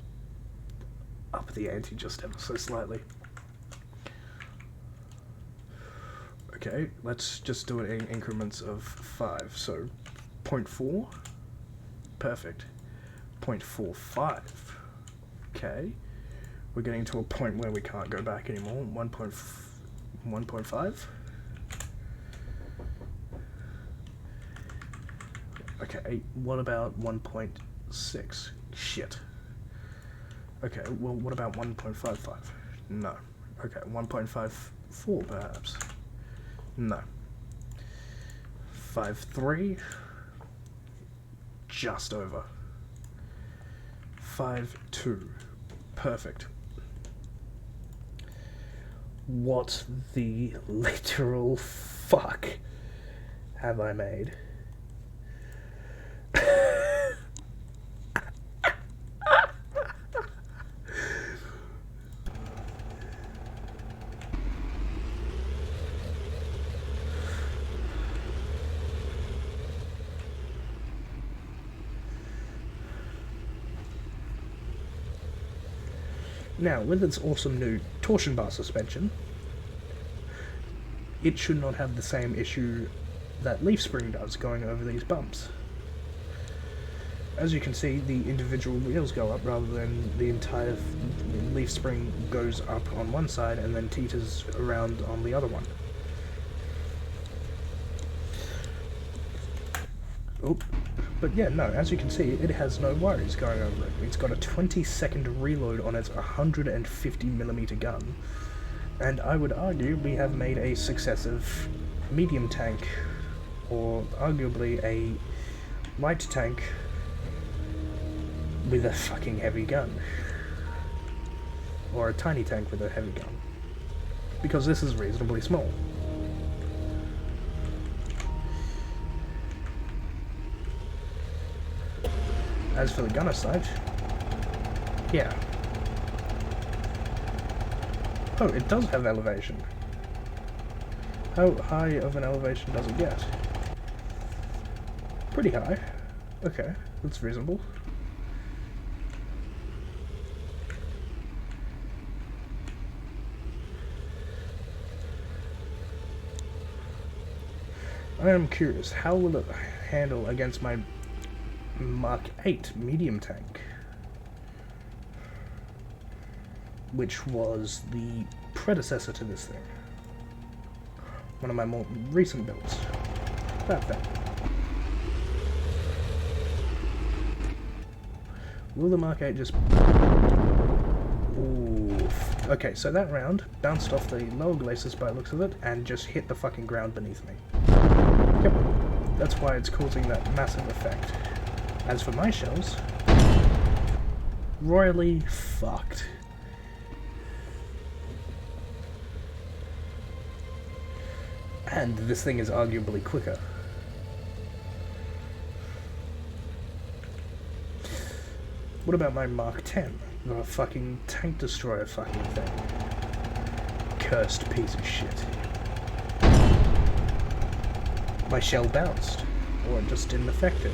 up the ante just ever so slightly. Okay, let's just do it in increments of 5. So, 0.4. Perfect. 0.45. Okay. We're getting to a point where we can't go back anymore. 1.5. Okay, what about 1.6? Shit. Okay, well, what about 1.55? No. Okay, 1.54 perhaps. No. 5.3. Just over. 5.2. Perfect. What the literal fuck have I made? Now, with its awesome new torsion bar suspension, it should not have the same issue that leaf spring does going over these bumps. As you can see, the individual wheels go up rather than the entire leaf spring goes up on one side and then teeters around on the other one. Oop. But yeah, no, as you can see, it has no worries going over it. It's got a 20-second reload on its 150mm gun, and I would argue we have made a successive medium tank, or arguably a light tank with a fucking heavy gun. Or a tiny tank with a heavy gun. Because this is reasonably small. As for the gunner sight, yeah. Oh, it does have elevation. How high of an elevation does it get? Pretty high. Okay, that's reasonable. I am curious, how will it handle against my Mark 8 medium tank, which was the predecessor to this thing. One of my more recent builds. That thing. Will the Mark 8 just... Ooh. Okay, so that round bounced off the lower glacis by the looks of it and just hit the fucking ground beneath me. Yep. That's why it's causing that massive effect. As for my shells, royally fucked. And this thing is arguably quicker. What about my Mark 10? The fucking tank destroyer fucking thing. Cursed piece of shit. My shell bounced, or it just didn't affect it.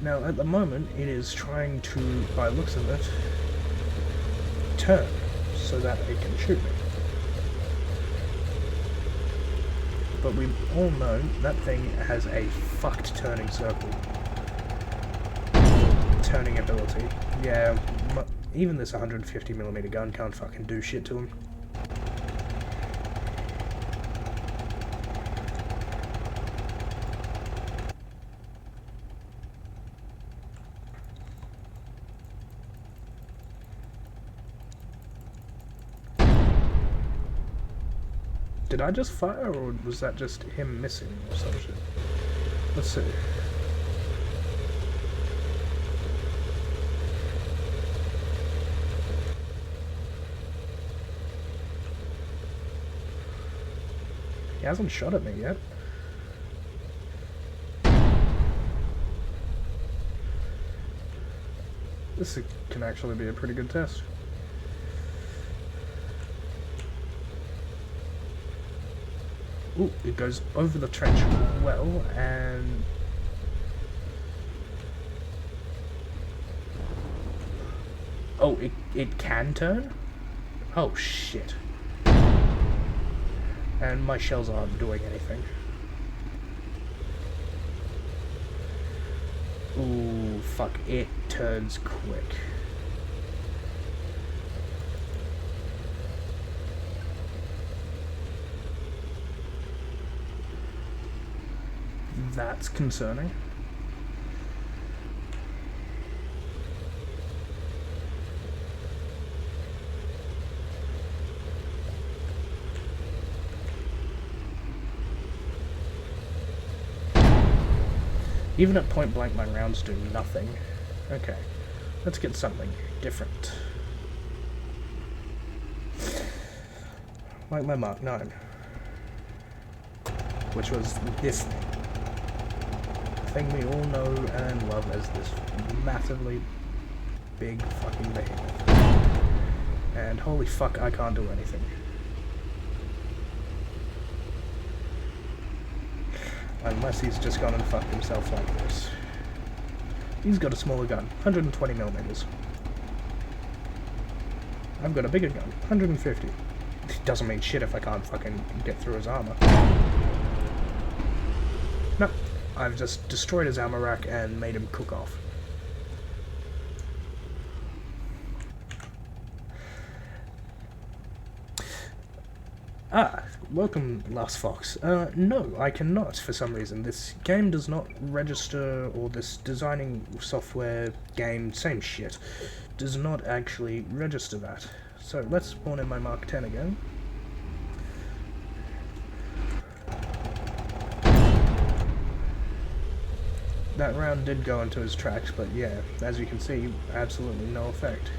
Now, at the moment, it is trying to, by the looks of it, turn. so that it can shoot me. But we all know that thing has a fucked turning circle. Turning ability. Yeah, even this 150mm gun can't fucking do shit to him. Did I just fire, or was that just him missing or some shit? Let's see. He hasn't shot at me yet. This can actually be a pretty good test. Ooh, it goes over the trench well, and... Oh, it can turn? Oh, shit. And my shells aren't doing anything. Ooh, fuck, it turns quick. That's concerning. Even at point blank, my rounds do nothing. Okay, let's get something different. Like my Mark 9. Which was this thing. Thing we all know and love as this massively big fucking behemoth. And holy fuck, I can't do anything. Unless he's just gone and fucked himself like this. He's got a smaller gun, 120mm. I've got a bigger gun, 150. It doesn't mean shit if I can't fucking get through his armor. No, I've just destroyed his ammo rack and made him cook off. Ah, welcome, Last Fox. No, I cannot, for some reason. This game does not register, or this designing software game, same shit, does not actually register that. So let's spawn in my Mark 10 again. That round did go into his tracks, but yeah, as you can see, absolutely no effect.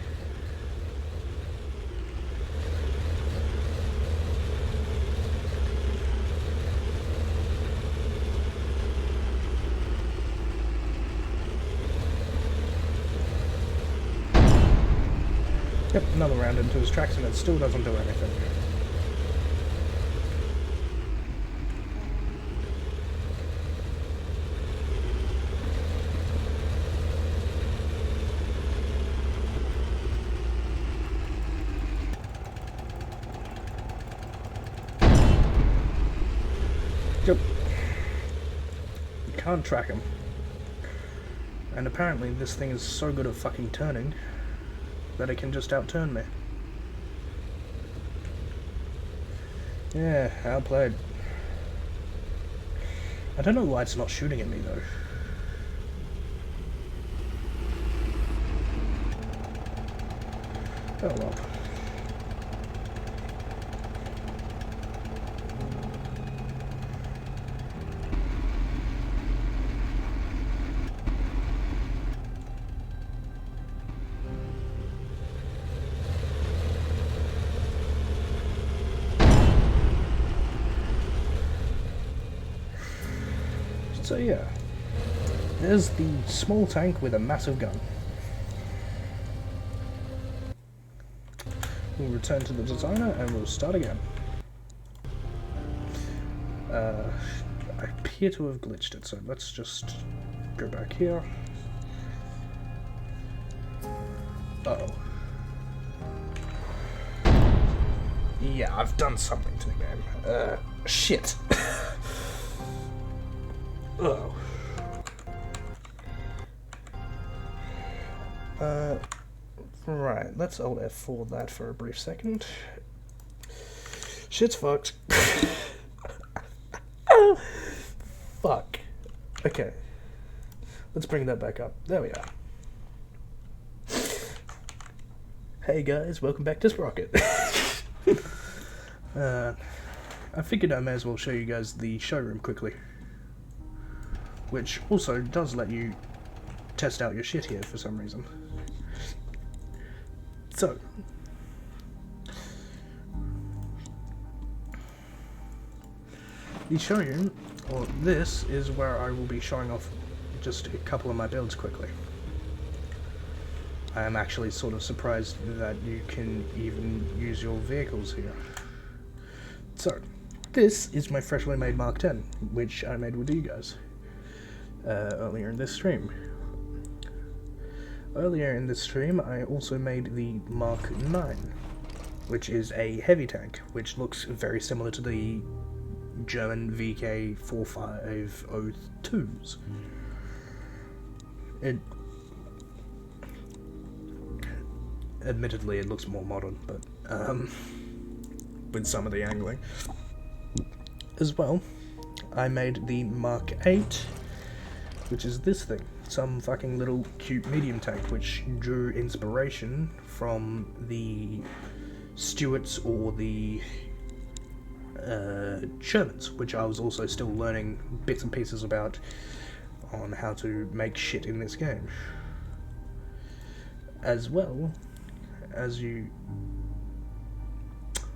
Yep, another round into his tracks and it still doesn't do anything. Yep. You can't track him. And apparently this thing is so good at fucking turning that it can just outturn me. Yeah, outplayed. I don't know why it's not shooting at me though. Oh well. So yeah, there's the small tank with a massive gun. We'll return to the designer and we'll start again. I appear to have glitched it, so let's just go back here. Uh-oh. Yeah, I've done something to the game. Shit. Oh. Right, let's Alt F4 that for a brief second. Shit's fucked. Fuck. Okay. Let's bring that back up. There we are. Hey guys, welcome back to Sprocket. I figured I may as well show you guys the showroom quickly. Which also does let you test out your shit here for some reason. So, the showroom, or this, is where I will be showing off just a couple of my builds quickly. I am actually sort of surprised that you can even use your vehicles here. So, this is my freshly made Mark 10, which I made with you guys earlier in this stream. Earlier in this stream, I also made the Mark 9, which is a heavy tank, which looks very similar to the German VK4502s. Admittedly, it looks more modern, but with some of the angling. As well, I made the Mark 8, which is this thing. Some fucking little cute medium tank, which drew inspiration from the Stuarts or the Shermans, which I was also still learning bits and pieces about on how to make shit in this game. As well as you...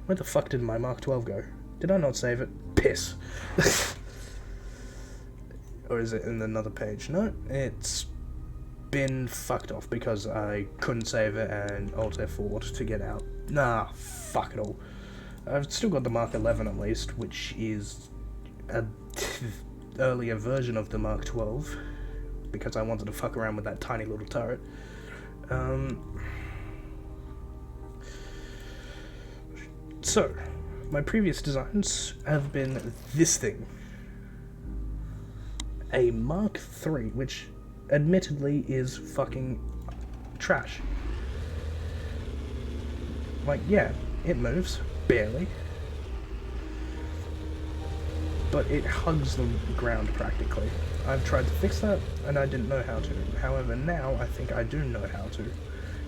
Where the fuck did my Mark 12 go? Did I not save it? Piss. Or is it in another page? No, it's been fucked off because I couldn't save it and Alt F4 to get out. Nah, fuck it all. I've still got the Mark 11 at least, which is an earlier version of the Mark 12, because I wanted to fuck around with that tiny little turret. So, my previous designs have been this thing. A Mark 3, which admittedly is fucking trash. Like, yeah, it moves, barely. But it hugs the ground practically. I've tried to fix that, and I didn't know how to. However, now I think I do know how to.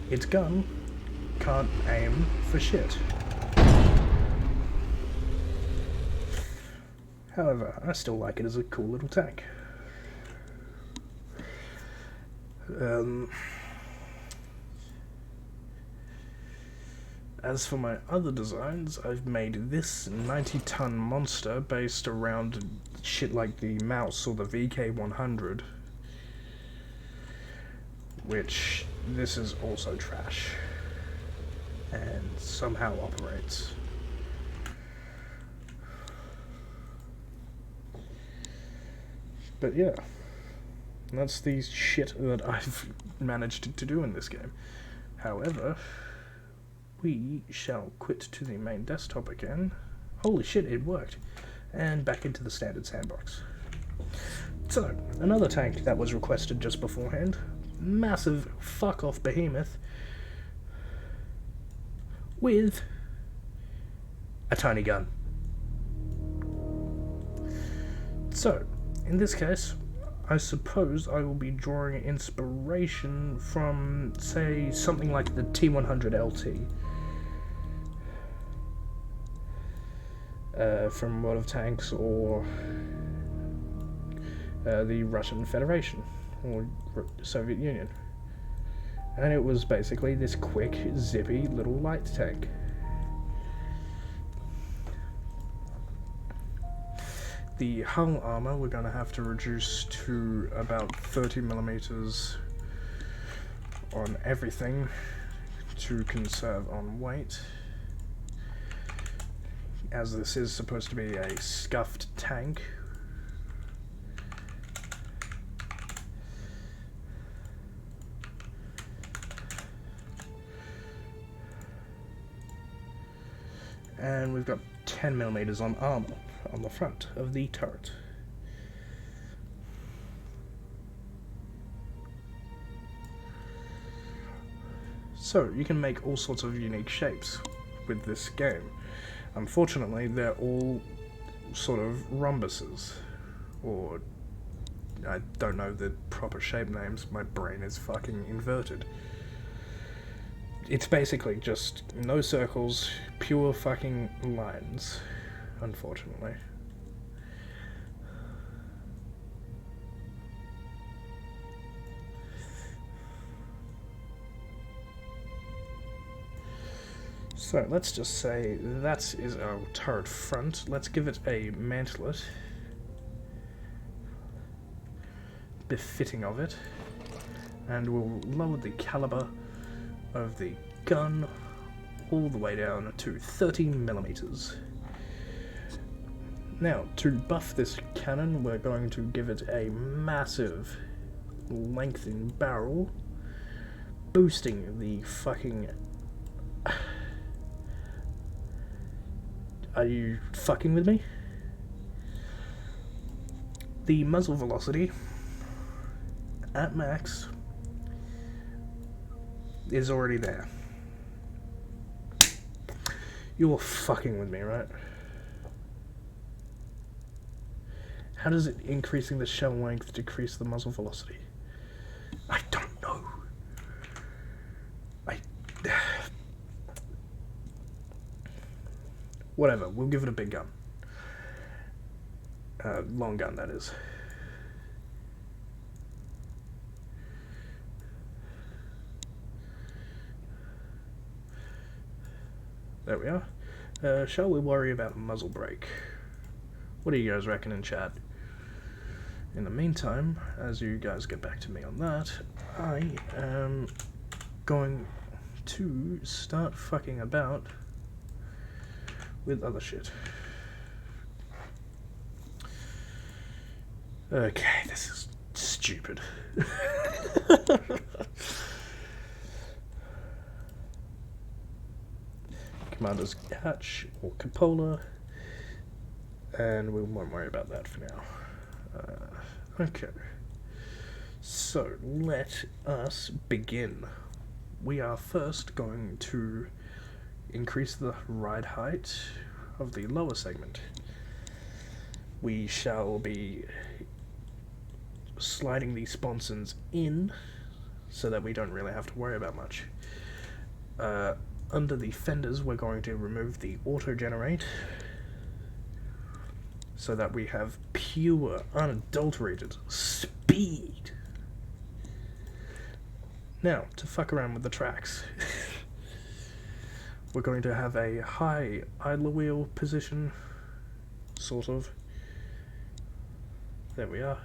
Its gun can't aim for shit. However, I still like it as a cool little tank. As for my other designs, I've made this 90-ton monster based around shit like the Mouse or the VK100, which this is also trash and somehow operates. But yeah, that's the shit that I've managed to do in this game. However, we shall quit to the main desktop again. Holy shit, it worked. And back into the standard sandbox. So, another tank that was requested just beforehand. Massive fuck-off behemoth with a tiny gun. So, in this case, I suppose I will be drawing inspiration from, say, something like the T100 LT. From World of Tanks, or the Russian Federation, or Soviet Union. And it was basically this quick, zippy little light tank. The hull armor we're going to have to reduce to about 30mm on everything to conserve on weight, as this is supposed to be a scuffed tank. And we've got 10mm on armor on the front of the turret. So, you can make all sorts of unique shapes with this game. Unfortunately, they're all sort of rhombuses, or I don't know the proper shape names, my brain is fucking inverted. It's basically just no circles, pure fucking lines, unfortunately. So let's just say that is our turret front. Let's give it a mantlet befitting of it, and we'll lower the caliber of the gun all the way down to 30mm. Now, to buff this cannon, we're going to give it a massive length in barrel, boosting the fucking... Are you fucking with me? The muzzle velocity at max is already there. You're fucking with me, right? How does it increasing the shell length decrease the muzzle velocity? I don't know. Whatever, we'll give it a big gun. Long gun, that is. There we are. Shall we worry about muzzle brake? What do you guys reckon in chat? In the meantime, as you guys get back to me on that, I am going to start fucking about with other shit. Okay, this is stupid. Commander's hatch or cupola, and we won't worry about that for now. Okay, so let us begin. We are first going to increase the ride height of the lower segment. We shall be sliding the sponsons in so that we don't really have to worry about much. Under the fenders, we're going to remove the auto-generate so that we have pure, unadulterated speed. Now, to fuck around with the tracks. We're going to have a high idler wheel position, sort of. There we are.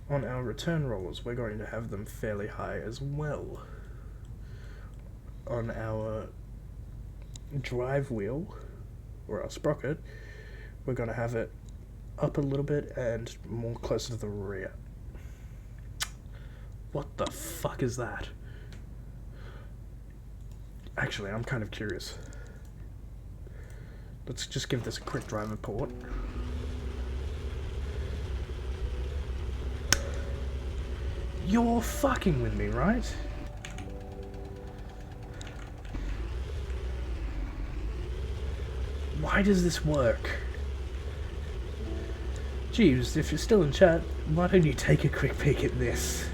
On our return rollers, we're going to have them fairly high as well. On our drive wheel, or our sprocket, we're going to have it up a little bit and more closer to the rear. What the fuck is that? Actually, I'm kind of curious. Let's just give this a quick drive report. You're fucking with me, right? Why does this work? Jeeves, if you're still in chat, why don't you take a quick peek at this?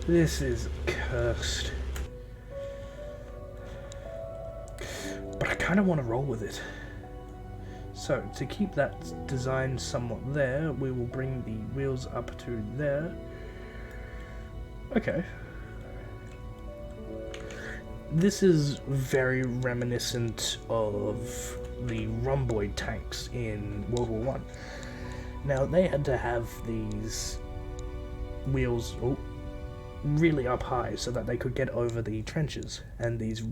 This is cursed. But I kind of want to roll with it. So, to keep that design somewhat there, we will bring the wheels up to there. Okay. This is very reminiscent of the rhomboid tanks in World War One. Now, they had to have these wheels really up high so that they could get over the trenches, and these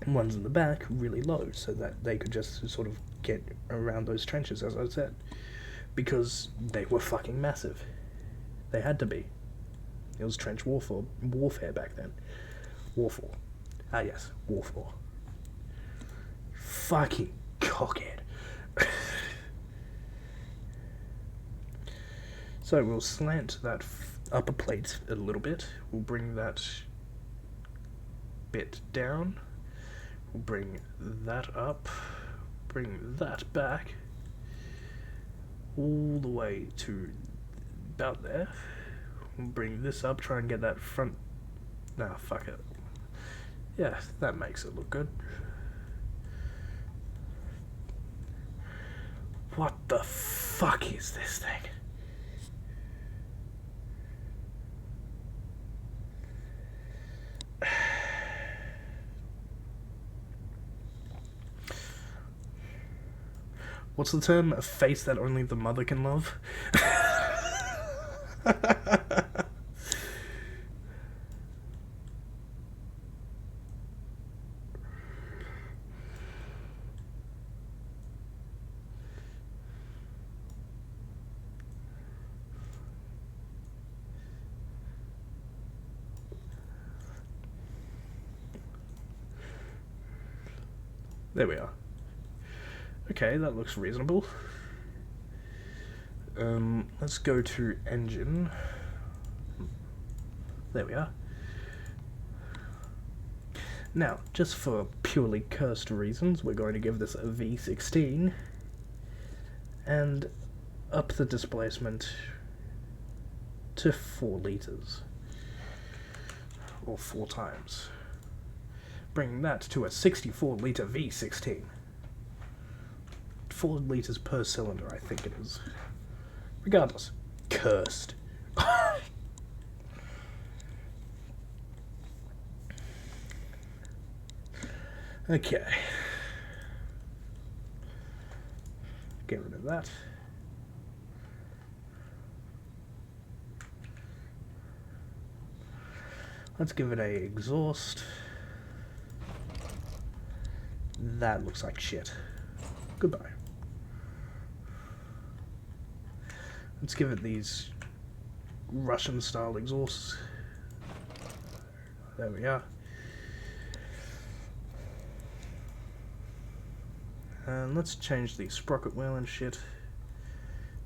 ones in the back really low so that they could just sort of get around those trenches, as I said, because they were fucking massive. They had to be. It was trench warfare back then. Warfare. Ah yes, warfare. Fucking cockhead. So we'll slant that upper plate a little bit. We'll bring that bit down. We'll bring that up. Bring that back. All the way to about there. We'll bring this up, try and get that front... Nah, fuck it. Yeah, that makes it look good. What the fuck is this thing? What's the term? A face that only the mother can love? There we are. Okay, that looks reasonable. Let's go to engine. There we are. Now, just for purely cursed reasons, we're going to give this a V16 and up the displacement to 4 litres. Or 4 times. Bringing that to a 64 litre V16. 4 litres per cylinder, I think it is. Regardless, cursed. Okay. Get rid of that. Let's give it a exhaust. That looks like shit. Goodbye. Let's give it these Russian-style exhausts. There we are. And let's change the sprocket wheel and shit,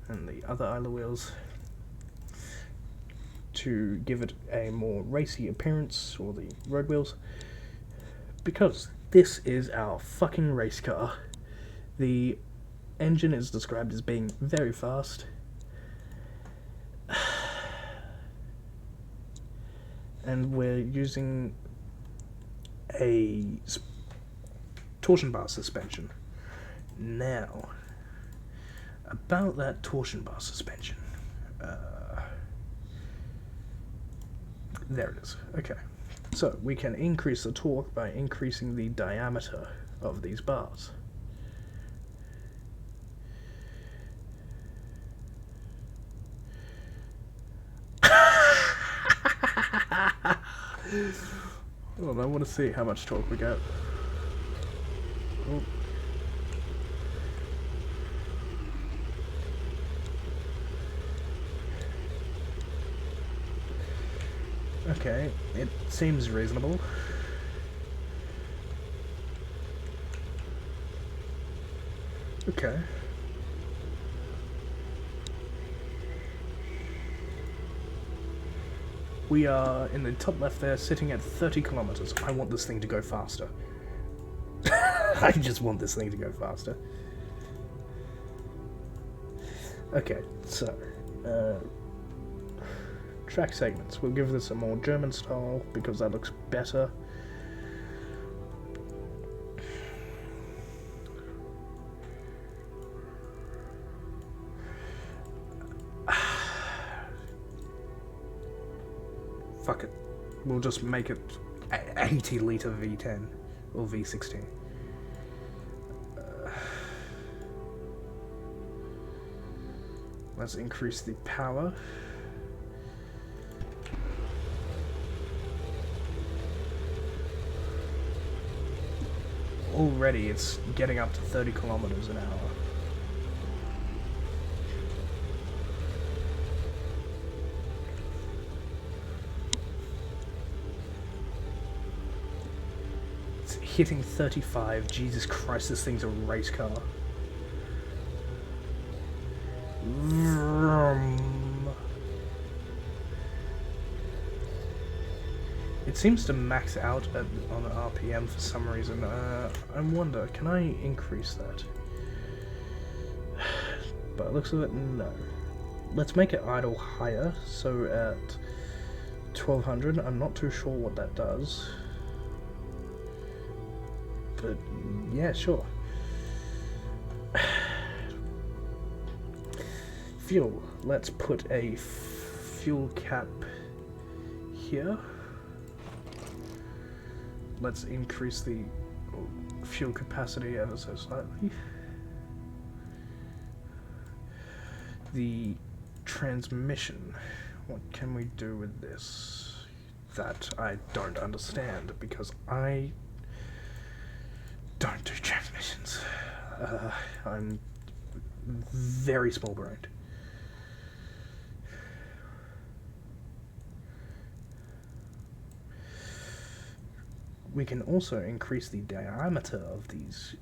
and the other idler wheels, to give it a more racy appearance, or the road wheels, because this is our fucking race car. The engine is described as being very fast. And we're using a torsion bar suspension. Now, about that torsion bar suspension. There it is. Okay. So, we can increase the torque by increasing the diameter of these bars. Hold on, I want to see how much torque we got. Oh. Okay, it seems reasonable. Okay. We are in the top left there, sitting at 30 kilometers. I want this thing to go faster. I just want this thing to go faster. Okay, so track segments. We'll give this a more German style because that looks better. Fuck it. We'll just make it 80 litre V10 or V16. Let's increase the power. Already it's getting up to 30 kilometers an hour. It's hitting 35. Jesus Christ, this thing's a race car. Vroom. It seems to max out on RPM for some reason. I wonder, can I increase that? By the looks of it, no. Let's make it idle higher, so at 1200. I'm not too sure what that does. But yeah, sure. Fuel. Let's put a fuel cap here. Let's increase the fuel capacity ever so slightly. The transmission. What can we do with this? That I don't understand, because I don't do transmissions. I'm very small-brained. We can also increase the diameter of these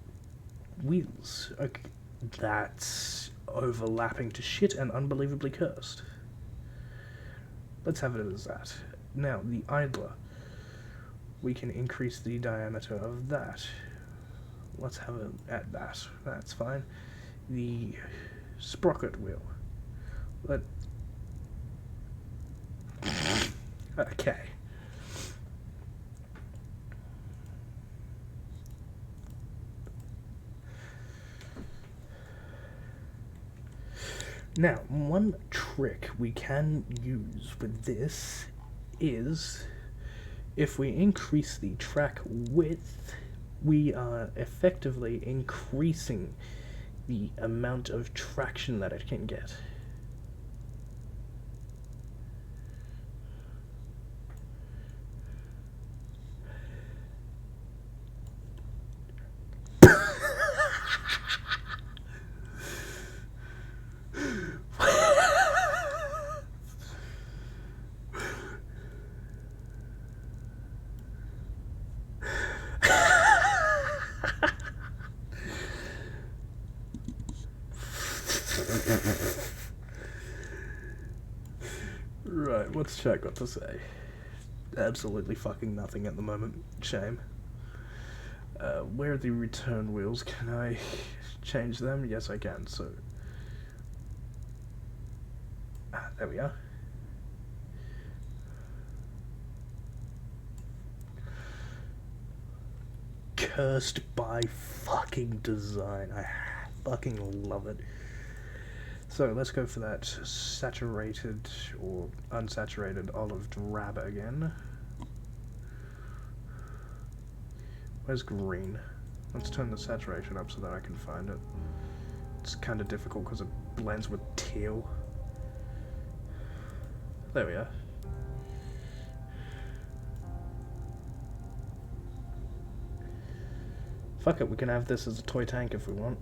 wheels. Okay, that's overlapping to shit and unbelievably cursed. Let's have it as that. Now, the idler. We can increase the diameter of that. Let's have it at that. That's fine. The sprocket wheel. Okay. Now, one trick we can use with this is, if we increase the track width, we are effectively increasing the amount of traction that it can get. Right, what's chat got to say? Absolutely fucking nothing at the moment. Shame. Where are the return wheels? Can I change them? Yes, I can, so... there we are. Cursed by fucking design. I fucking love it. So let's go for that saturated or unsaturated olive drab again. Where's green? Let's turn the saturation up so that I can find it. It's kind of difficult because it blends with teal. There we are. Fuck it, we can have this as a toy tank if we want.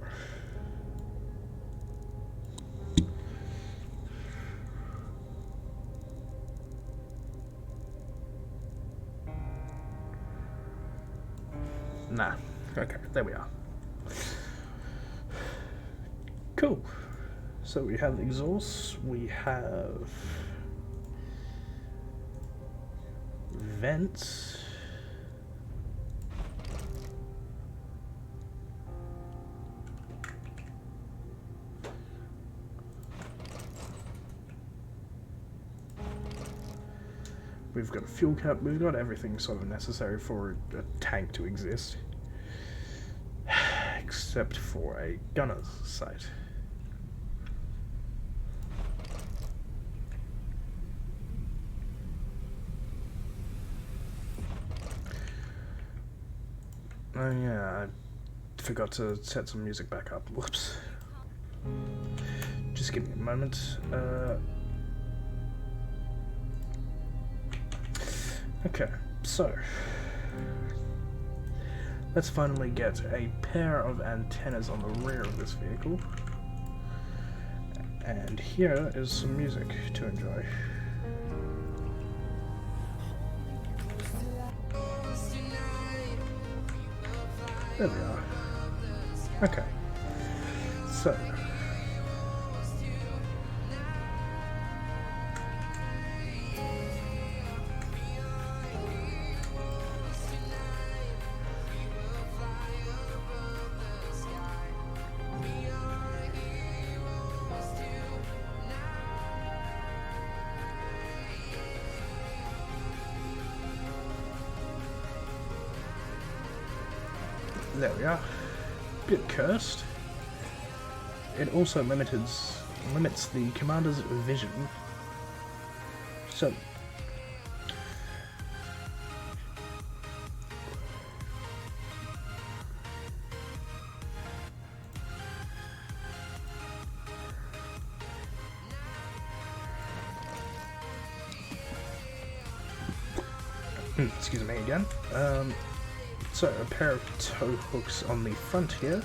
Nah. Okay, there we are. Cool. So we have the exhaust, we have vents. We've got a fuel cap, we've got everything sort of necessary for a tank to exist. Except for a gunner's sight. Oh yeah, I forgot to set some music back up. Whoops. Just give me a moment. Okay, so let's finally get a pair of antennas on the rear of this vehicle. And here is some music to enjoy. There we are. Okay. So. There we are. Bit cursed. It also limits the commander's vision. So excuse me again. So a pair of tow hooks on the front here.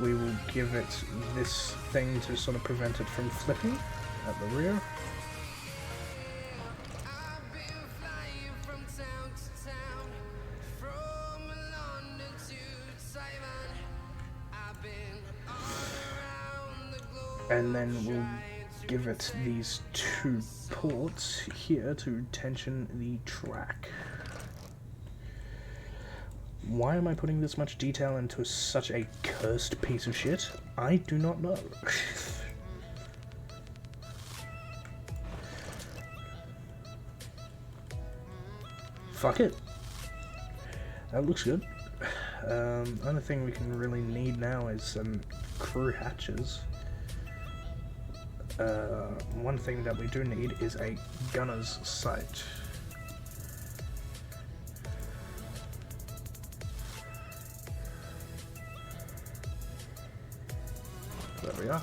We will give it this thing to sort of prevent it from flipping at the rear. And then we'll give it these two ports here to tension the track. Why am I putting this much detail into such a cursed piece of shit? I do not know. Fuck it. That looks good. Only thing we can really need now is some crew hatches. One thing that we do need is a gunner's sight. There we are.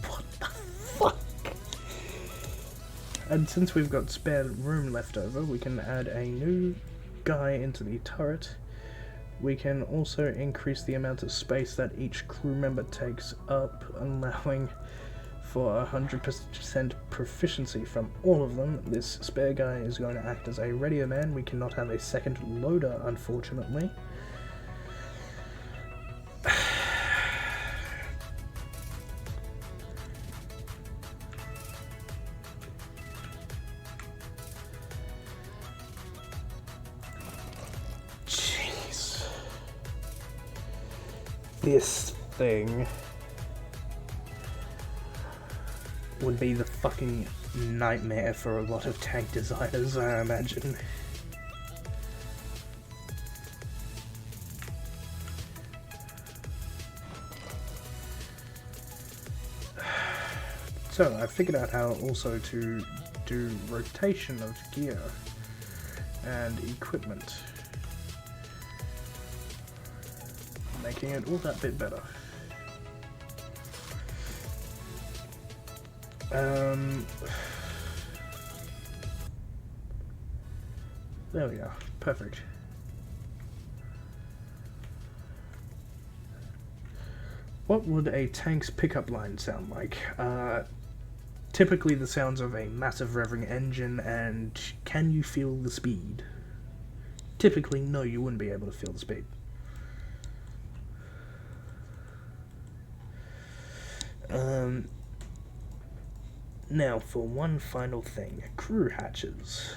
What the fuck? And since we've got spare room left over, we can add a new guy into the turret. We can also increase the amount of space that each crew member takes up, allowing for 100% proficiency from all of them. This spare guy is going to act as a radio man. We cannot have a second loader, unfortunately. Jeez. This thing would be the fucking nightmare for a lot of tank designers, I imagine. So, I figured out how also to do rotation of gear and equipment, making it all that bit better. There we are. Perfect. What would a tank's pickup line sound like? Typically the sounds of a massive revving engine, and can you feel the speed? Typically, no, you wouldn't be able to feel the speed. Now, for one final thing, crew hatches.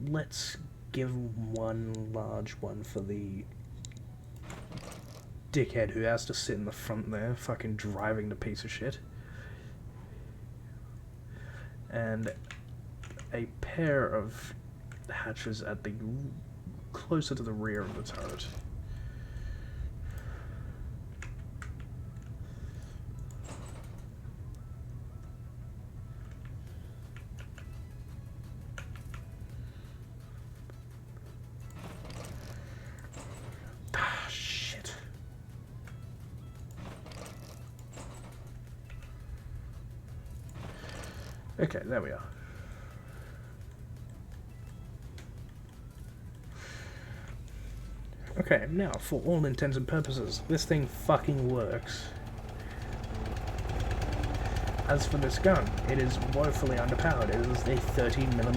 Let's give one large one for the dickhead who has to sit in the front there, fucking driving the piece of shit. And a pair of hatches at the closer to the rear of the turret. Okay, there we are. Okay, now, for all intents and purposes, this thing fucking works. As for this gun, it is woefully underpowered. It is a 13mm.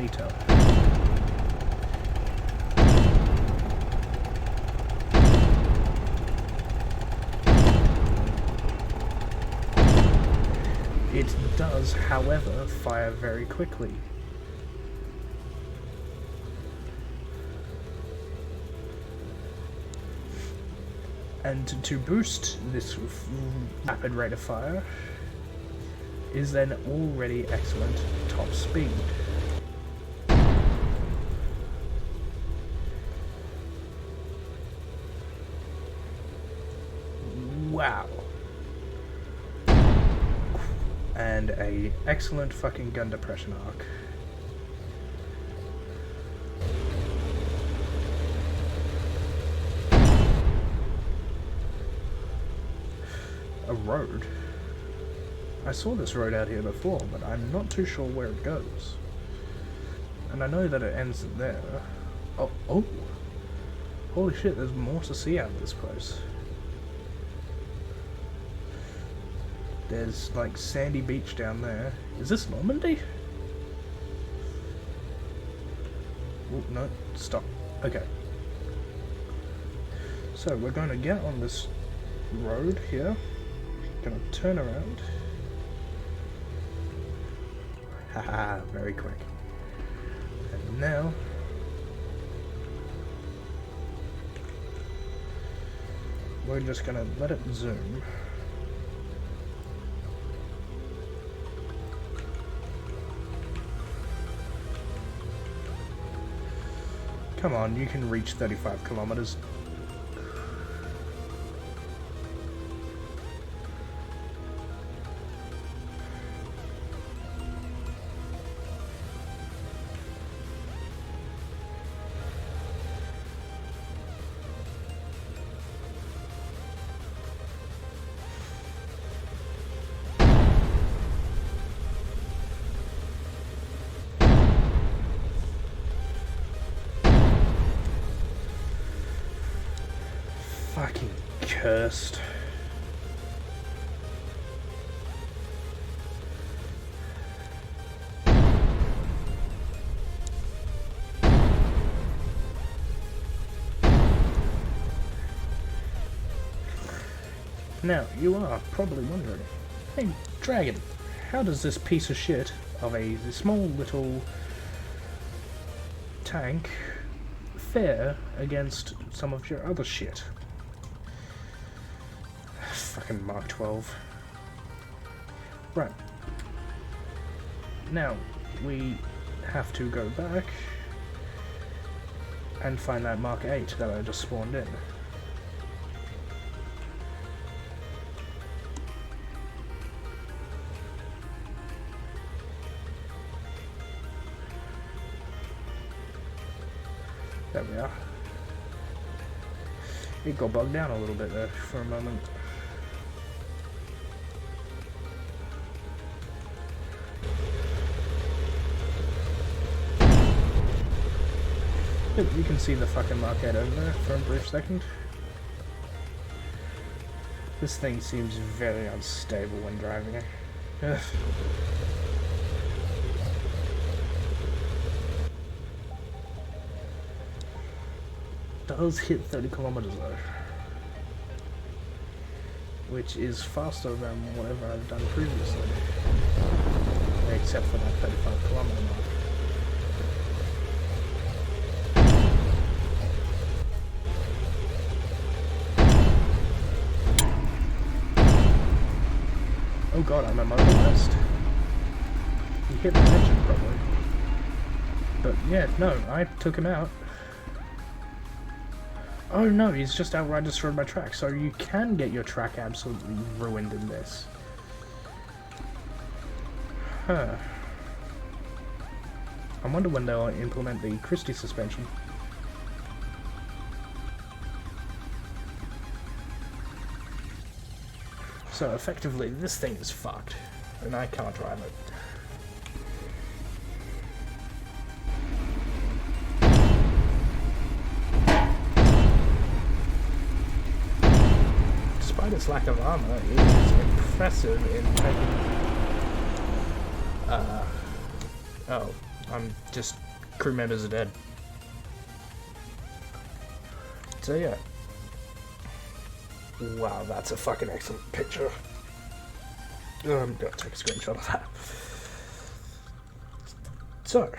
It does, however, fire very quickly. And to boost this rapid rate of fire is an already excellent top speed. Wow. And a excellent fucking gun depression arc. A road. I saw this road out here before, but I'm not too sure where it goes. And I know that it ends there. Oh! Holy shit, there's more to see out of this place. There's like sandy beach down there. Is this Normandy? Oh, no, stop. Okay. So we're going to get on this road here. Gonna turn around. Haha, very quick. And now we're just gonna let it zoom. Come on, you can reach 35 kilometers. Fucking cursed. Now, you are probably wondering, hey, Dragon, how does this piece of shit of a small little tank fare against some of your other shit? Fucking Mark 12. Right. Now, we have to go back and find that Mark 8 that I just spawned in. There we are. It got bogged down a little bit there for a moment. But you can see the fucking Mark 8 over there for a brief second. This thing seems very unstable when driving it. Ugh. Does hit 30 kilometers though, which is faster than whatever I've done previously, except for that 35 kilometer mark. Oh god, I'm immobilized? He hit the engine probably. But yeah, no, I took him out. Oh no, he's just outright destroyed my track, so you can get your track absolutely ruined in this. Huh. I wonder when they'll implement the Christie suspension. So effectively, this thing is fucked, and I can't drive it. Despite its lack of armor, it is impressive in taking Oh, I'm just... crew members are dead. So yeah. Wow, that's a fucking excellent picture. I'm gonna take a screenshot of that. So,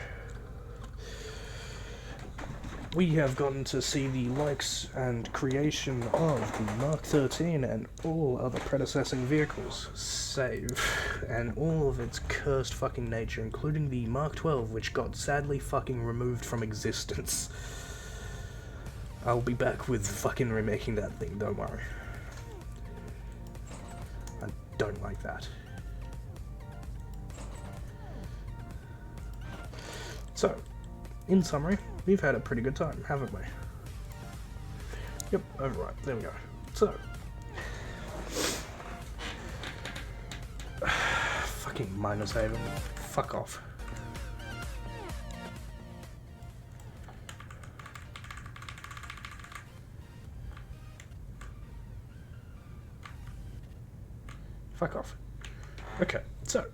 we have gotten to see the likes and creation of the Mark 13 and all other predecessing vehicles, save, and all of its cursed fucking nature, including the Mark 12, which got sadly fucking removed from existence. I'll be back with fucking remaking that thing, don't worry. I don't like that. So, in summary, we've had a pretty good time, haven't we? Yep, override, there we go. So, fucking minus haven, fuck off. Fuck off. Okay, so.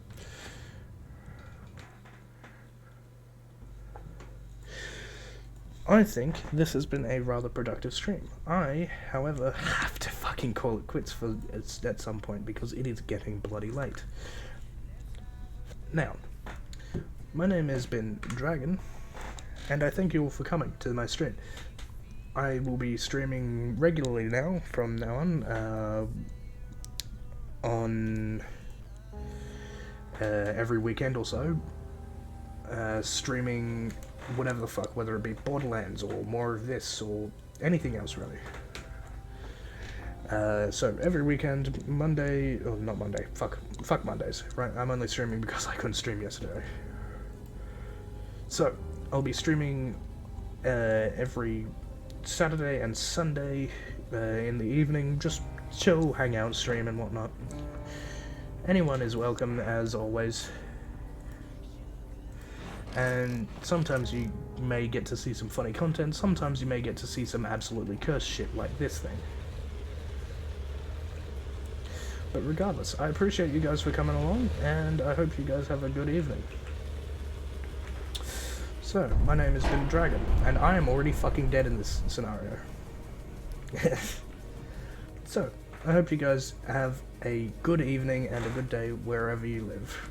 I think this has been a rather productive stream. I, however, have to fucking call it quits for at some point because it is getting bloody late. Now, my name has been Dragon, and I thank you all for coming to my stream. I will be streaming regularly now, from now on every weekend or so, streaming whatever the fuck, whether it be Borderlands or more of this or anything else really. So every weekend, Monday, or not Monday, fuck Mondays, right? I'm only streaming because I couldn't stream yesterday. So, I'll be streaming every Saturday and Sunday in the evening, just chill, hang out, stream and whatnot. Anyone is welcome, as always. And sometimes you may get to see some funny content, sometimes you may get to see some absolutely cursed shit like this thing. But regardless, I appreciate you guys for coming along, and I hope you guys have a good evening. So, my name has been Dragon, and I am already fucking dead in this scenario. So, I hope you guys have a good evening and a good day wherever you live.